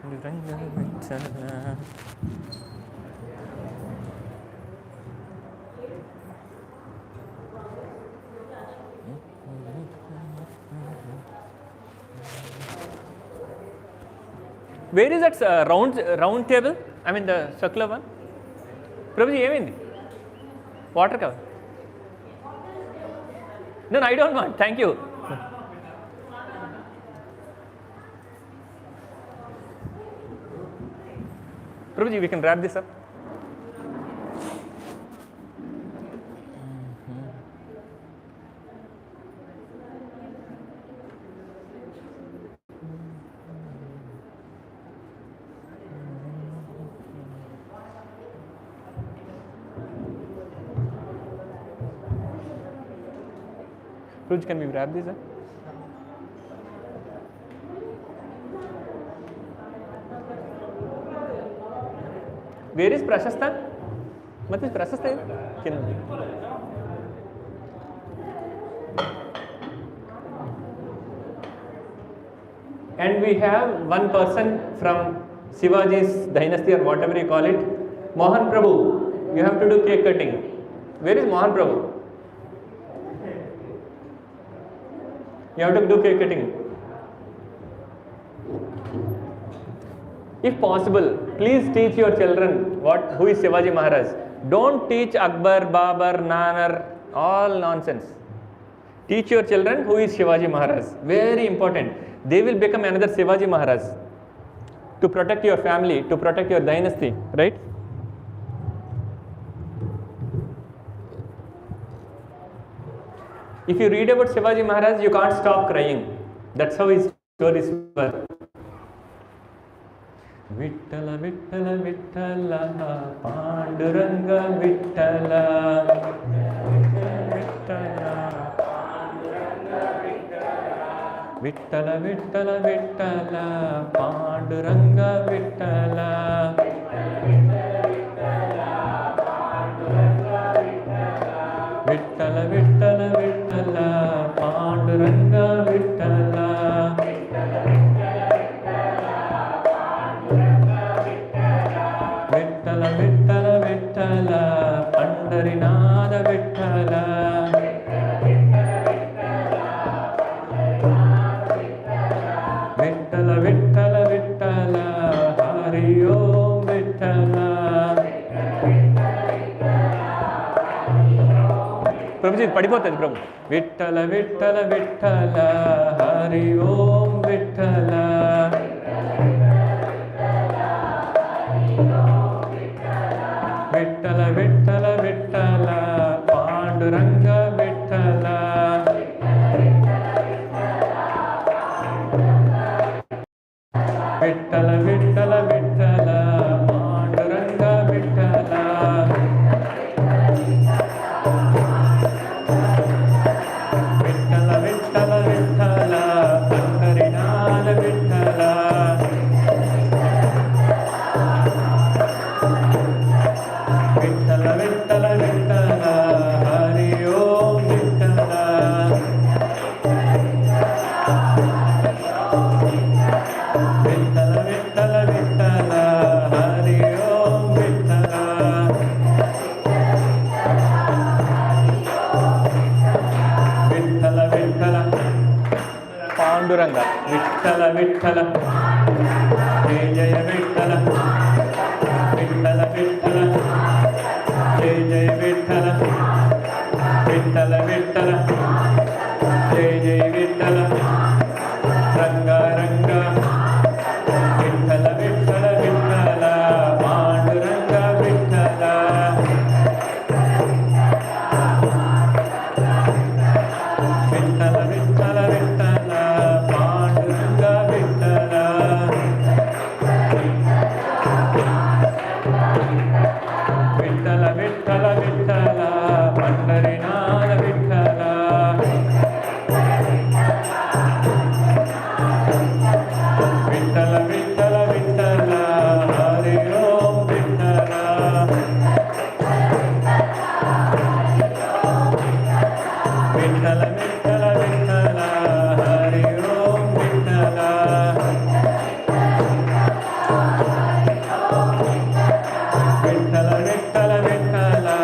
Panduranga Vitthala. Where is that round table? I mean the circular one? Prabhuji, ఏమైంది? Water cover. No, I don't want. Thank you. Prabhuji, we can wrap this up. Prabhuji, can we wrap this up? Where is Prashasta? What is Prashasta? And we have one person from Shivaji's dynasty or whatever you call it, Mohan Prabhu. You have to do cake cutting. Where is Mohan Prabhu? You have to do cake cutting. If possible, please teach your children who is Shivaji Maharaj. Don't teach Akbar, Babar, Nanar, all nonsense. Teach your children who is Shivaji Maharaj. Very important. They will become another Shivaji Maharaj to protect your family, to protect your dynasty, right? If you read about Shivaji Maharaj, you can't stop crying. That's how his stories were. Vitthala, Vitthala, Vitthala, Panduranga, Vitthala, Vitthala, Vitthala, Vitthala, Vitthala, Panduranga, Vitthala, Vitthala, Vitthala, Vitthala, Panduranga, Vitthala, Vitthala, Vitthala, Vitthala, Pandarinada, Vitthala, Vitthala, Vitthala, Vitthala, Hari Om Vitthala. Prabhuji, padipothadi Prabhu. Vitthala, Vitthala, Vitthala, Hari Om Vitthala. Vitthala, Vitthala, Vitthala, Panduranga, Vitthala. Vitthala, Vitthala, Vitthala, Panduranga, Vitthala. Vitthala, Vitthala, Vitthala, Pandarinada, Vitthala. Vitthala, Vitthala, Vitthala, Hari Om Vitthala. Vitthala, Vitthala, Vitthala, Hari Om Vitthala. Vitthala, Vitthala, Panduranga. Vitthala, Vitthala, Jai Jaya Vitthala. Vitthala, Vitthala, Jai Jai Vitthala. Vitthala, Vitthala, Jai Jai Vitthala. Ranga Ranga. Vitthala, Vitthala, Vitthala, Panduranga, Vitthala. Vitthala, Vitthala, Vitthala, Panduranga, Vitthala. Vitthala, Vitthala, Vitthala, Pandarinada, Vitthala. Vitthala, Vitthala, Vitthala, Hari Om Vitthala. Vitthala, Vitthala, Vitthala, Hari Om Vitthala. Vitthala, Vitthala, Vitthala,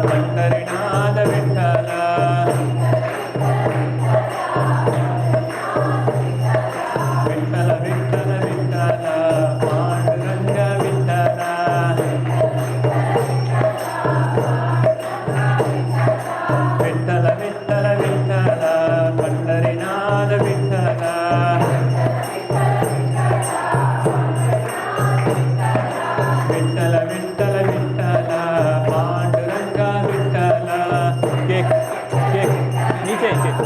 Pandarinada, Vitthala. Vitthala, Vitthala, Vitthala, Panduranga, Vitthala. Vitthala, Vitthala, Vitthala, Pandarinada, Vitthala. Vitthala, Vitthala, Vitthala, Panduranga, Vitthala. Cake, cake, नीचे cake.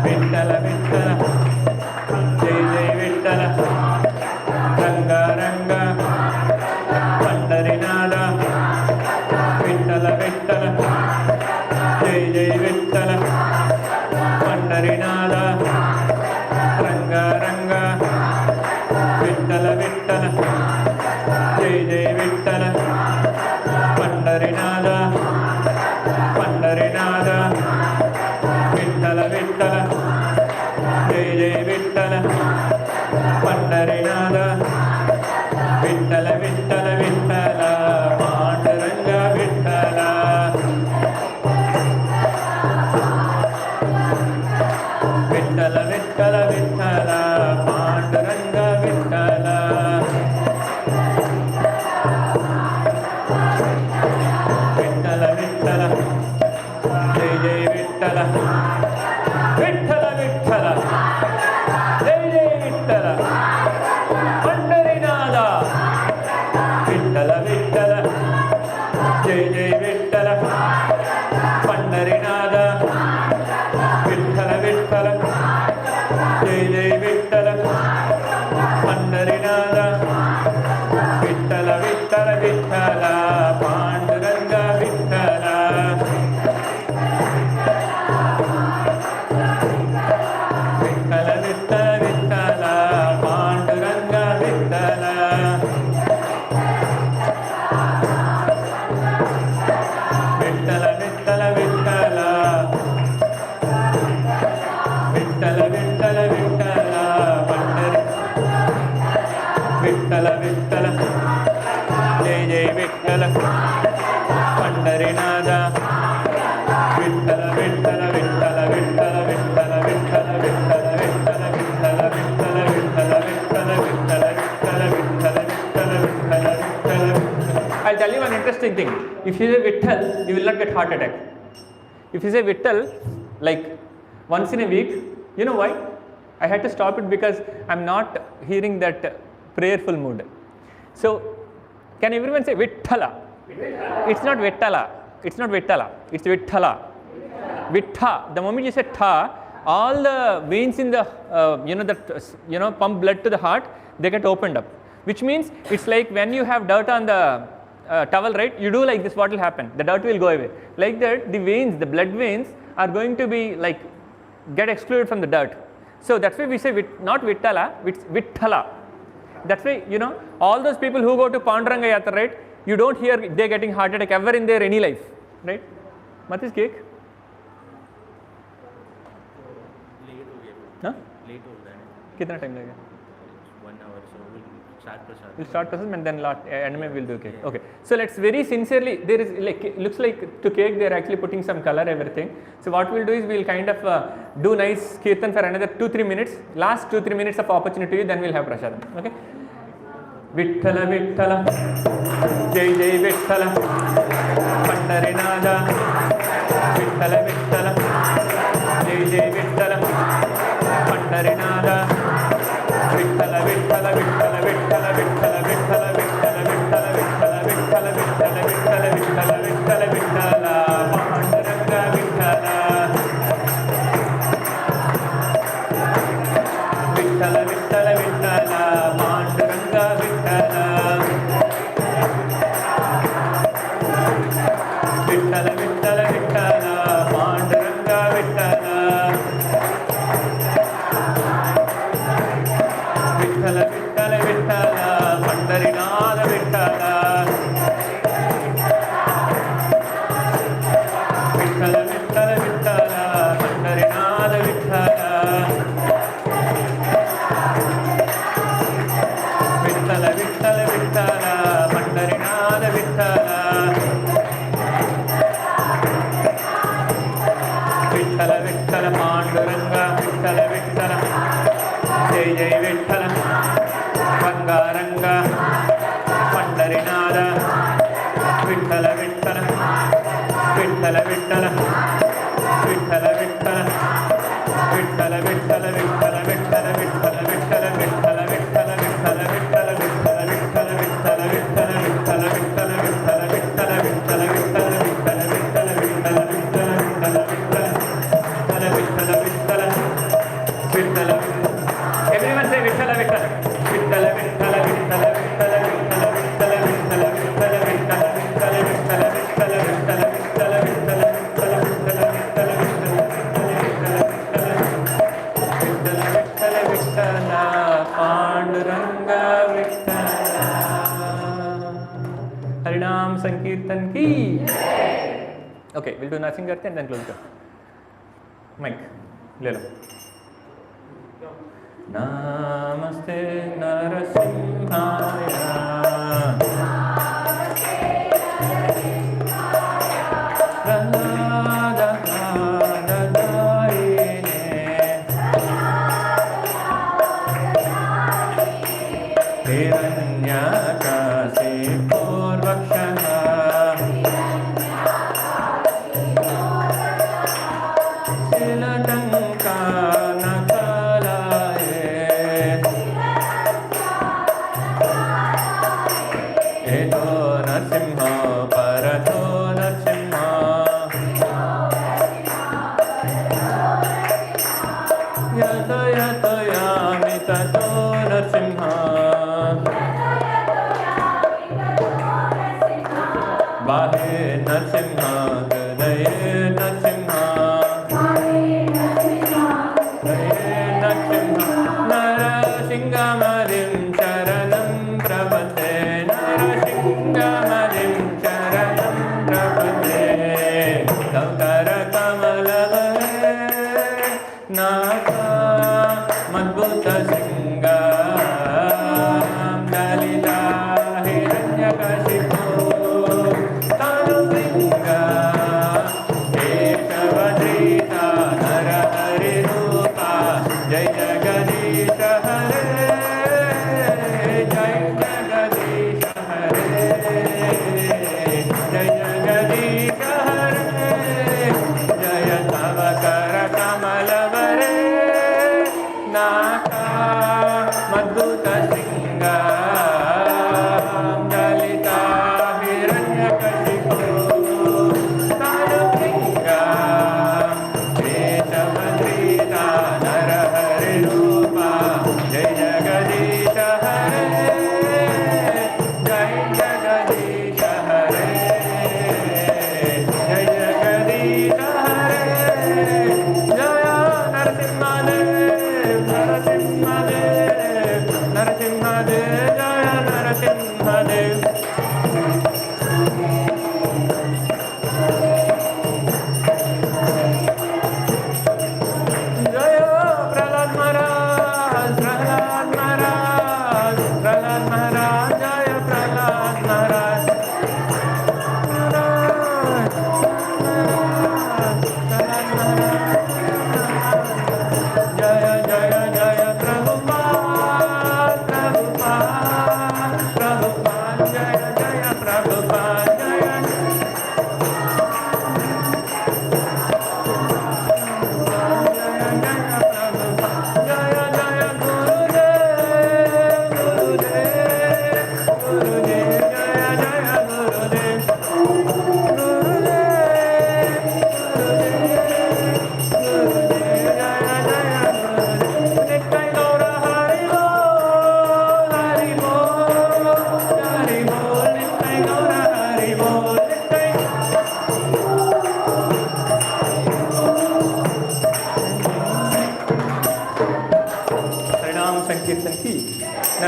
Vitthala, Vitthala, Jai Jai Vitthala. Ranga Ranga, Pandarinada. Vitthala, Vitthala, Jai Jai Vitthala. Pandarinada. Ranga Ranga. Vitthala, Vitthala, Jai Jai Vitthala. Pandarinada. Pandarinada. Vitthala, Vitthala, Jai Jai Vitthala. Pandarinada. Vitthala, Vitthala, Vitthala, Panduranga, Vitthala. Vitthala, Vitthala Vitthala, Jai Jai Vitthala, Pandarinada, Vitthala Vitthala, Jai Jai Vitthala, Pandarinada, Vitthala Vitthala, Jai Jai Vitthala, Pandarinada, Vitthala Vitthala Vitthala, Panduranga Vitthala. Vitthala Vitthala Vitthala, Panduranga Vitthala. Vitthala Vitthala Vitthala, Vitthala Vitthala Vitthala, Vitthala Vitthala, Jai Jai Vitthala, Pandarinada, Vitthala Vitthala Vitthala Vitthala Vitthala Vitthala Vitthala Vitthala Vitthala Vitthala Vitthala Vitthala Vitthala Vitthala Vitthala Vitthala Vitthala. I'll tell you one interesting thing. If you say Vitthal, you will not get heart attack. If you say Vitthal like once in a week, you know why? I had to stop it because I'm not hearing that prayerful mood. So, can everyone say Vitthala? It's not Vitthala. It's not Vitthala. It's Vitthala. Vittha. The moment you say Tha, all the veins in the pump blood to the heart, they get opened up. Which means it's like when you have dirt on the towel, right? You do like this, what will happen? The dirt will go away. Like that, the veins, the blood veins are going to be like get excluded from the dirt. So that's why we say not Vitthala, it's Vitthala. That's why, all those people who go to Panduranga Yatra, right? You don't hear they getting heart attack ever in their any life, right? What is cake? Late हो गया. Huh? Late हो रहा है. कितना time लगेगा? 1 hour, so we'll start prasad. We'll start process and then end में we'll do cake. Okay. So let's very sincerely, there is like looks like to cake they're actually putting some color everything. So what we'll do is we'll kind of do nice kirtan for another 2-3 minutes. Last 2-3 minutes of opportunity, then we'll have prasadam. Okay. Vitthala Vitthala, Jai Jai Vitthala, Pandarinada, Vitthala Vitthala, Jai Jai Vitthala, Pandarinada, Vitthala Vitthala Vitthala Vitthala Vitthala Vitthala Vitthala Vitthala Vitthala Vitthala Vitthala Vitthala Vitthala Vitthala Vitthala, Panduranga Vitthala, Vitthala Vitthala Vitthala, Panduranga Vitthala, Vitthala Vitthala Vitthala, Panduranga Vitthala, Vitthala Vitthala Vitthala, Pandarinada Vitthala, Vitthala Vitthala Vitthala, Pandarinada Vitthala, Vitthala Vitthala Vitthala, Pandarinada Vitthala, Vitthala Vitthala Panduranga Vitthala Vitthala, Jai Jai Vitthala, Rangaranga, Pandarinada, Vitthala Vitthala, Vitthala Vitthala, Vitthala Vitthala, Vitthala Vitthala, Vitthala Vitthala, Vitthala Vitthala, Vitthala Vitthala, Vitthala Vitthala, Vitthala Vitthala, Vitthala Vitthala, Vitthala Vitthala, Vitthala Vitthala, Vitthala Vitthala, Vitthala Vitthala, Vitthala Vitthala, Vitthala Vitthala, Vitthala Vitthala, Vitthala. Everyone say Vitthala Vitthala. Vitthala Vitthala, Vitthala Vitthala, Vitthala Vitthala, Vitthala Vitthala, Vitthala Vitthala, Vitthala Vitthala, Vitthala Vitthala, Vitthala Vitthala, Vitthala Vitthala, Vitthala Vitthala, Vitthala Panduranga Vitthala. Harinam Sankirtan ki. Okay, we'll do nothing and then close the mic. ले लो. Namaste Narasimhaya. Radha Radharine. Hiranyakasi Purvakshaha.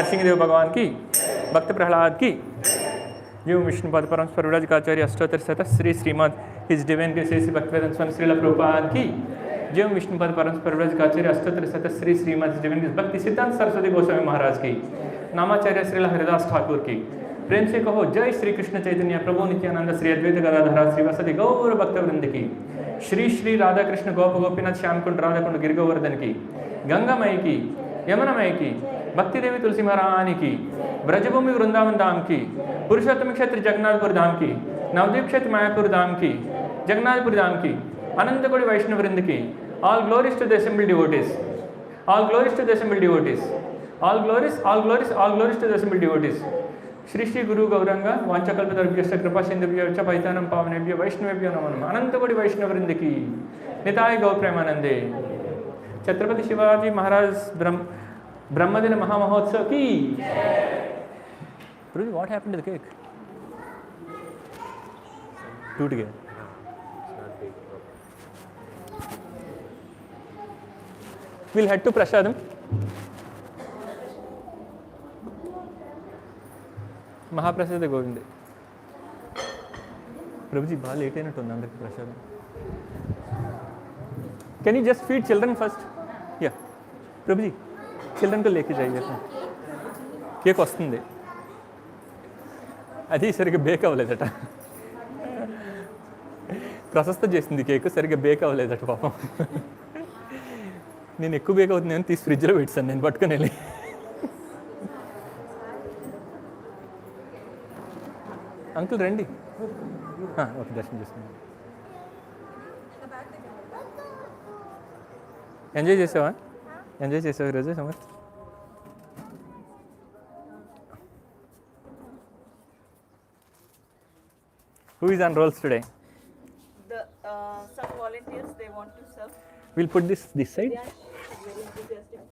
Narasimhadeva भगवान की, भक्त प्रहलाद की, जीव विष्णु पद परम स्वरूपाचार्य अष्टोत्तर शत Shri Srimad his divine grace Shri Bhaktivedanta Swami Srila Prabhupada की, जीव विष्णु पद परम स्वरूपाचार्य अष्टोत्तर शत Shri Srimad his divine grace Bhaktisiddhanta Saraswati Goswami महाराज की, नामाचार्य श्रील हरिदास ठाकुर की। प्रेम से कहो जय श्री कृष्ण चैतन्य प्रभु नित्यानंद श्री अद्वैत गदाधर श्रीवासदि गौर भक्त वृंद की, श्री श्री राधा कृष्ण गोप गोपीनाथ श्याम कुंड राधा कुंड गिर गोवर्धन की, गंगा मई की, यमुना मई की, भक्ति देवी तुलसी महारानी की, ब्रजभूमि वृंदावन धाम की, पुरुषोत्तम क्षेत्र जगन्नाथपुर धाम की, नवद्वीप क्षेत्र मायापुर धाम की, जगन्नाथपुर धाम की, अनंत कोटि वैष्णव वृंद की। All glories to the assembled devotees, all glories to the assembled devotees, all glories, all glories, all glories to the assembled devotees. Shri Shri Guru Gauranga वांछकल्पतरुभ्यश्च कृपा सिंधुभ्यश्च पतितानां पावनेभ्यो वैष्णवेभ्यो नमो नमः। अनंत कोटि वैष्णव वृंद की निताय गौ प्रेमानंदे। छत्रपति शिवाजी महाराज ब्रह्मदिन महामहोत्सव की। Rudy, what happened to the cake? टूट गया। We'll head to Prasadam. महाप्रसाद गोविंदे। प्रभु जी बाहर लेटे ना तो अंदर के प्रसाद। Can you just feed children first? Yeah. प्रभु जी चिल्ड्रन को लेके जाइए కేక్ వస్తుంది అది సరిగ్గా బేక్ అవ్వలేదట ప్రశస్త చేసింది కేక్ సరిగ్గా బేక్ అవ్వలేదట పాపం నేను ఎక్కువ బేక్ అవుతుంది అని తీసి ఫ్రిడ్జ్లో పెట్టాను నేను పట్టుకొని వెళ్ళి అంకుల్ రండి ఓకే దర్శనం చేసుకుందాం ఎంజాయ్ చేసావా ఈరోజు Samarth Who is on rolls today? Some volunteers, they want to serve. We'll put this side.